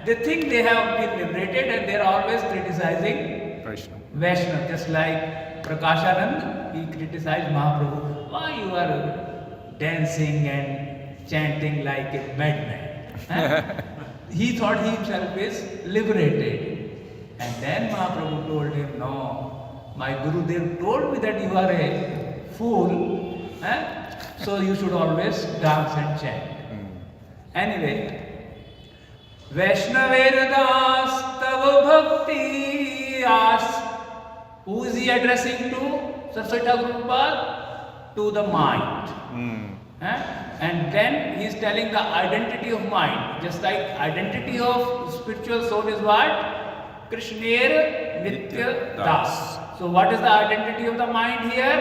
They think they have been liberated and they are always criticizing Vaishnava. Just like Prakashanand, he criticized Mahaprabhu. Why you are dancing and chanting like a madman? He thought he himself is liberated. And then Mahaprabhu told him, no, my Gurudev told me that you are a fool, so you should always dance and chant. Anyway, Vaishnaver das tav bhakti as. Who is he addressing to? Saraswati Thakur Prabhupada? To the mind. And then he is telling the identity of mind. Just like identity of spiritual soul is what? Krishner Nitya Das. So what is the identity of the mind here?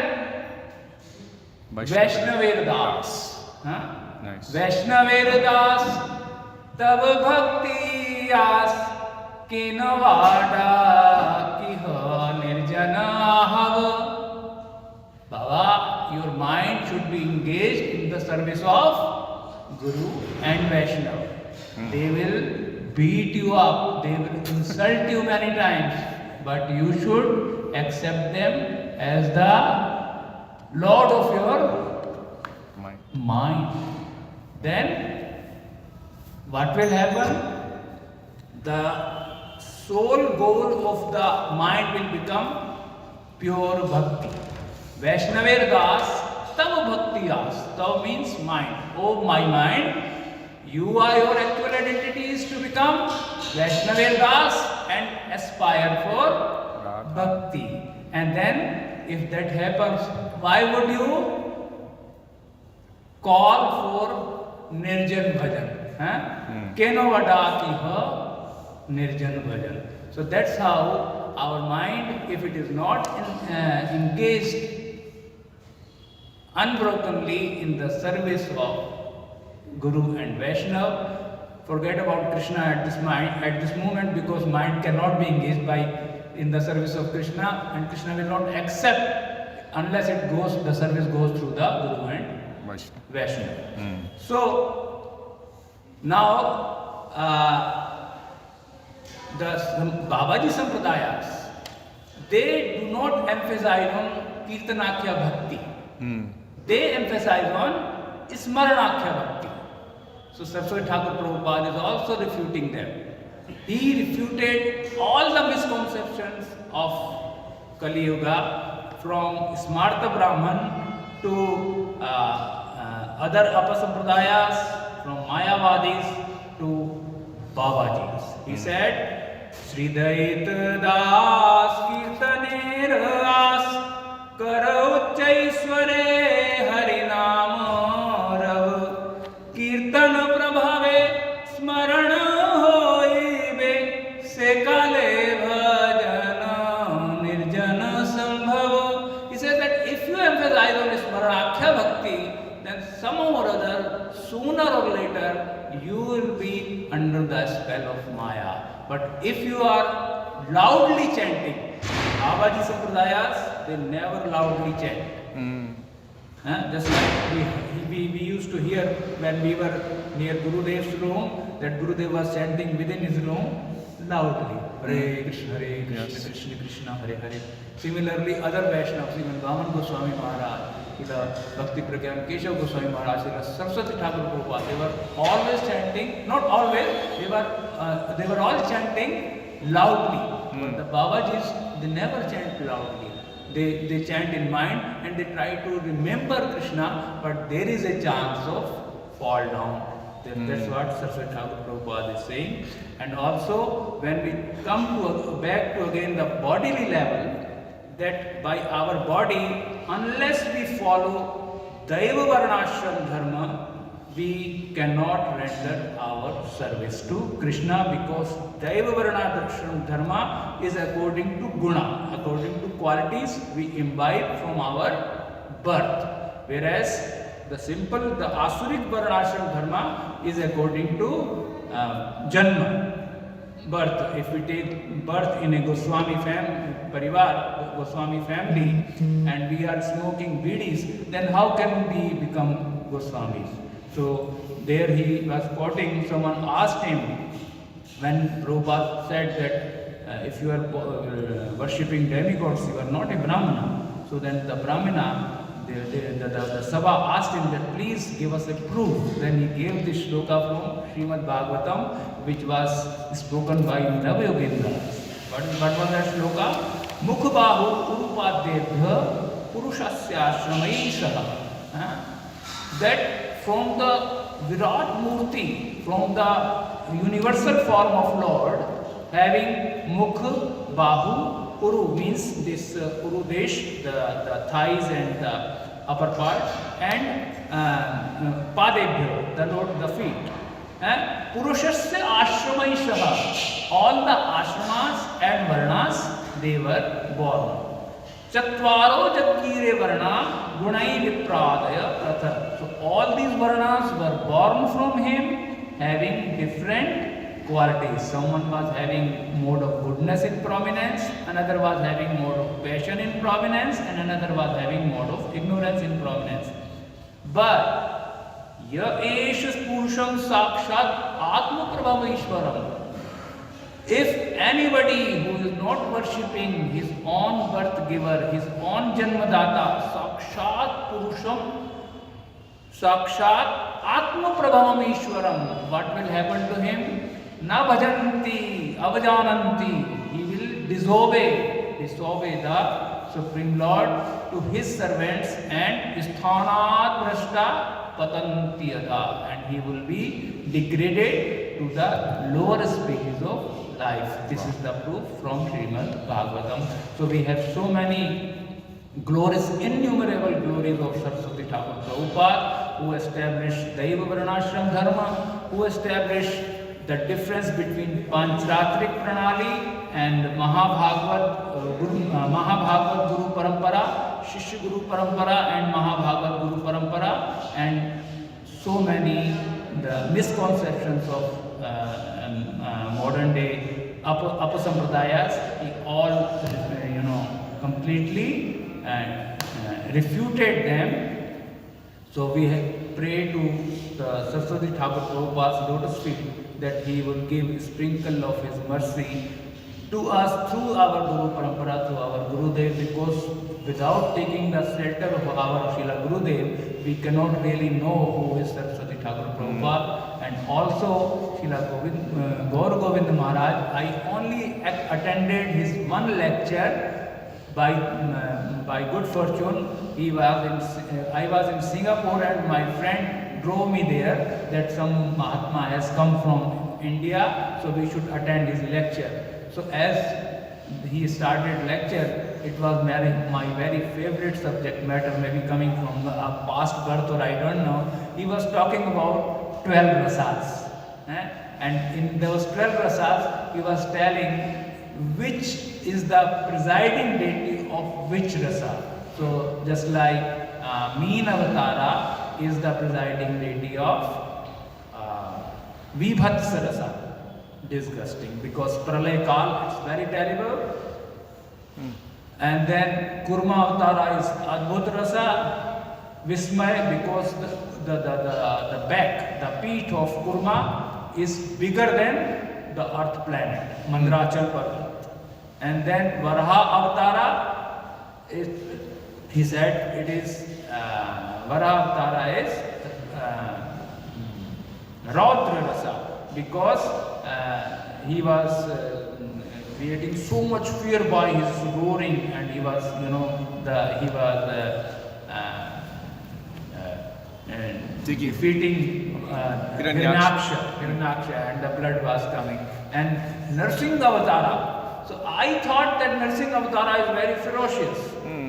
Vaishnaver Das. Nice. Vaishnaver Das तब भक्ति आस किन वाडा किह निर्जन हव. Baba, your mind should be engaged in the service of Guru and Vaishnava. They will beat you up, they will insult you many times, but you should accept them as the Lord of your mind. Then what will happen? The sole goal of the mind will become pure bhakti. Vaishnaver das tav bhakti as. Tav means mind. Oh my mind, you are your actual identity is to become Vaishnaver das and aspire for bhakti. And then if that happens, why would you call for Nirjan Bhajan? Keno vadati ha nirjan bhajan. So that's how our mind, if it is not engaged unbrokenly in the service of Guru and Vaishnava, forget about Krishna at this moment, because mind cannot be engaged in the service of Krishna, and Krishna will not accept unless the service goes through the Guru and Vaishnava. So now, the Babaji Sampradayas, they do not emphasize on Kirtanakhya Bhakti. They emphasize on Smaranakhya Bhakti. So Saraswati Thakur Prabhupada is also refuting them. He refuted all the misconceptions of Kali Yuga, from Smarta Brahman to other Apasampradayas, from Mayavadis to Babajis. He said, Sridait das kirtaner as karo chaisware harinam rav kirtan prabhave smarana hoibe sekale bhajan nirjana sambhav. He says that if you emphasize on Smaranakhya Bhakti, then somehow or other, sooner or later, you will be under the spell of Maya. But if you are loudly chanting, Babaji Sampradayas, they never loudly chant. Just like we used to hear when we were near Gurudev's room, that Gurudev was chanting within his room loudly. Hare Krishna, Krishna Krishna, Hare Hare. Similarly, other Vaishnavas, even Vaman Goswami Maharaj, Bhakti Pragyan Keshav Goswami Maharaj, Saraswati Thakur Prabhupada, they were always chanting, not always, they were all chanting loudly. But the Babajis, they never chant loudly. They chant in mind and they try to remember Krishna, but there is a chance of fall down. That's what Saraswati Thakur Prabhupada is saying. And also, when we come back to again the bodily level, that by our body, unless we follow Daiva Varnashram Dharma, we cannot render our service to Krishna, because Daiva Varnashram Dharma is according to guna, according to qualities we imbibe from our birth. Whereas the Asuric Varnashram Dharma is according to Janma. birth. If we take birth in a Goswami parivar, Goswami family, and we are smoking bidis, then how can we become Goswamis? So there he was quoting, someone asked him, when Prabhupada said that if you are worshipping demigods, you are not a Brahmana. So then the Brahmana, the Sabha asked him that please give us a proof. Then he gave this shloka from Srimad Bhagavatam, which was spoken by Navayogendra. What was that shloka? Mukhabahu urupadebhya purushasya shramaisaha. That from the Virat Murti, from the universal form of Lord, having Mukh, Bahu, Uru means this Uru Desh, the thighs and the upper part, and Padebhyo, the Lord, the feet. Purushasya Ashramaishaha, all the ashramas and varnas, they were born. Chatvaro Jagire Varna Gunai Vipradaya Pratha. So all these varnas were born from him, having different qualities. Someone was having mode of goodness in prominence, another was having mode of passion in prominence, and another was having mode of ignorance in prominence. But ya esha purusham sakshat atma prabhava ishwaram. If anybody who is not worshipping his own birth giver, his own janmadata, sakshat purusham, sakshat atma prabhavam ishwaram, what will happen to him? Na bhajanti, avajananti, he will disobey the Supreme Lord to his servants, and sthanat brashta patanti adha, and he will be degraded to the lower species of life. This is the proof from Srimad Bhagavatam. So we have so many glorious, innumerable glories of Saraswati Thakur Prabhupada, who established Daiva Varnashram Dharma, who established the difference between Panchratrik Pranali and Mahabhagavad Guru Parampara, Shishya Guru Parampara and Mahabhagavad Guru Parampara, and so many the misconceptions of modern day Apasampradayas. He all completely refuted them. So we pray to the Saraswati Thakur Prabhupada's lotus feet that he will give a sprinkle of his mercy to us through our Guru Parampara, through our Gurudev, because without taking the shelter of our Srila Gurudev, we cannot really know who is Saraswati Thakur Prabhupada. And also Srila Gaur Govind Maharaj, I only attended his one lecture. By good fortune, I was in Singapore, and my friend drove me there that some Mahatma has come from India, so we should attend his lecture. So as he started lecture, it was my very favorite subject matter, maybe coming from a past birth or I don't know. He was talking about 12 rasas. And in those 12 rasas, he was telling which is the presiding deity of which rasa. So just like Meen Avatara is the presiding deity of Vibhatsa rasa. Disgusting, because Pralay Kal, it's very terrible. And then Kurma Avatara is Adbhut rasa, Vismay, because the back, the peat of Kurma is bigger than the earth planet, Mandrachal Parvat. And then Varaha Avatara, he said it is, Varaha Avatara is Raudra rasa, because he was creating so much fear by his roaring, and he was, defeating Hiranyaksha, and the blood was coming. And Narsingha Avatara. So I thought that Narsingha Avatara is very ferocious,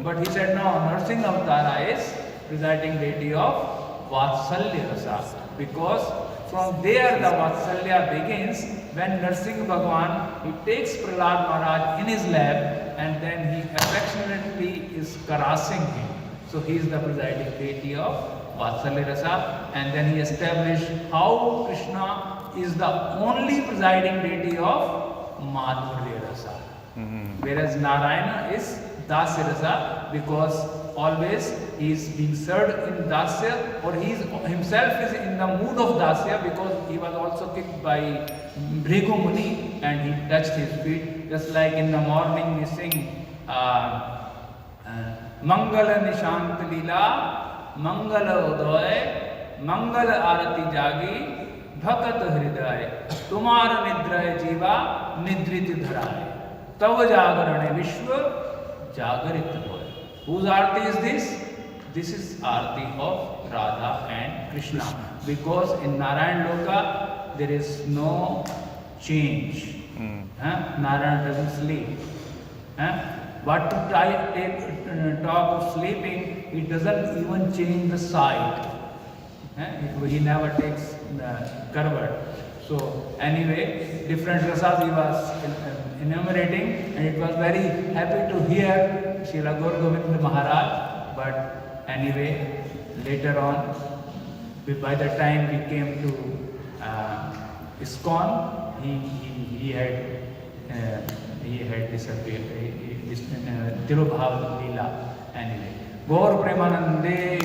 but he said no, Narsingha Avatara is presiding deity of Vatsalya rasa, because from there the Vatsalya begins when Narsingha Bhagwan, he takes Prahlad Maharaj in his lap, and then he affectionately is caressing him. So he is the presiding deity of Vatsalya rasa, and then he established how Krishna is the only presiding deity of Madhurya Rasa. Whereas Narayana is Dasya Rasa, because always he is being served in Dasya, or he himself is in the mood of Dasya, because he was also kicked by Bhrigu Muni and he touched his feet. Just like in the morning we sing Mangala Nishant Leela, Mangala Udoy, Mangala Arati Jagi, Bhakat Hriday, Tumar Nidray Jiva, Nidrit Dharay, Tav Jagarane Vishwa, Jagarit Hoy. Whose Arti is this? This is Arti of Radha and Krishna. Because in Narayan Loka there is no change. Narayan doesn't sleep. But to talk of sleeping, it doesn't even change the side. He never takes the karvat. So anyway, different rasas he was enumerating, and it was very happy to hear Srila Gaur Govinda Maharaj. But anyway, later on, by the time we came to ISKCON, he had disappeared. Tirubhav Leela. Anyway, Gaur Premanande.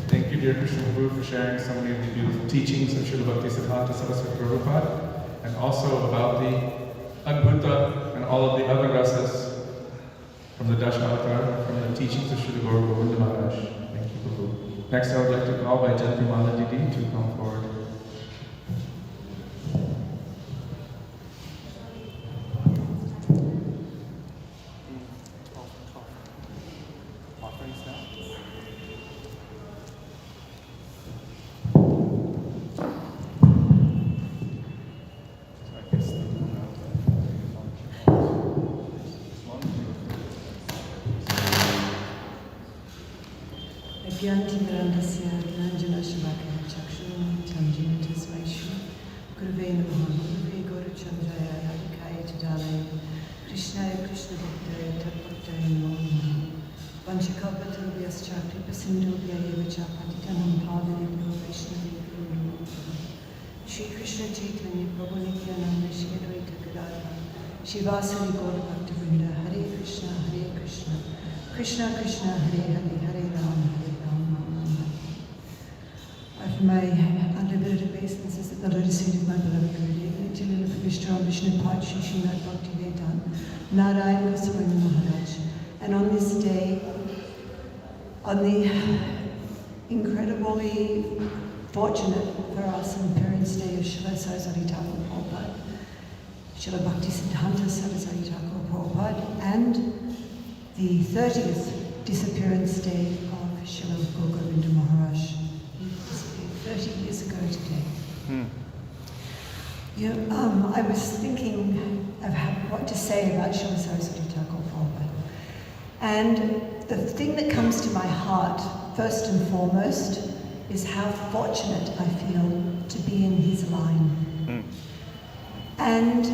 Thank you, dear Krishna Prabhu, for sharing so many of the beautiful teachings of Srila Bhaktisiddhanta Saraswati Prabhupada, and also about the Adbhuta and all of the other rasas from the Dashavatar, from the teachings of Srila Gaur Govinda Maharaj. Thank you, Prabhu. Next, I would like to call by Jantimala Didi to come forward. Gyantimirandasya Gyanjana Shalakaya Chakshun Tanjina Tasvaishu Gurve Namaha Gurve Guru Chandraya Radhikaya Tadalaya Krishnaya Krishna Bhaktaya Tadbhaktaya Namo Vanchakalpatarubhyas Chakripa Sindhubhya Eva Chapatitanam Pavanebhyo Vaishnavebhyo Namo Shri Krishna Chaitanya Prabhu Nityananda Shri Advaita Gadadhara Shivasari Gaur Bhaktavrinda Hare Krishna Krishna Krishna Hare Hare Hare Ram of my unlimited obeisances at the lotus feet of my beloved Gurudev, Nityananda Vishnu Vishnu Pachi Srimad Bhaktivedanta Narayan Goswami Maharaj. And on this day, on the incredibly fortunate for us and parents' day of Srila Saraswati Thakur Prabhupada, Srila Bhaktisiddhanta Saraswati Thakur Prabhupada, and the 30th disappearance day of Srila Gaur Govinda Maharaj. 30 years ago today. I was thinking of what to say about Srila Saraswati Thakur Prabhupada. And the thing that comes to my heart, first and foremost, is how fortunate I feel to be in his line. And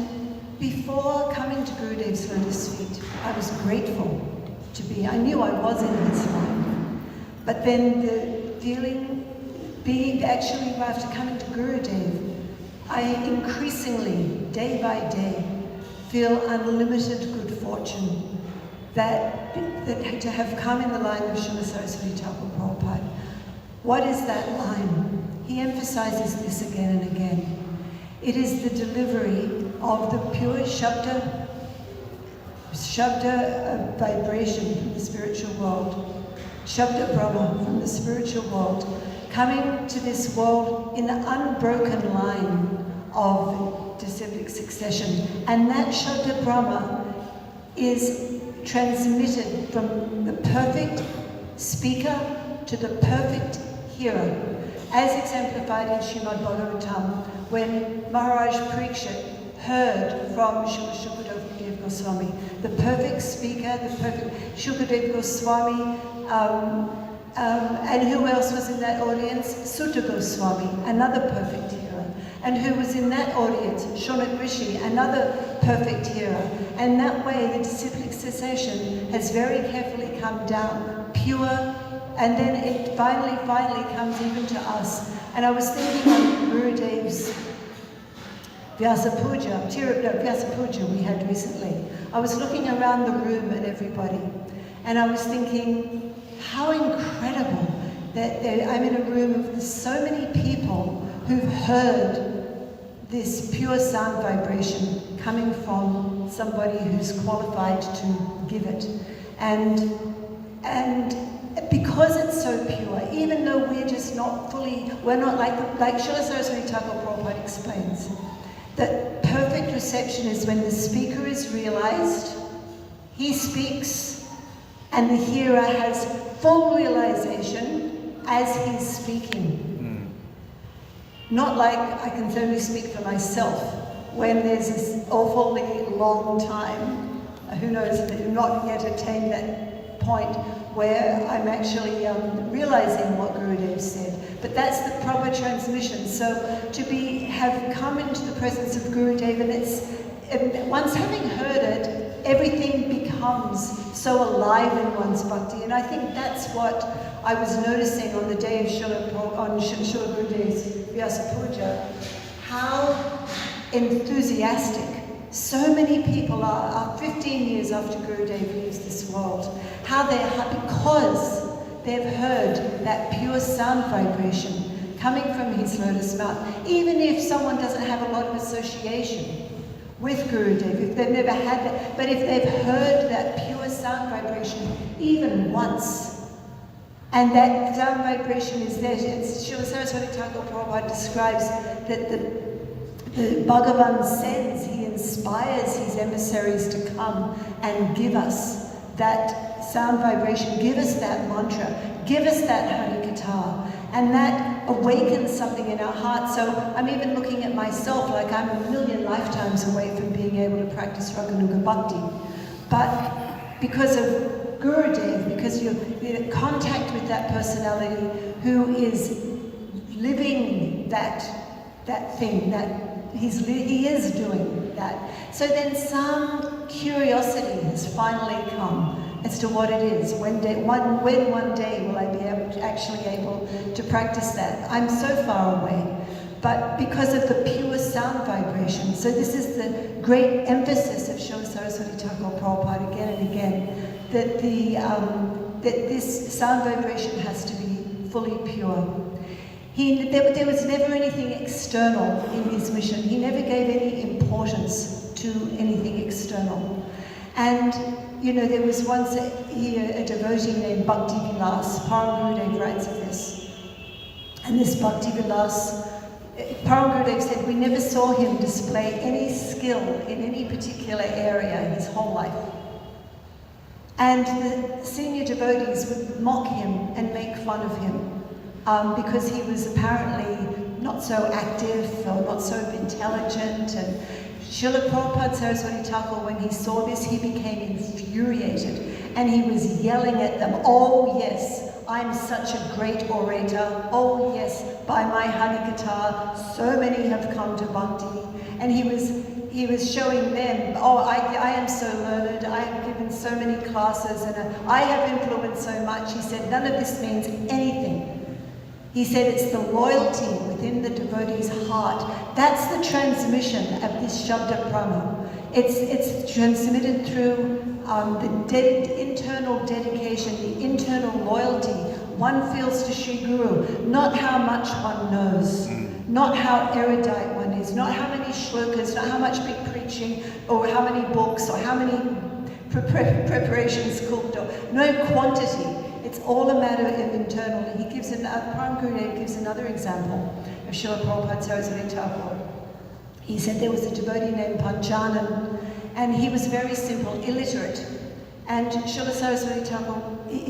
before coming to Gurudev's lotus feet, I was grateful to be, I knew I was in his line. But then actually after coming to Gurudev, I increasingly, day by day, feel unlimited good fortune that to have come in the line of Srila Saraswati Thakur Prabhupada. What is that line? He emphasizes this again and again. It is the delivery of the pure Shabda vibration from the spiritual world, Shabda Brahma from the spiritual world, coming to this world in an unbroken line of disciplic succession. And that Shabda Brahma is transmitted from the perfect speaker to the perfect hearer, as exemplified in Srimad Bhagavatam, when Maharaj Parikshit heard from Shukadeva Goswami, the perfect speaker, the perfect Shukadeva Goswami, and who else was in that audience? Sutta Goswami, another perfect hearer. and who was in that audience, Shonak Rishi, another perfect hearer. And that way the disciplic cessation has very carefully come down, pure, and then it finally comes even to us. And I was thinking of Gurudev's Vyasa Puja we had recently. I was looking around the room at everybody, and I was thinking, how incredible that I'm in a room of so many people who've heard this pure sound vibration coming from somebody who's qualified to give it. And because it's so pure, even though we're just not fully, we're not like Srila Saraswati Thakur Prabhupada explains, that perfect reception is when the speaker is realized, he speaks, and the hearer has full realization as he's speaking. Not like I can only speak for myself when there's this awfully long time, who knows, not yet attained that point where I'm actually realizing what Gurudev said. But that's the proper transmission. So to have come into the presence of Gurudev, and once having heard it, everything becomes so alive in one's bhakti. And I think that's what I was noticing on the day of Srila Gurudev's Vyasa Puja, how enthusiastic so many people are 15 years after Gurudev leaves this world, how they are, because they've heard that pure sound vibration coming from his lotus mouth. Even if someone doesn't have a lot of association with Gurudev, if they've never had that, but if they've heard that pure sound vibration even once, and that sound vibration is there. Srila Saraswati Thakur Prabhupada describes that the Bhagavan sends, he inspires his emissaries to come and give us that sound vibration, give us that mantra, give us that Harikatha, and that awakens something in our heart. So I'm even looking at myself like I'm a million lifetimes away from being able to practice Raganuga Bhakti. But because of Gurudev, because you're in contact with that personality who is living that thing, that he is doing that. So then some curiosity has finally come as to what it is. When one day will I be actually able to practice that? I'm so far away. But because of the pure sound vibration, so this is the great emphasis of Srila Saraswati Thakur Prabhupada again and again, that this sound vibration has to be fully pure. There was never anything external in his mission. He never gave any importance to anything external. And there was once a devotee named Bhakti Vilas. Param Gurudev writes of this. And this Bhakti Vilas, Param Gurudev said, we never saw him display any skill in any particular area in his whole life. And the senior devotees would mock him and make fun of him because he was apparently not so active or not so intelligent. And Srila Prabhupada Saraswati Thakur, when he saw this, he became infuriated and he was yelling at them, oh yes, I'm such a great orator. Oh yes, by my Harikatha, so many have come to Bhakti. And he was showing them, oh, I am so learned, I have given so many classes, and I have influenced so much. He said, none of this means anything. He said it's the loyalty within the devotee's heart. That's the transmission of this Shabda Prana. It's transmitted through the internal dedication, the internal loyalty one feels to Sri Guru, not how much one knows, not how erudite one is, not how many shlokas, not how much big preaching, or how many books, or how many preparations cooked, or no quantity. It's all a matter of internal. He gives Param Gurudev gives another example of Srila Prabhupada Saraswati Thakur. He said there was a devotee named Panchanan, and he was very simple, illiterate. And Srila Saraswati Thakur,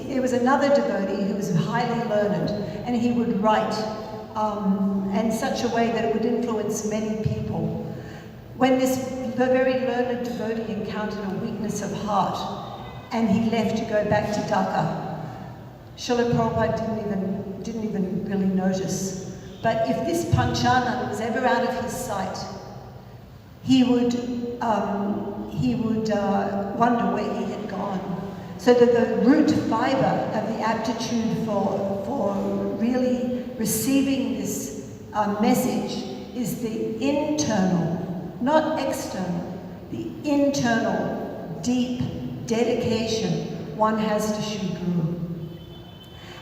there was another devotee who was highly learned, and he would write in such a way that it would influence many people. When this very learned devotee encountered a weakness of heart, and he left to go back to Dhaka, Srila Prabhupada didn't even really notice. But if this Panchanan was ever out of his sight, he would wonder where he had gone. So that the root fiber of the aptitude for really receiving this message is the internal, not external, the internal, deep dedication one has to Shri Guru.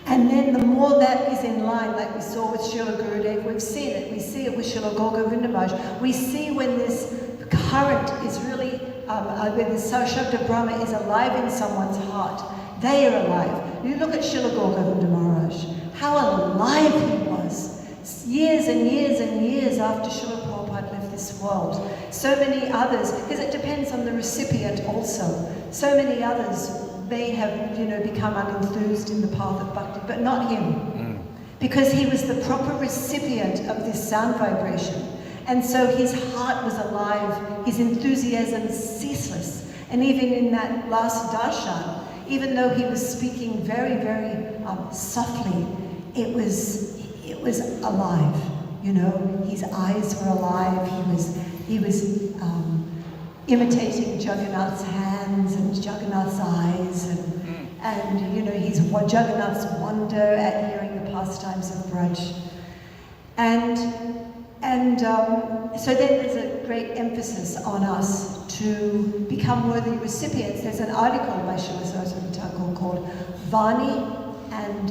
And then the more that is in line, like we saw with Srila Gurudev, we've seen it. We see it with Srila Gaur Govinda Maharaj. We see when this current is really, when the Shabda Brahma is alive in someone's heart, they are alive. You look at Srila Gaur Govinda Maharaj, how alive he was. Years and years and years after Srila Prabhupada left this world. So many others, because it depends on the recipient also. So many others may have, become unenthused in the path of bhakti, but not him. Because he was the proper recipient of this sound vibration. And so his heart was alive, his enthusiasm ceaseless. And even in that last darshan, even though he was speaking very, very softly, it was alive. His eyes were alive. He was imitating Jagannath's hands and Jagannath's eyes, and his Jagannath's wonder at hearing the pastimes of Braj. And so then there's a great emphasis on us to become worthy recipients. There's an article by Srila Saraswati Thakur called Venu and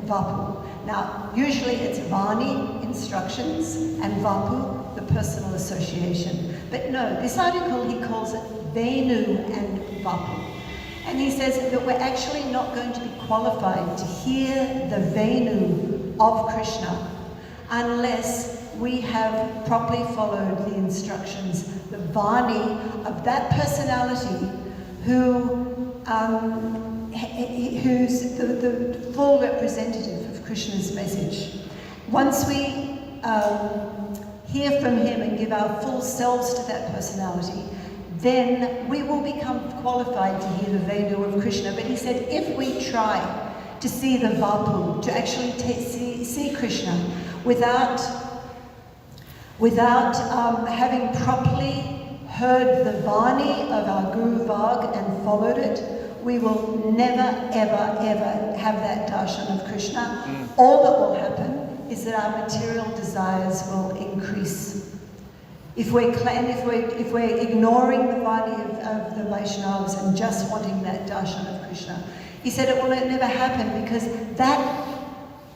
Vapu. Now, usually it's Vani, instructions, and Vapu, the personal association. But no, this article, he calls it Venu and Vapu. And he says that we're actually not going to be qualified to hear the Venu of Krishna unless we have properly followed the instructions, the Vani of that personality who's the full representative of Krishna's message. Once we hear from him and give our full selves to that personality, then we will become qualified to hear the Venu of Krishna. But he said, if we try to see the Vapu, to actually see Krishna without having properly heard the Vani of our Guru Varg and followed it, we will never, ever, ever have that darshan of Krishna. All that will happen is that our material desires will increase. If we're ignoring the Vani of the Vaishnavas and just wanting that darshan of Krishna, he said it will never happen, because that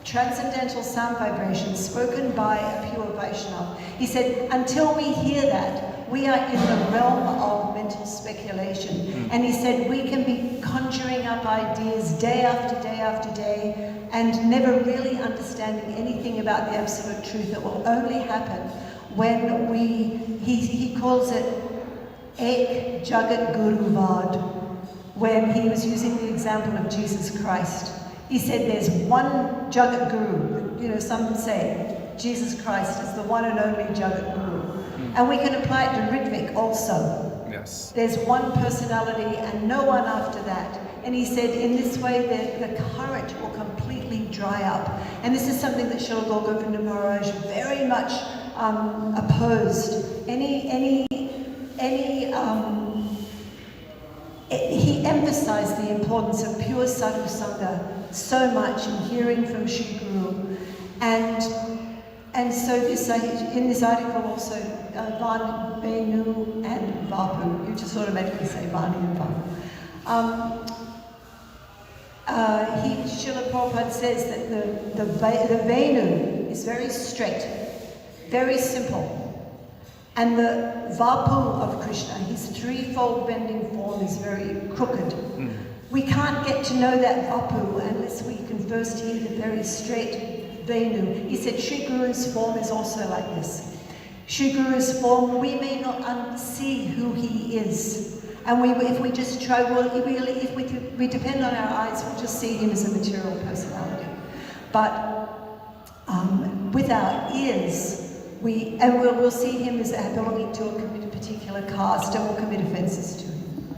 transcendental sound vibration spoken by a pure Vaishnava, he said, until we hear that, we are in the realm of mental speculation. And he said we can be conjuring up ideas day after day after day and never really understanding anything about the absolute truth. That will only happen when he calls it Ek Jagat Guru Vad, when he was using the example of Jesus Christ. He said there's one Jagat Guru. Some say Jesus Christ is the one and only Jagat Guru. And we can apply it to Ritvik also. Yes. There's one personality and no one after that. And he said in this way the current will completely dry up. And this is something that Srila Gaur Govinda Maharaj very much opposed. He emphasized the importance of pure sadhu sangha so much in hearing from Shri Guru. And so in this article also, Venu and Vapu, you just automatically say Vani and Vapu. Srila Prabhupada says that the Venu is very straight, very simple. And the Vapu of Krishna, his threefold bending form, is very crooked. We can't get to know that Vapu unless we can first hear the very straight Venu. He said Shri Guru's form is also like this. Shri Guru's form, we may not see who he is. And if we just try, if we depend on our eyes, we'll just see him as a material personality. But with our ears, we'll see him as belonging to a particular caste, and we'll commit offenses to him.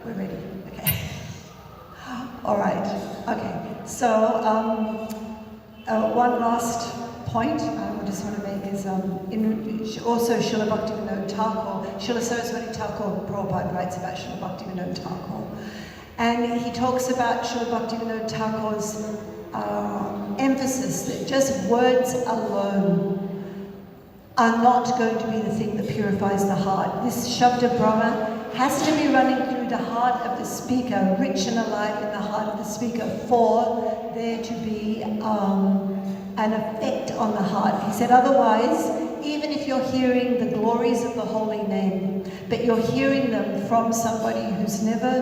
We're ready? Okay. All right. Okay. So, One last point I just want to make is also Srila Bhaktivinoda Thakur, Srila Saraswati Thakur Prabhupada writes about Srila Bhaktivinoda Thakur. And he talks about Srila Bhaktivinoda Thakur's emphasis that just words alone are not going to be the thing that purifies the heart. This Shabda Brahma has to be running through the heart of the speaker, rich and alive in the heart of the speaker, for there to be an effect on the heart. He said otherwise, even if you're hearing the glories of the holy name, but you're hearing them from somebody who's never,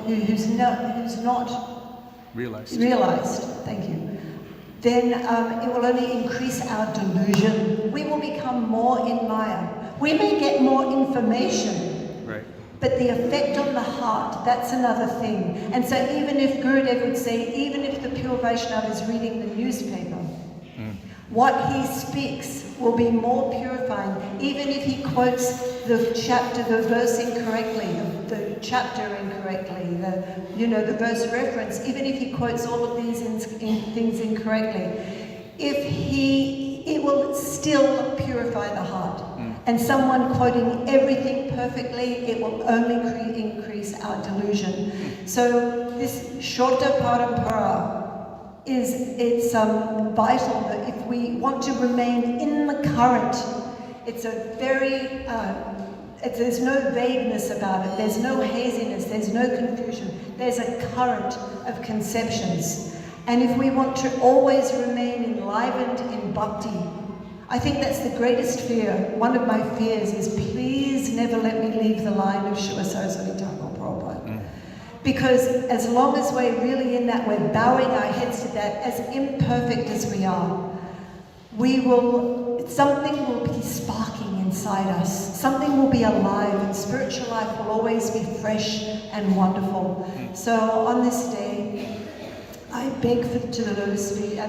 who's not realized, thank you, then it will only increase our delusion. We will become more in Maya. We may get more information, Right. but the effect on the heart, that's another thing. And so even if Gurudev would say, even if the pure Vaishnava is reading the newspaper, what he speaks will be more purifying. Even if he quotes the chapter, the verse incorrectly, the chapter incorrectly, the verse reference, even if he quotes all of these things incorrectly, it will still purify the heart. And someone quoting everything perfectly, it will only increase our delusion. So this Shorta Parampara it's vital that if we want to remain in the current, it's a very, there's no vagueness about it, there's no haziness, there's no confusion, there's a current of conceptions. And if we want to always remain enlivened in bhakti, I think that's the greatest fear. One of my fears is please never let me leave the line of Srila Saraswati Thakur Prabhupada. Because as long as we're really in that, we're bowing our heads to that, as imperfect as we are, something will be sparking inside us. Something will be alive, and spiritual life will always be fresh and wonderful. So on this day, I beg at the lotus feet of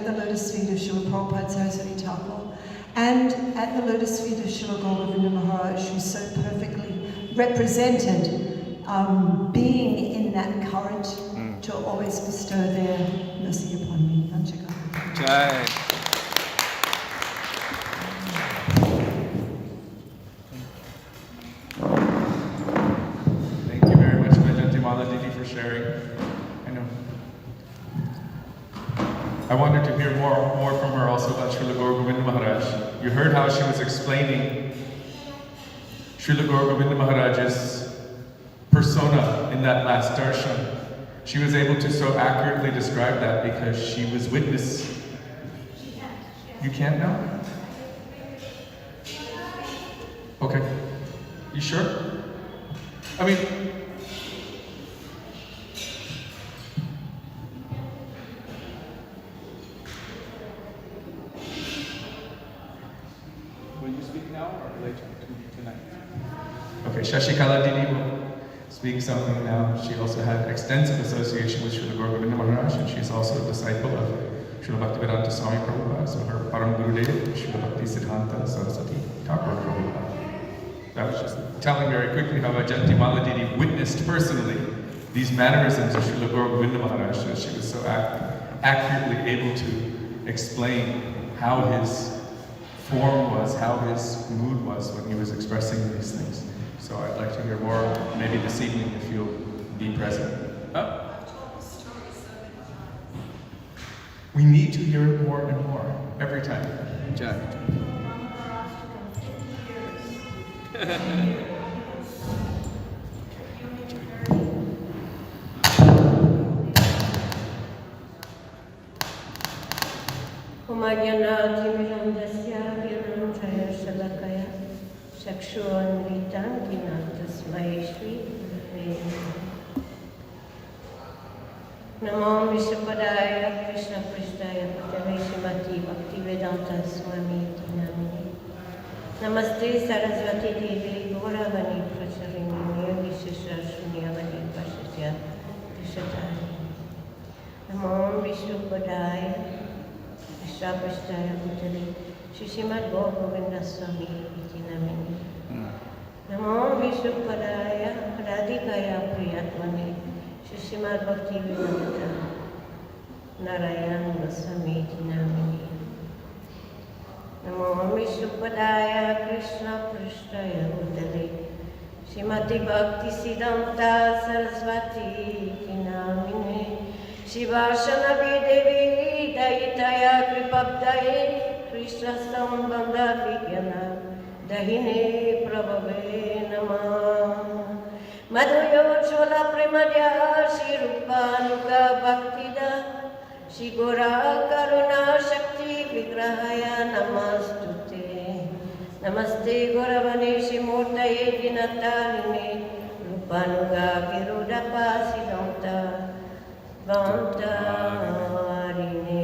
Srila Prabhupada Saraswati Thakur, and at the lotus feet of Srila Govinda Maharaj, who's so perfectly represented, being in that current, to always bestow their mercy upon me. Jai. Thank you very much, Vaikuntha Mala Didi, for sharing. I know. I wanted to hear more from her also about Srila Gaura Govinda Maharaj. You heard how she was explaining Srila Gaura Govinda Maharaj's persona in that last darshan. She was able to so accurately describe that because she was witness. You can't now? Okay. You sure? I mean, will you speak now or later tonight? Okay, Shashikala Dini will speak something now. She also had extensive association with Srila Gaura Govinda Maharaj, and she's also a disciple of Srila Bhaktivedanta Swami Prabhupada, so her Param Gurudev, Srila Bhakti Siddhanta Saraswati Thakur Prabhupada. I was just telling very quickly how Vaikuntha Mala Didi witnessed personally these mannerisms of Srila Gaura Govinda Maharaj, so she was so accurately able to explain how his form was, how his mood was when he was expressing these things. So I'd like to hear more, maybe this evening, if you'll be present. Oh. We need to hear it more and more, every time. Jack. Namo Vishwapadaya Krishna Prasthaya Bhutale Srimati Bhaktivedanta Swami Namini. Namaste Saraswati Devi Gauravani Pracharini Vishesha Shunyavani Pashatya Krishatani. Namo Vishwapadaya Krishna Prasthaya Bhutale Srimati Govinda Swami Namini. Namo Vishwapadaya Radhikaya Priyatmani Srimad Bhakti Vedanta Narayan Goswami Vishnupadaya Krishna Prishtaya Bhutale Srimati Bhakti Siddhanta Saraswati Kinamine Shivashana Devi Dayitaya Kripabdaye Krishna Sambandha Vigyana Dahine Prabhave Namah Madhuyo Chola Premadya Shri Rupa Nuga Bhaktida Shri Gora Karuna Shakti Vigrahaya Namastute Namaste Goravane Shri Murtaye Dinataline Rupanuga Virudapa Siddhanta Vantarine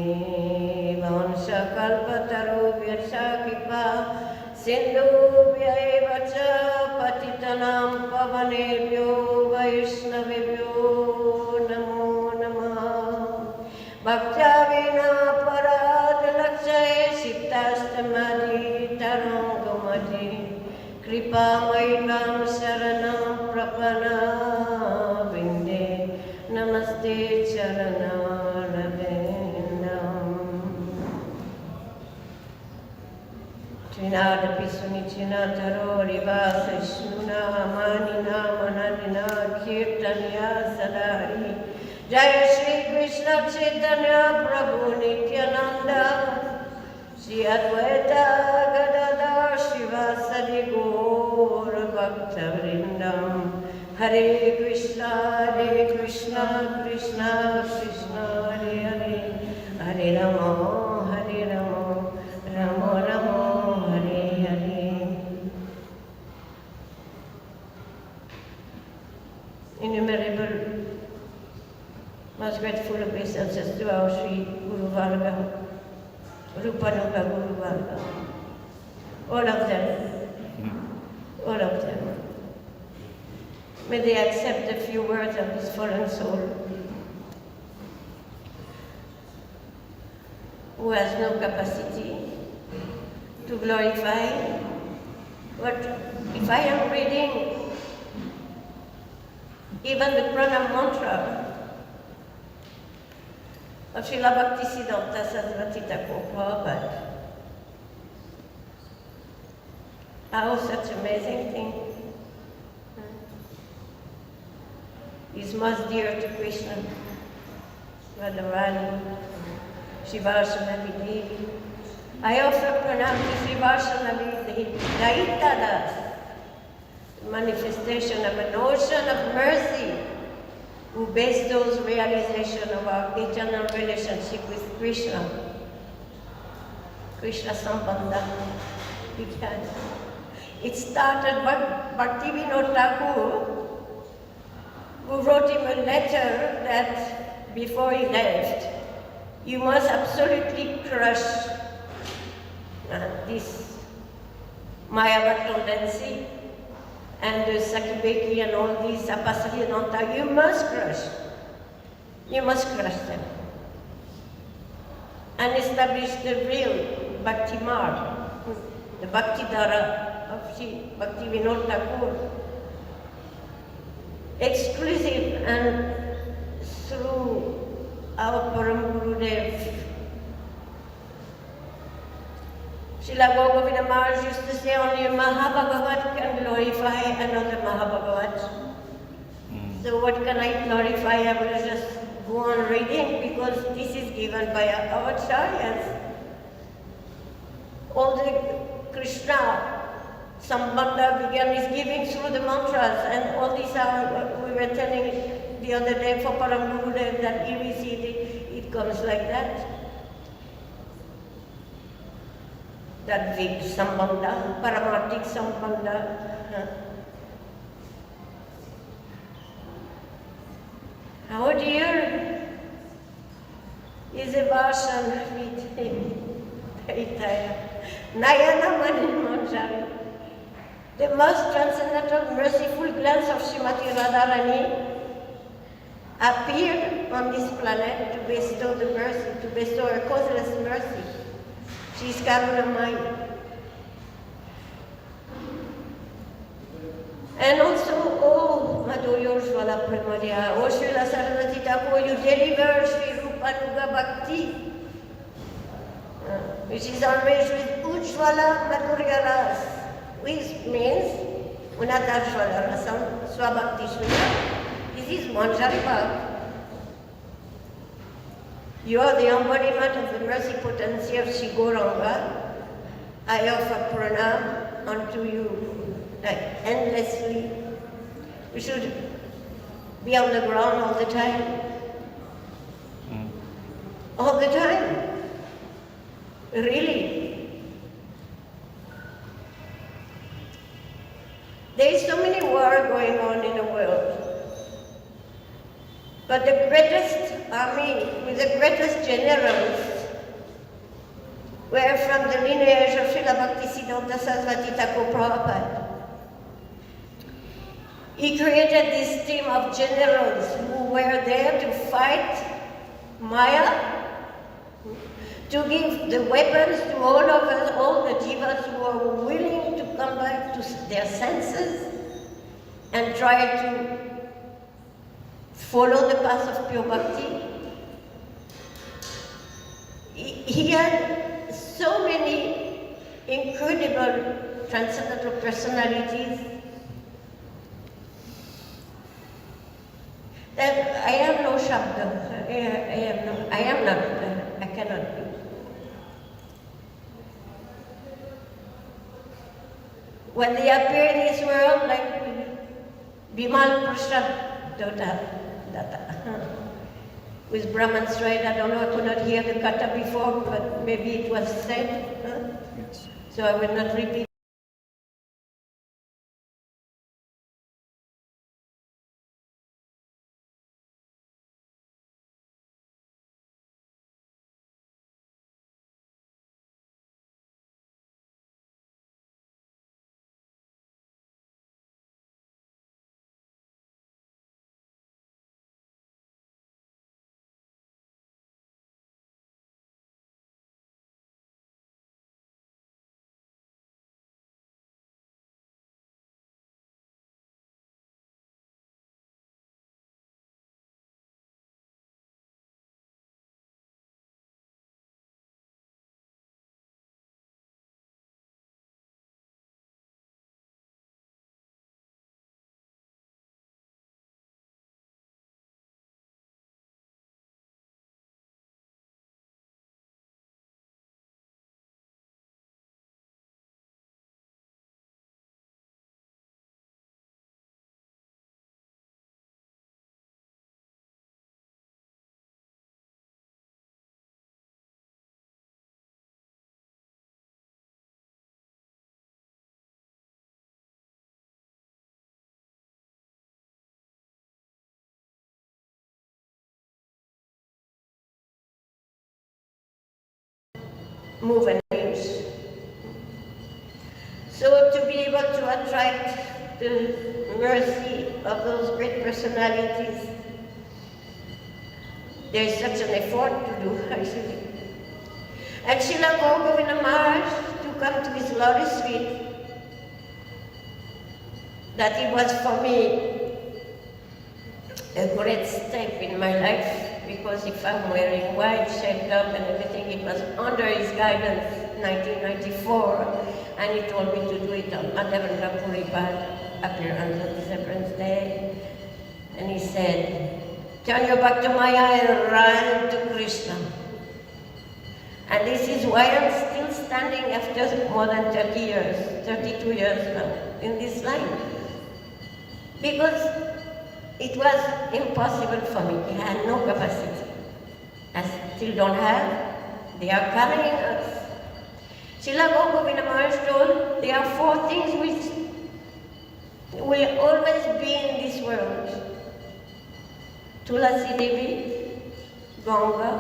Vansha Kalpataru Vyarsa Kipa Sindhu Vyaevacha Patitanam Pavanebhyo Vaishnavebhyo Namo Namah Bhaktavina Parad Lakshay Siptastamadi Tarangomati Kripa Maivam Saranam Prapana Vinde Namaste Charana Ravindam Trinadapi Sunichina Taro Rivasa Shnuna Manina Manadina Kirtanya Sadari Jaya Shri Krishna Chaitanya Prabhu Nityananda Shri Advaita Gadadhar Shivasadi Gaur Bhakta Vrindam Hare Krishna Krishna Krishna Hare Hare Hare Rama Rama Rama Hare Hare Innumerable most grateful obeisances to our Sri Guru Varga, Rupanuga Guru Varga. All of them. May they accept a few words of this fallen soul who has no capacity to glorify. But if I am reading even the pranam mantra of Srila Bhaktisiddhanta Saraswati Thakur Prabhupada. Oh, such amazing thing. Is most dear to Krishna, Radharani, Shivashana Devi. I offer pranam to Shivashana Devi, Daita Das, manifestation of an ocean of mercy, who bestows realization of our eternal relationship with Krishna. Krishna Sambandha. It started by Bhaktivinoda Thakur, who wrote him a letter that before he left, you must absolutely crush this Mayavad tendency and the Sakibeki and all these Apasahinanta, you must crush them. And establish the real Bhakti Marg, the Bhakti Dhara of Sri Bhaktivinoda Thakur, exclusive and through our Param Gurudev. Srila Govinda Maharaj used to say only a Mahabhagavat can glorify another Mahabhagavat. So what can I glorify? I will just go on reading because this is given by our acharyas. All the Krishna Sambandha began is giving through the mantras, and all these are, we were telling the other day for Param Gurudev that he received it comes like that. That big Sambandha, Paramatic Sambandha. How dear is a Vashan with him, Nayana Mani. The most transcendental, merciful glance of Srimati Radharani appeared on this planet to bestow the mercy, to bestow a causeless mercy. She is Karunamaya. And also, oh, Madhurya Shvala Premadya, oh Srila Saraswati Thakur, you deliver Sri Rupanuga Bhakti, which is always with Ujjvala Madhuryaras, which means Unatashvala Rasam Swabhakti Shunya. This is Manjari Bhag. You are the embodiment of the mercy potency of Sri Gauranga. I offer pranam unto you like endlessly. We should be on the ground all the time. All the time. Really. There is so many wars going on in the world. But the greatest army with the greatest generals were from the lineage of Srila Bhaktisiddhanta Saraswati Thakur Prabhupada. He created this team of generals who were there to fight Maya, to give the weapons to all of us, all the jivas who are willing to come back to their senses and try to follow the path of pure bhakti. He had so many incredible transcendental personalities that I have no shabda. I cannot do. When they appear in this world, like Bimal Prasad Datta, with Brahman's right, I don't know, I could not hear the kata before, but maybe it was said, Yes. so I will not repeat. Move and names. So to be able to attract the mercy of those great personalities, there is such an effort to do, actually. And Srila Gaur Govinda Maharaj, to come to his lotus feet, that it was for me a great step in my life, because if I'm wearing white, shaped up and everything, it was under his guidance, 1994, and he told me to do it on Madhavendra Puripad appearance on Disappearance Day. And he said, turn your back to Maya and run to Krishna. And this is why I'm still standing after more than 30 years, 32 years now, in this line. Because it was impossible for me. I had no capacity. I still don't have. They are carrying us. Srila Gaur Govinda Maharaj told there are 4 things which will always be in this world. Tulasi Devi, Ganga,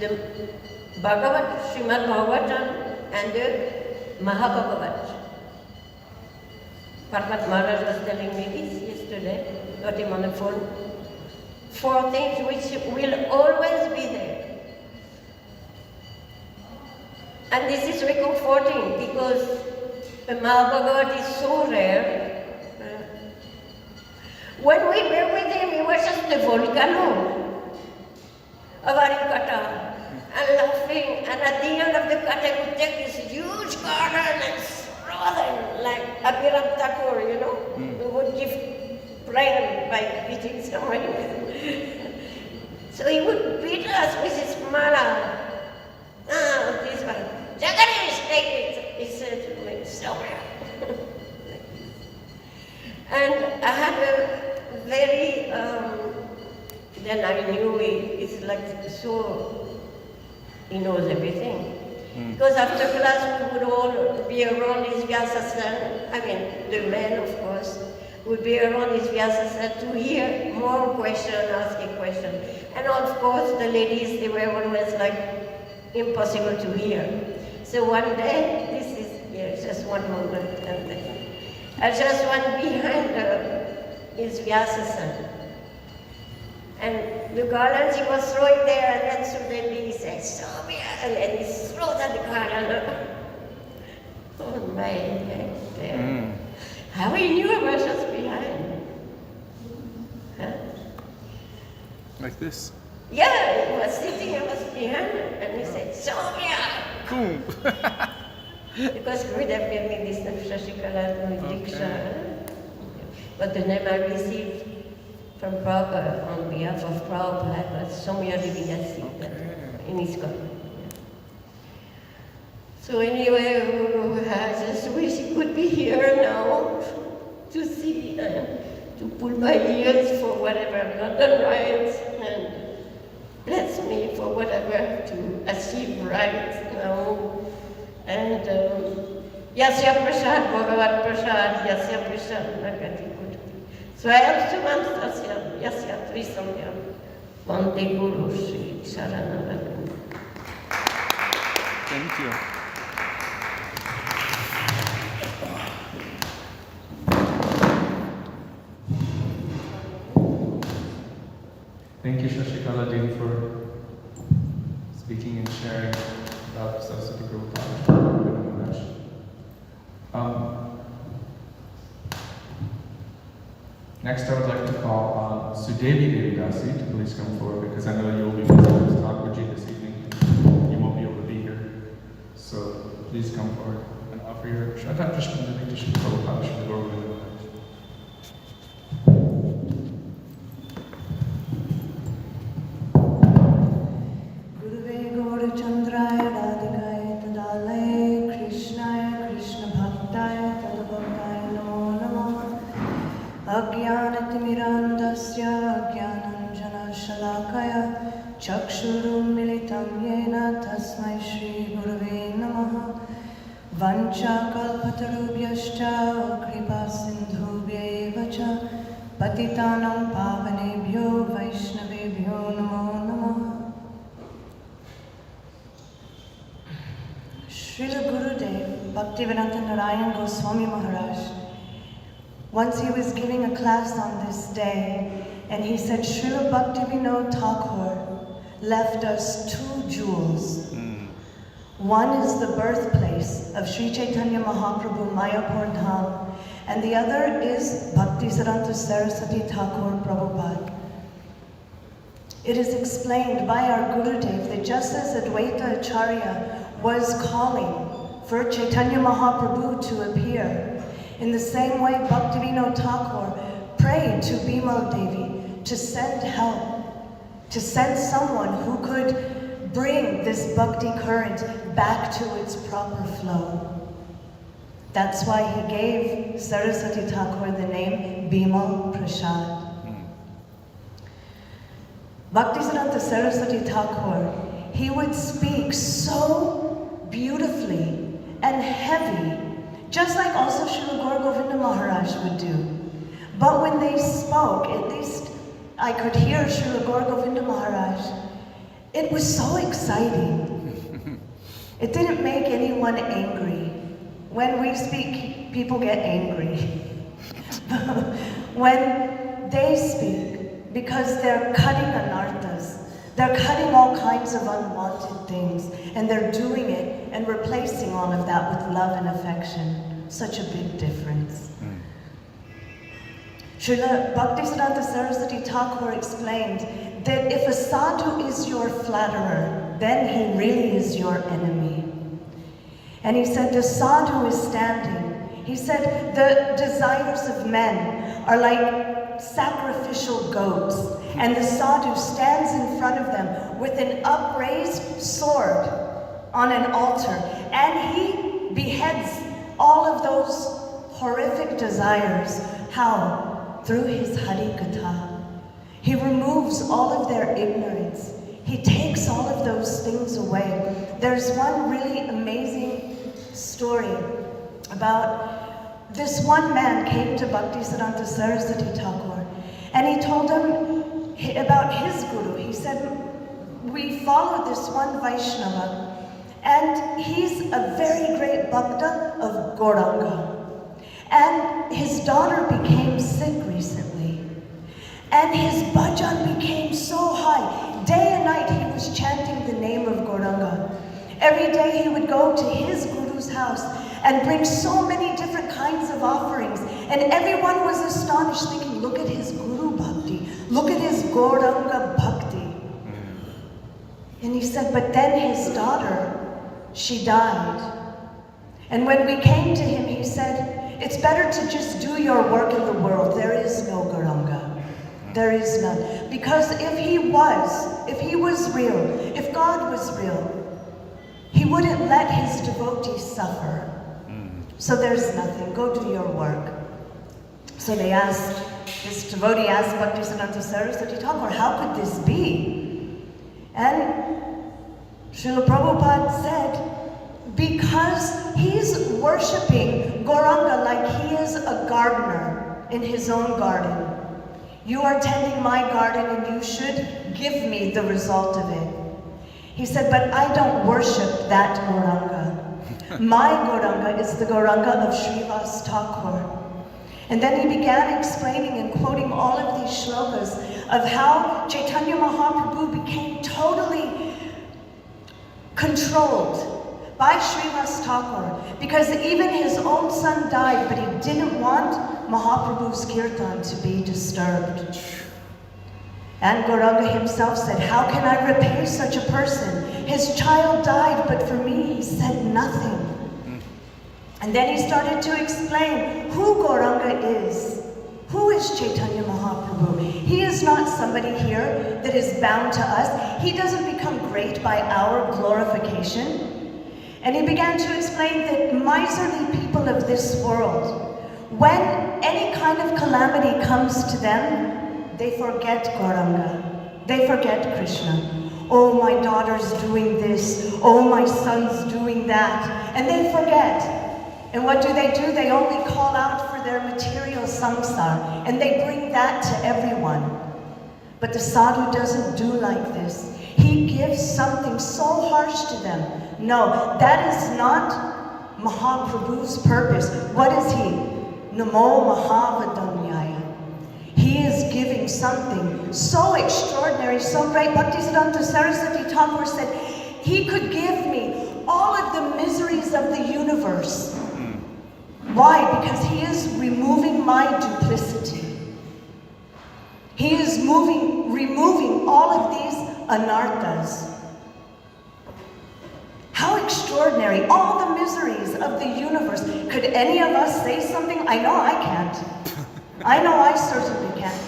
the Bhagavat, Srimad Bhagavatam, and the Mahabhagavat. Parvat Maharaj was telling me this yesterday, got him on the phone. 4 things which will always be there. And this is reconforting because the Mahabhagavat is so rare. When we were with him, he was just a volcano of Harikatha and laughing and at the end of the cut, I would take this huge garden and throw them like Abhiram Thakur, you know, who would give prayer by beating somebody with. So he would beat us with his mala. Ah, this one. Jagadish, take it, he said to me, somewhere. And I had a very, then I knew it's like so, he knows everything. Because after class we would all be around his Vyasasan, I mean the men of course, would be around his Vyasasan to hear more questions, asking questions. And of course the ladies, they were always like impossible to hear. So one day, this is just one moment, and then I just went behind his Vyasasan. And the garlands he was throwing there, and then suddenly he said, Soumya, and then he threw the garland. Oh my, how he knew I was just behind. Huh? Like this. Yeah, he was sitting, I was behind him, and he said, Soumya! Boom. Because he would have given me this name, Shashikala Diksha. But the name I received from Prabhupada on behalf of Prabhupada was Soumya Divyasi in his country. So anyway, I just wish he could be here now to see and to pull my ears for whatever I've not done right and bless me for whatever to achieve right now. And Yasya Prasad, Bhagavat Prasad, Yasya Prasad, Nagati Guru. So I have two mantras here, Yasya Trisamya, Vande Guru Sri Sarananda. Thank you. Thank you, Shashikala Ji, for speaking and sharing about Saraswati Guru Maharaj. Next, I would like to call on Sudevi Devidasi to please come forward because I know you will be busy with Thakurji this evening. You won't be able to be here. So please come forward and offer your Shraddha Prashpanjali to Shri Prabhupada, Shri Guru Maharaj. अज्ञानतिमिरान्धस्य ज्ञानञ्जनशलाकया चक्षुरुं मिलितं येन तस्मै श्रीगुरवे नमः वञ्चाकल्पतरुभ्यश्च कृपासिन्धुभ्यैव च पतितानां पावनेभ्यो वैष्णवेभ्यो नमो नमः Srila Gurudev Bhaktivedanta Narayan Goswami Maharaj, once he was giving a class on this day, and he said, Srila Bhaktivinoda Thakur left us two jewels. One is the birthplace of Sri Chaitanya Mahaprabhu Mayapur Dham, and the other is Bhaktisiddhanta Saraswati Thakur Prabhupada. It is explained by our Gurudev that just as Advaita Acharya was calling for Chaitanya Mahaprabhu to appear, in the same way Bhaktivinoda Thakur prayed to Bimal Devi to send help, to send someone who could bring this bhakti current back to its proper flow. That's why he gave Saraswati Thakur the name Bimal Prasad. Bhaktisiddhanta Saraswati Thakur, he would speak so beautifully and heavy, just like also Srila Gaura Govinda Maharaj would do. But when they spoke, at least I could hear Srila Gaura Govinda Maharaj, it was so exciting. It didn't make anyone angry. When we speak, people get angry. When they speak, because they're cutting anarthas, they're cutting all kinds of unwanted things, and they're doing it and replacing all of that with love and affection. Such a big difference. Srila Bhaktisiddhanta Saraswati Thakur explained that if a sadhu is your flatterer, then he really is your enemy. And he said, the sadhu is standing. He said, the desires of men are like sacrificial goats, and the sadhu stands in front of them with an upraised sword on an altar, and he beheads all of those horrific desires. How? Through his Hari Katha. He removes all of their ignorance. He takes all of those things away. There's one really amazing story about this one man came to Bhaktisiddhanta Saraswati Thakur, and he told him about his guru. He said, we follow this one Vaishnava, and he's a very great bhakta of Gauranga. And his daughter became sick recently, and his bhajan became so high. Day and night he was chanting the name of Gauranga. Every day he would go to his guru's house and bring so many different kinds of offerings, and everyone was astonished, thinking, look at his guru bhakti, look at his Gauranga bhakti. And he said, but then his daughter, she died. And when we came to him, he said, it's better to just do your work in the world. There is no Gauranga. There is none. Because if he was real, if God was real, he wouldn't let his devotees suffer. So there's nothing. Go do your work. So this devotee asked Bhaktisiddhanta Saraswati Thakur, how could this be? And Srila Prabhupada said, because he's worshipping Gauranga like he is a gardener in his own garden. You are tending my garden and you should give me the result of it. He said, but I don't worship that Gauranga. My Gauranga is the Gauranga of Srivas Thakur. And then he began explaining and quoting all of these shlokas of how Chaitanya Mahaprabhu became totally controlled by Srivas Thakur, because even his own son died, but he didn't want Mahaprabhu's kirtan to be disturbed. And Gauranga himself said, how can I repay such a person? His child died, but for me he said nothing. And then he started to explain who Gauranga is. Who is Chaitanya Mahaprabhu? He is not somebody here that is bound to us. He doesn't become great by our glorification. And he began to explain that miserly people of this world, when any kind of calamity comes to them, they forget Gauranga. They forget Krishna. Oh, my daughter's doing this. Oh, my son's doing that. And they forget. And what do? They only call out for their material samsara, and they bring that to everyone. But the sadhu doesn't do like this. He gives something so harsh to them. No, that is not Mahaprabhu's purpose. What is he? Namo Mahavadanyaya. He is giving something so extraordinary, so great. Bhaktisiddhanta Saraswati Thakur said, he could give me all of the miseries of the universe. Why? Because he is removing my duplicity. He is removing all of these anarthas. How extraordinary, all the miseries of the universe. Could any of us say something? I know I can't. I know I certainly can't.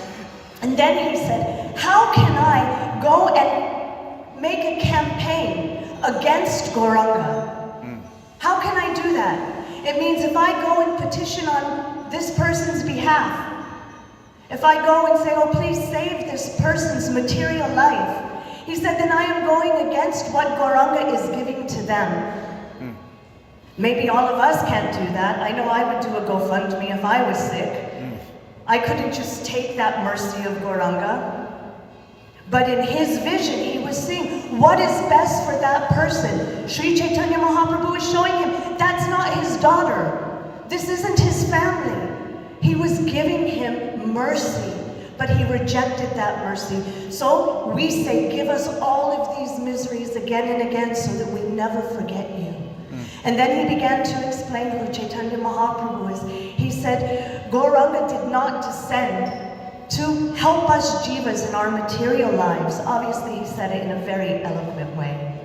And then he said, how can I go and make a campaign against Gauranga? How can I do that? It means if I go and petition on this person's behalf, if I go and say, oh, please save this person's material life, he said, then I am going against what Gauranga is giving to them. Maybe all of us can't do that. I know I would do a GoFundMe if I was sick. I couldn't just take that mercy of Gauranga. But in his vision, he was seeing what is best for that person. Sri Chaitanya Mahaprabhu was showing him that's not his daughter. This isn't his family. He was giving him mercy, but he rejected that mercy. So we say, give us all of these miseries again and again so that we never forget you. And then he began to explain who Chaitanya Mahaprabhu is. He said, Gauranga did not descend to help us jivas in our material lives. Obviously, he said it in a very eloquent way.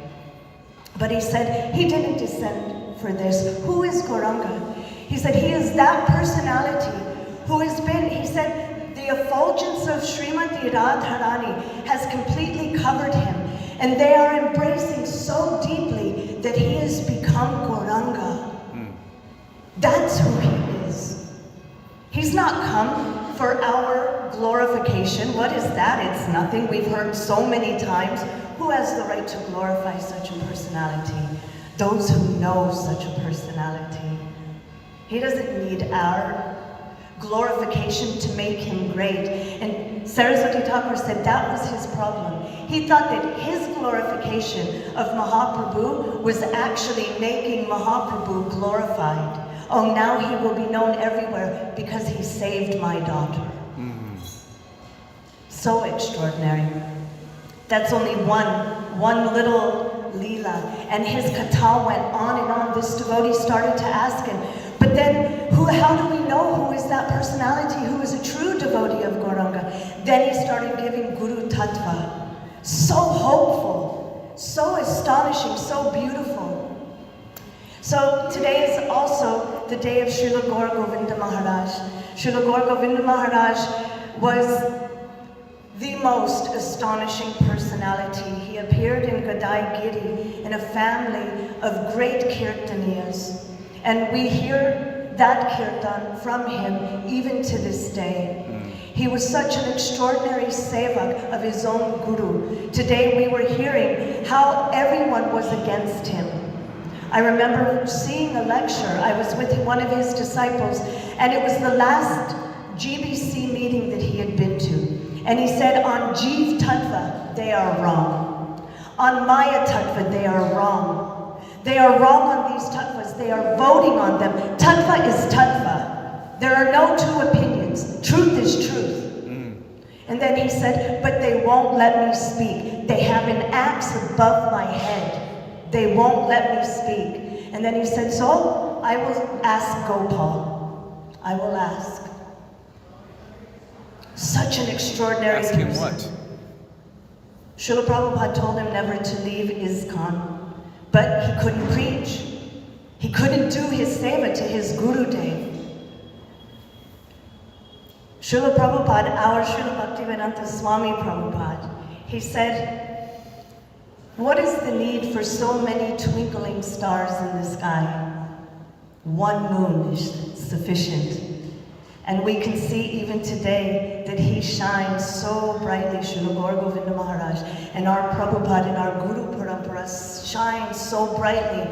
But he said he didn't descend for this. Who is Gauranga? He said he is that personality who has been, he said, the effulgence of Srimati Radharani has completely covered him. And they are embracing so deeply that he has become Gauranga. That's who he is. He's not come for our glorification. What is that? It's nothing. We've heard so many times. Who has the right to glorify such a personality? Those who know such a personality. He doesn't need our glorification to make him great. And Saraswati Thakur said that was his problem. He thought that his glorification of Mahaprabhu was actually making Mahaprabhu glorified. Oh, now he will be known everywhere because he saved my daughter. So extraordinary. That's only one little Leela. And his katha went on and on. This devotee started to ask him, but then how do we know who is that personality, who is a true devotee of Gauranga? Then he started giving Guru Tattva. So hopeful, so astonishing, so beautiful. So today is also the day of Srila Gaur Govinda Maharaj. Srila Gaur Govinda Maharaj was the most astonishing personality. He appeared in Gadai Giri in a family of great kirtaniyas. And we hear that kirtan from him even to this day. He was such an extraordinary sevak of his own guru. Today we were hearing how everyone was against him. I remember seeing a lecture. I was with one of his disciples, and it was the last GBC meeting that he had been to. And he said, on Jeev Tattva, they are wrong. On Maya Tattva, they are wrong. They are wrong on these tattvas. They are voting on them. Tattva is tattva. There are no two opinions. Truth is truth. And then he said, but they won't let me speak. They have an axe above my head. They won't let me speak. And then he said, so I will ask Gopal. I will ask. Such an extraordinary Ask person. him what? Srila Prabhupada told him never to leave ISKCON, but he couldn't preach. He couldn't do his seva to his Gurudev. Srila Prabhupada, our Srila Bhaktivedanta Swami Prabhupada, he said, what is the need for so many twinkling stars in the sky? One moon is sufficient. And we can see even today that he shines so brightly, Srila Gaur Govinda Maharaj, and our Prabhupada and our Guru Parampara shine so brightly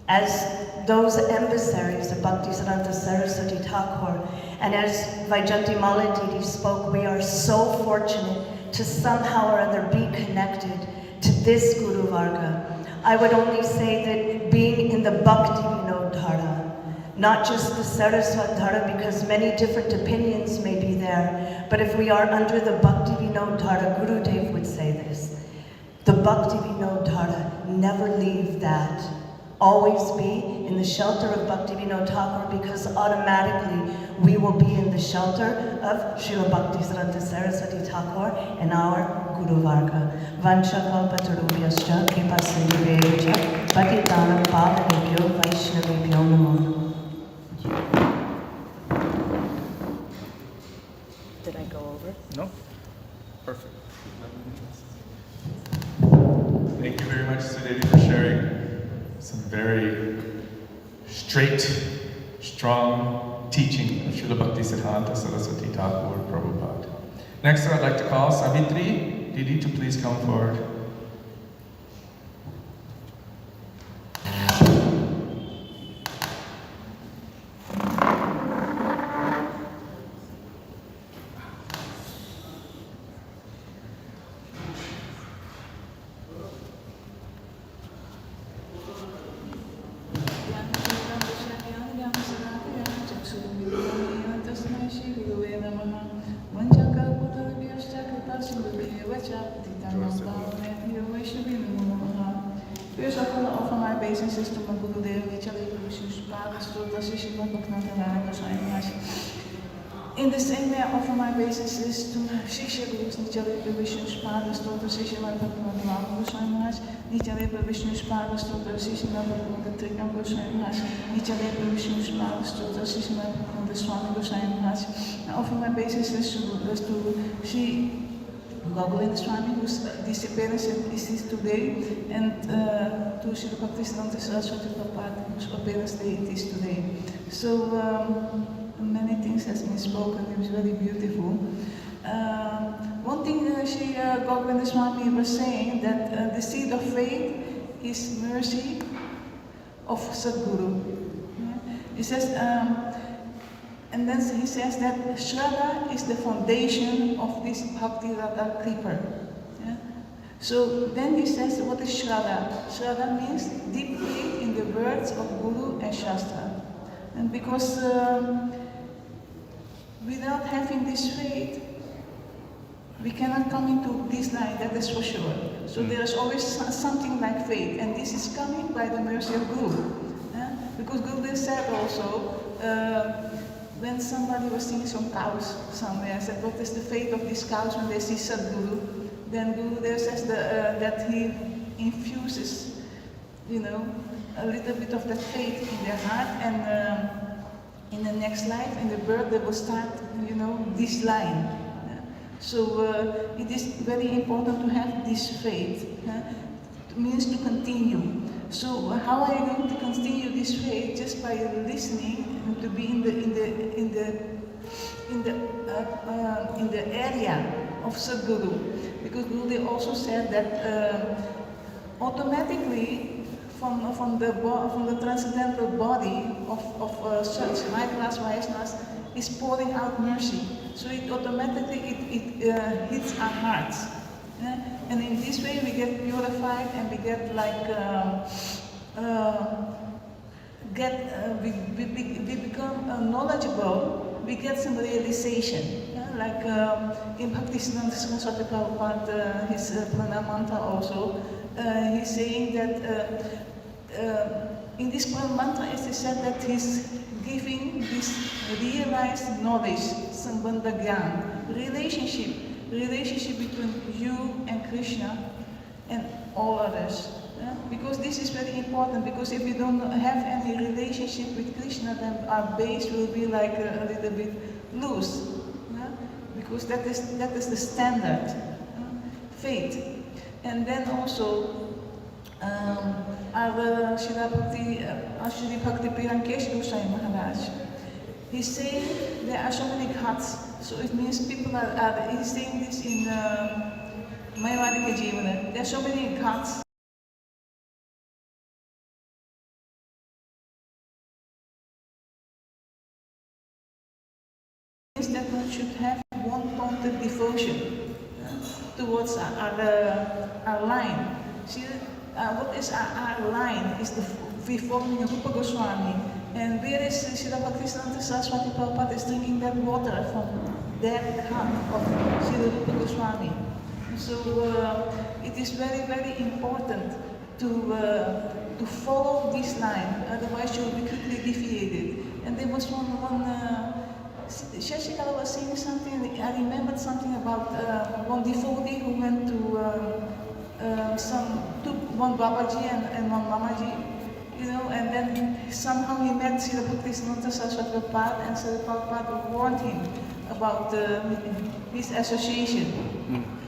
as those emissaries of Bhaktisiddhanta Saraswati Thakur. And as Vaijayanti Maladidi spoke, we are so fortunate to somehow or other be connected to this Guru Varga. I would only say that being in the Bhakti Vinod Dhara, not just the Saraswat Dhara, because many different opinions may be there, but if we are under the Bhakti Vinod Dhara, Gurudev would say this, the Bhakti Vinod Dhara, never leave that. Always be in the shelter of Bhakti Vinod Thakur, because automatically we will be in the shelter of Srila Bhaktisiddhanta Saraswati Thakur and our Guru Varga. Vancha kalpatarubhyascha kripa sindhubhevcha patitanam pavanebhyo vaishnavebhyo namo. Did I go over? No? Perfect. Thank you very much, Sudeti, for sharing some very straight, strong teaching of Srila Bhaktisiddhanta Saraswati Thakur Prabhupada. Next, I'd like to call Savitri Didi to please come forward. In the same way, I offer my obeisances to Shishya Gurus, Nityadepa Vishnu's Pada Stotra, Shishya Bhaktivinoda Goswami Maharaj, Nityadepa Vishnu's Pada Stotra, Shishya Bhaktivinoda Trikam Goswami Maharaj, Nityadepa Vishnu's Pada Stotra, Shishya Bhaktivinoda Swami Goswami Maharaj. I offer my obeisances to Shri Govinda Swami, whose disappearance is today, and to Sri Bhaktisiddhanta Saraswati Prabhupada, whose appearance day it is today. So, many things has been spoken. It was very beautiful. One thing Sri Govinda Swami was saying, that the seed of faith is mercy of Sadguru. Yeah? He says, and then he says that Shraddha is the foundation of this Bhakti Rata Creeper. Yeah? So then he says, what is Shraddha? Shraddha means deep faith in the words of Guru and Shastra. And because without having this faith, we cannot come into this line, that is for sure. So there is always something like faith, and this is coming by the mercy of Guru. Yeah? Because Guru said also, when somebody was seeing some cows somewhere, I said, what is the fate of these cows when they see Sadguru? Then Guru there says that he infuses, you know, a little bit of that faith in their heart, and in the next life, in the birth, they will start, you know, this line. So it is very important to have this faith. It means to continue. So how are you going to continue this faith? Just by listening and to be in the area of Sadguru. Because Guru also said that automatically from the transcendental body of such high-class Vaishnavas is pouring out mercy. So it automatically hits our hearts. Yeah? And in this way we get purified and we get like, we become knowledgeable, we get some realization. Yeah? Like in Bhaktisiddhanta Saraswati Prabhupada, his Pranamanta also, he's saying that in this mantra it is said that he's giving this realized knowledge, Sambandha Gyan, relationship between you and Krishna and all others. Yeah? Because this is very important, because if we don't have any relationship with Krishna, then our base will be like a little bit loose. Yeah? Because that is the standard faith. And then also our Shri Bhakti Priyankesh Goswami Maharaj, he's saying there are so many ghats. So it means people he's saying this in Mayavadika Jivana, there are so many ghats. That one should have one-pointed devotion towards our line. See, what is our line? Is the reforming of Rupa Goswami. And where is Srila Bhaktisiddhanta Saraswati Prabhupada is drinking that water from that cup of Srila Rupa Goswami. So it is very, very important to follow this line, otherwise you will be quickly deviated. And there was one Shashikala was saying something, I remembered something about one devotee who went to one Babaji and one Mamaji, you know, and then somehow he met Srila Bhaktisiddhanta Saraswati Prabhupada, and Srila Prabhupada warned him about his association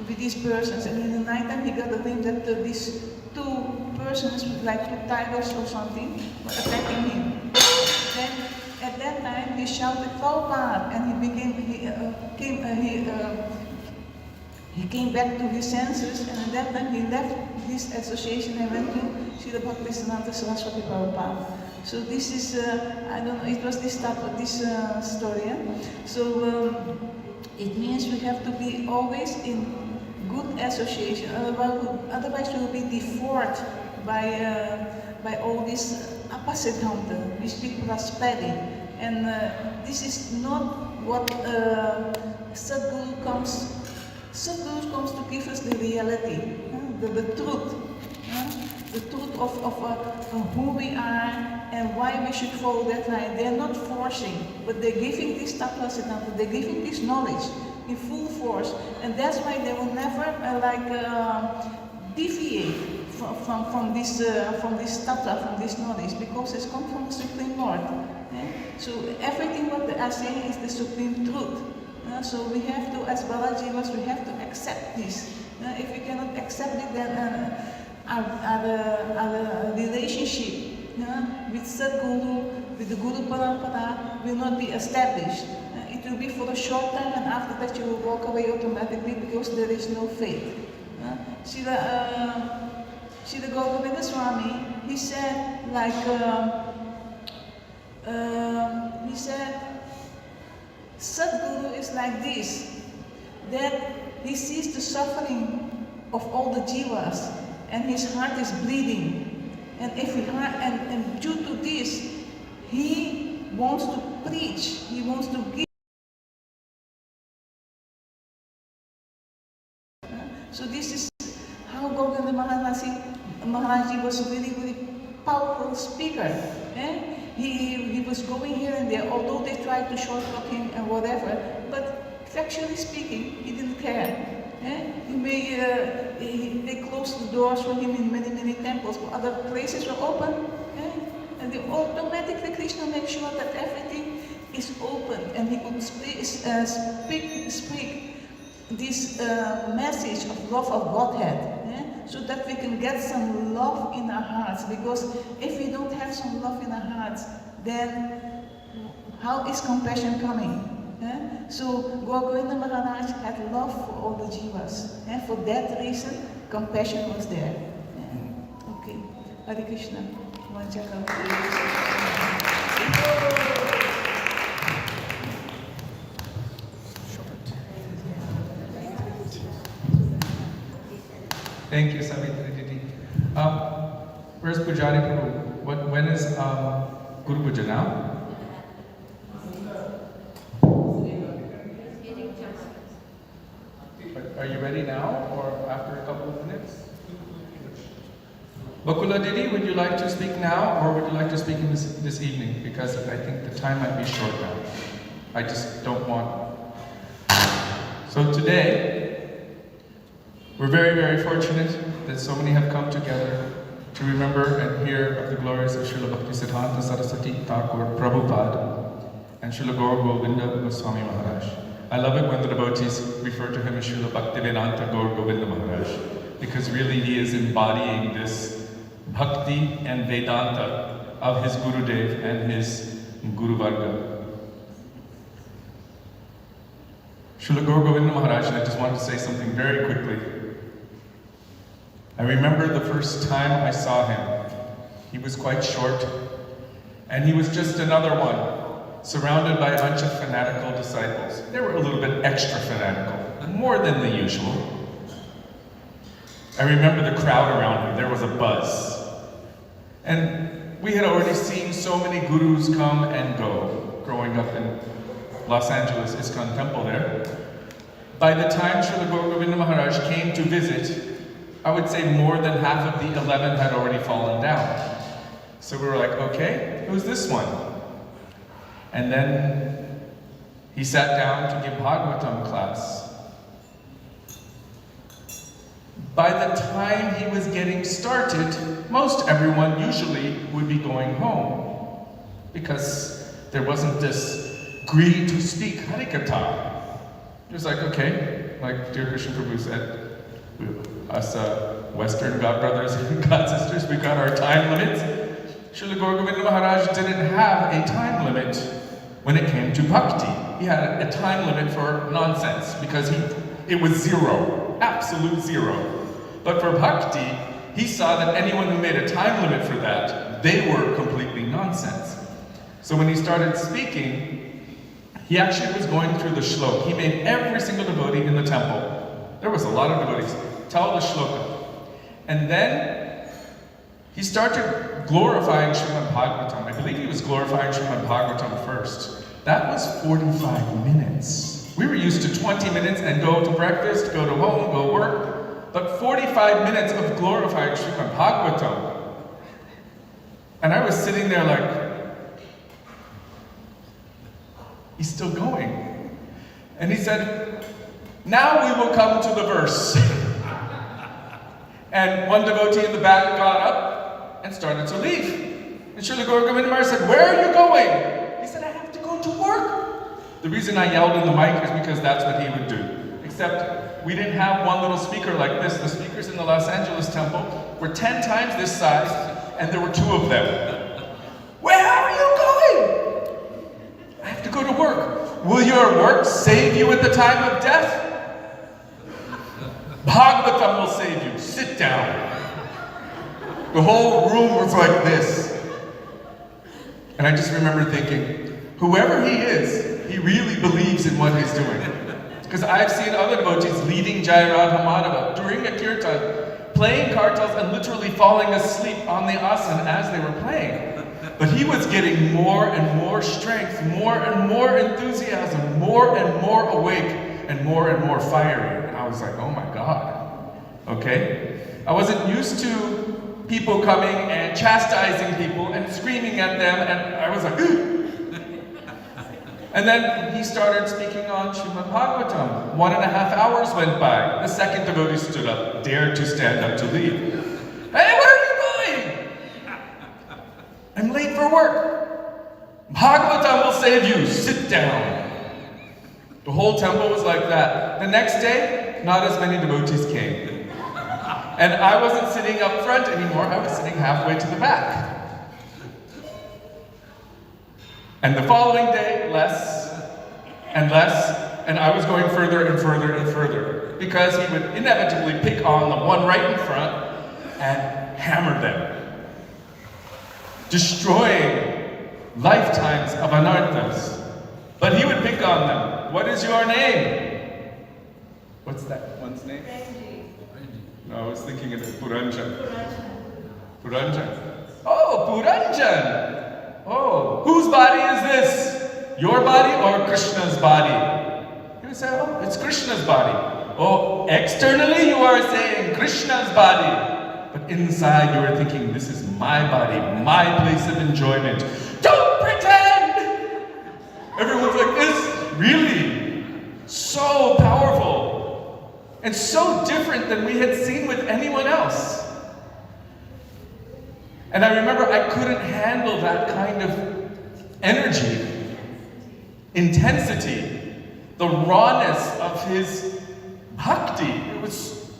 with these persons. And in the night time he got a glimpse that these two persons, like two tigers or something, were attacking him. Then at that time he shouted Prabhupada, and he came back to his senses, and at that time he left this association and went to Srila Bhaktisiddhanta Saraswati Prabhupada. So this is, I don't know, it was this type of this story. Yeah? So it means we have to be always in good association, otherwise we will be deformed by all this apasiddhanta, which people are spreading. And this is not what Sadguru comes to give us the reality, the truth. The truth of who we are and why we should follow that line. They're not forcing, but they're giving this tattva, they're giving this knowledge in full force, and that's why they will never deviate from this tattva, from this knowledge, because it's come from the Supreme Lord. So everything what they are saying is the Supreme Truth. So we have to, as Balajivas, we have to accept this. If we cannot accept it, then our relationship with Sadguru, with the Guru Parampara, will not be established. It will be for a short time, and after that you will walk away automatically because there is no faith. Srila Govinda Swami, he said, he said, Sadguru is like this, that he sees the suffering of all the jivas, and his heart is bleeding. And and due to this, he wants to preach, he wants to give. So this is how Govinda Maharaji was a really, really powerful speaker. He was going here and there, although they tried to shortcut him and whatever, but factually speaking, he didn't care. They closed the doors for him in many, many temples, but other places were open. And they automatically, Krishna made sure that everything is open, and he could speak this message of love of Godhead. So that we can get some love in our hearts, because if we don't have some love in our hearts, then how is compassion coming? So Govinda Maharaj had love for all the jivas, and for that reason, compassion was there. Okay, Hare Krishna. Thank you, Savitri Didi. Where's Pujari Prabhu? When is Guru Puja now? Are you ready now, or after a couple of minutes? Bakula Didi, would you like to speak now, or would you like to speak in this evening? Because I think the time might be short now. I just don't want... So today, we're very, very fortunate that so many have come together to remember and hear of the glories of Srila Bhaktisiddhanta Saraswati Thakur Prabhupada and Srila Gaur Govinda Goswami Maharaj. I love it when the devotees refer to him as Srila Bhaktivedanta Gaur Govinda Maharaj, because really he is embodying this bhakti and Vedanta of his Gurudev and his Guru Varga. Srila Gaur Govinda Maharaj, and I just wanted to say something very quickly. I remember the first time I saw him. He was quite short, and he was just another one, surrounded by a bunch of fanatical disciples. They were a little bit extra fanatical, more than the usual. I remember the crowd around him. There was a buzz. And we had already seen so many gurus come and go, growing up in Los Angeles ISKCON Temple there. By the time Srila Gaur Govinda Maharaj came to visit, I would say more than half of the 11 had already fallen down. So we were like, okay, who's this one? And then he sat down to give Bhagavatam class. By the time he was getting started, most everyone usually would be going home, because there wasn't this greed to speak Harikatha. It was like, okay, like dear Krishna Prabhu said, us Western God brothers and God sisters, we got our time limits. Srila Gaur Govinda Maharaj didn't have a time limit when it came to bhakti. He had a time limit for nonsense, because it was zero, absolute zero. But for bhakti, he saw that anyone who made a time limit for that, they were completely nonsense. So when he started speaking, he actually was going through the shlok. He made every single devotee in the temple, there was a lot of devotees, tell the shloka. And then he started glorifying Srimad Bhagavatam. I believe he was glorifying Srimad Bhagavatam first. That was 45 minutes. We were used to 20 minutes and go to breakfast, go to home, go work. but 45 minutes of glorifying Srimad Bhagavatam. And I was sitting there like, he's still going. And he said, now we will come to the verse. And one devotee in the back got up and started to leave. And Srila Gaura Govinda Maharaj said, where are you going? He said, I have to go to work. The reason I yelled in the mic is because that's what he would do. Except we didn't have one little speaker like this. The speakers in the Los Angeles temple were 10 times this size, and there were 2 of them. Where are you going? I have to go to work. Will your work save you at the time of death? Bhagavatam will save you. Sit down. The whole room was like this. And I just remember thinking, whoever he is, he really believes in what he's doing. Because I've seen other devotees leading Jai Radha Madhava during a kirtan, playing kartals and literally falling asleep on the asana as they were playing. But he was getting more and more strength, more and more enthusiasm, more and more awake, and more fiery. And I was like, oh my God, okay? I wasn't used to people coming and chastising people and screaming at them, and I was like, ooh. And then he started speaking on Srimad Bhagavatam. 1.5 hours went by. The second devotee stood up, dared to stand up to leave. Hey, where are you going? I'm late for work. Bhagavatam will save you. Sit down. The whole temple was like that. The next day, not as many devotees came. And I wasn't sitting up front anymore. I was sitting halfway to the back. And the following day, less and less, and I was going further and further and further, because he would inevitably pick on the one right in front and hammer them, destroying lifetimes of anarthas. But he would pick on them. What is your name? What's that one's name? No, I was thinking of Puranjan. Puranjan. Oh, Puranjan! Oh, whose body is this? Your body or Krishna's body? He would say, oh, it's Krishna's body. Oh, externally you are saying Krishna's body. But inside you are thinking, this is my body, my place of enjoyment. Don't pretend! Everyone's like, this really so powerful and so different than we had seen with anyone else. And I remember I couldn't handle that kind of energy, intensity, the rawness of his bhakti. It was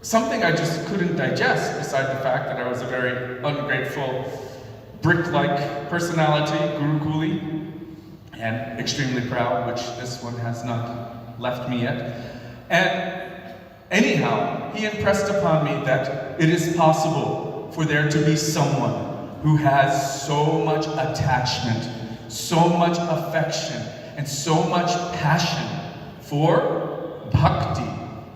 something I just couldn't digest, beside the fact that I was a very ungrateful, brick-like personality, Gurukuli, and extremely proud, which this one has not left me yet. And anyhow, he impressed upon me that it is possible for there to be someone who has so much attachment, so much affection, and so much passion for bhakti,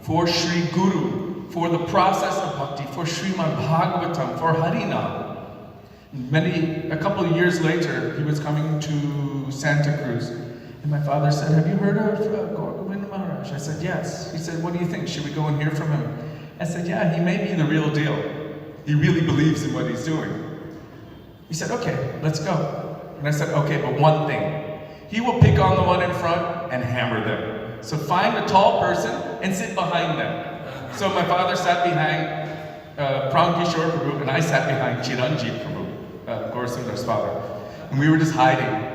for Sri Guru, for the process of bhakti, for Srimad Bhagavatam, for Harinam. A couple of years later, he was coming to Santa Cruz, and my father said, have you heard of Gaura Govinda Maharaj? I said, yes. He said, what do you think? Should we go and hear from him? I said, yeah, he may be the real deal. He really believes in what he's doing. He said, okay, let's go. And I said, okay, but one thing. He will pick on the one in front and hammer them. So find a tall person and sit behind them. So my father sat behind Pramkishore Prabhu, and I sat behind Chiranjeev Prabhu, Gaurasundar's father. And we were just hiding.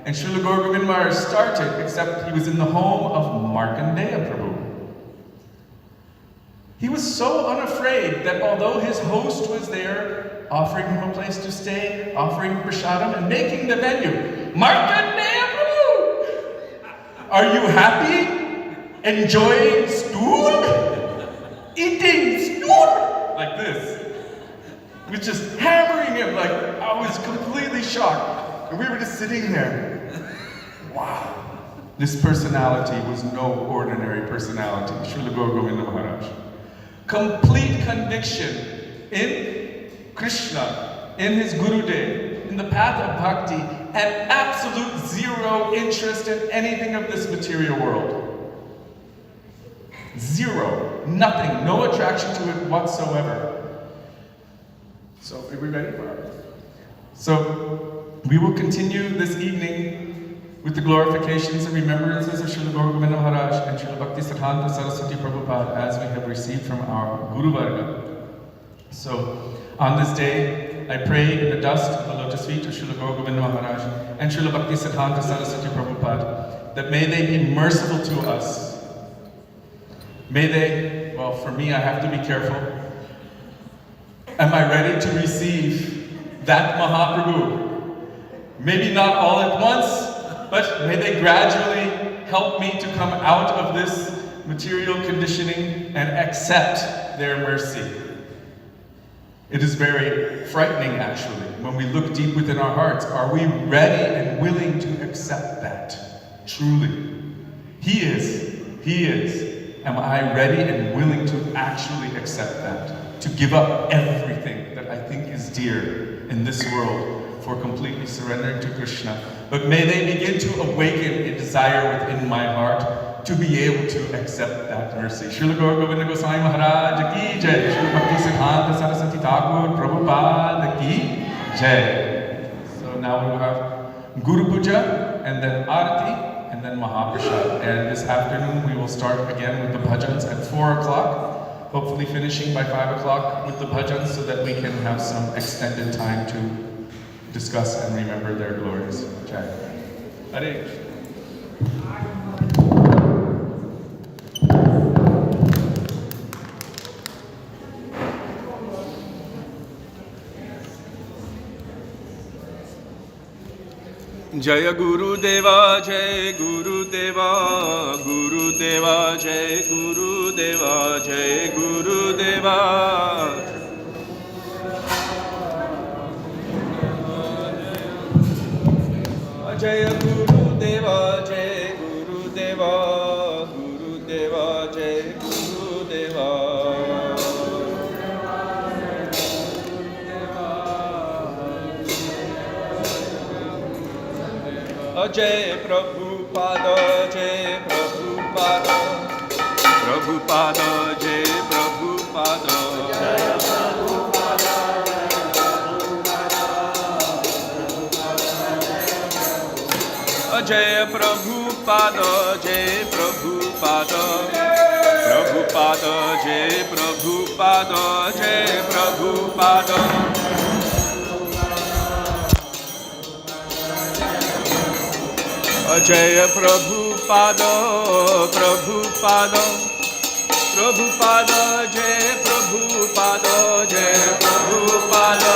And Srila Gaura Govinda Maharaj started, except he was in the home of Markandeya Prabhu. He was so unafraid that although his host was there, offering him a place to stay, offering prasadam, and making the venue, Markandeya Prabhu! Are you happy? Enjoying stool? Eating stool? Like this. He was just hammering him, like, I was completely shocked. And we were just sitting there. Wow. This personality was no ordinary personality. Srila Gaura Govinda Maharaj. Complete conviction in Krishna, in his Gurudev, in the path of bhakti, and absolute zero interest in anything of this material world. Zero. Nothing. No attraction to it whatsoever. So, are we ready for it? So, we will continue this evening with the glorifications and remembrances of Srila Gaura Govinda Maharaj and Srila Bhakti Siddhanta Saraswati Prabhupada as we have received from our Guru Varga. So, on this day, I pray in the dust of the lotus feet of Srila Gaura Govinda Maharaj and Srila Bhakti Siddhanta Saraswati Prabhupada that may they be merciful to us. May they, well, for me, I have to be careful. Am I ready to receive that Mahaprabhu? Maybe not all at once, but may they gradually help me to come out of this material conditioning and accept their mercy. It is very frightening, actually, when we look deep within our hearts. Are we ready and willing to accept that? Truly. He is. He is. Am I ready and willing to actually accept that? To give up everything that I think is dear in this world for completely surrendering to Krishna. But may they begin to awaken a desire within my heart to be able to accept that mercy. Srila Gaura Govinda Goswami Maharaj ki jai. Srila Bhakti Siddhanta Saraswati Thakur Prabhupada ki jai. So now we will have Guru Puja and then Arati and then Mahaprasad. And this afternoon we will start again with the bhajans at 4 o'clock, hopefully finishing by 5 o'clock with the bhajans so that we can have some extended time to discuss and remember their glories. Jai. Hare Krishna. Jaya Guru Deva, Jai Guru Deva, Guru Deva, Jai Guru Deva, Jai Guru Deva. Jaya Guru Deva, Jai Guru Deva, Guru Deva, Jai Guru Deva. Jai Prabhupada, Jai Prabhupada, Prabhupada, Jai Prabhupada, Jai Prabhupada, Jai Prabhupada, Jai Prabhupada, Prabhupada, Jai Prabhupada, Jai Prabhupada. Jaya Prabhupada, Prabhupada, Prabhupada, Jaya Prabhupada, Jaya Prabhupada.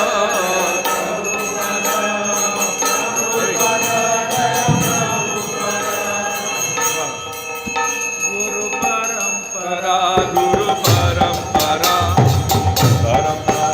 Guru Parampara, Guru Parampara, Parampara.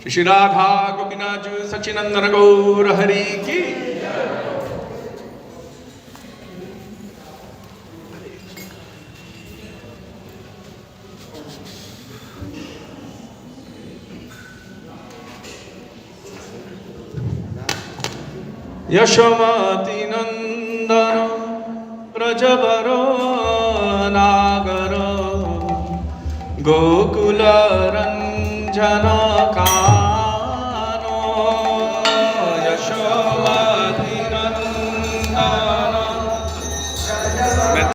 Shri Radha Gopinath Sachinandana Gaur Hari Ki. Yashamati Nandana Prajabaro Nagaro Gokula Ranjana Ka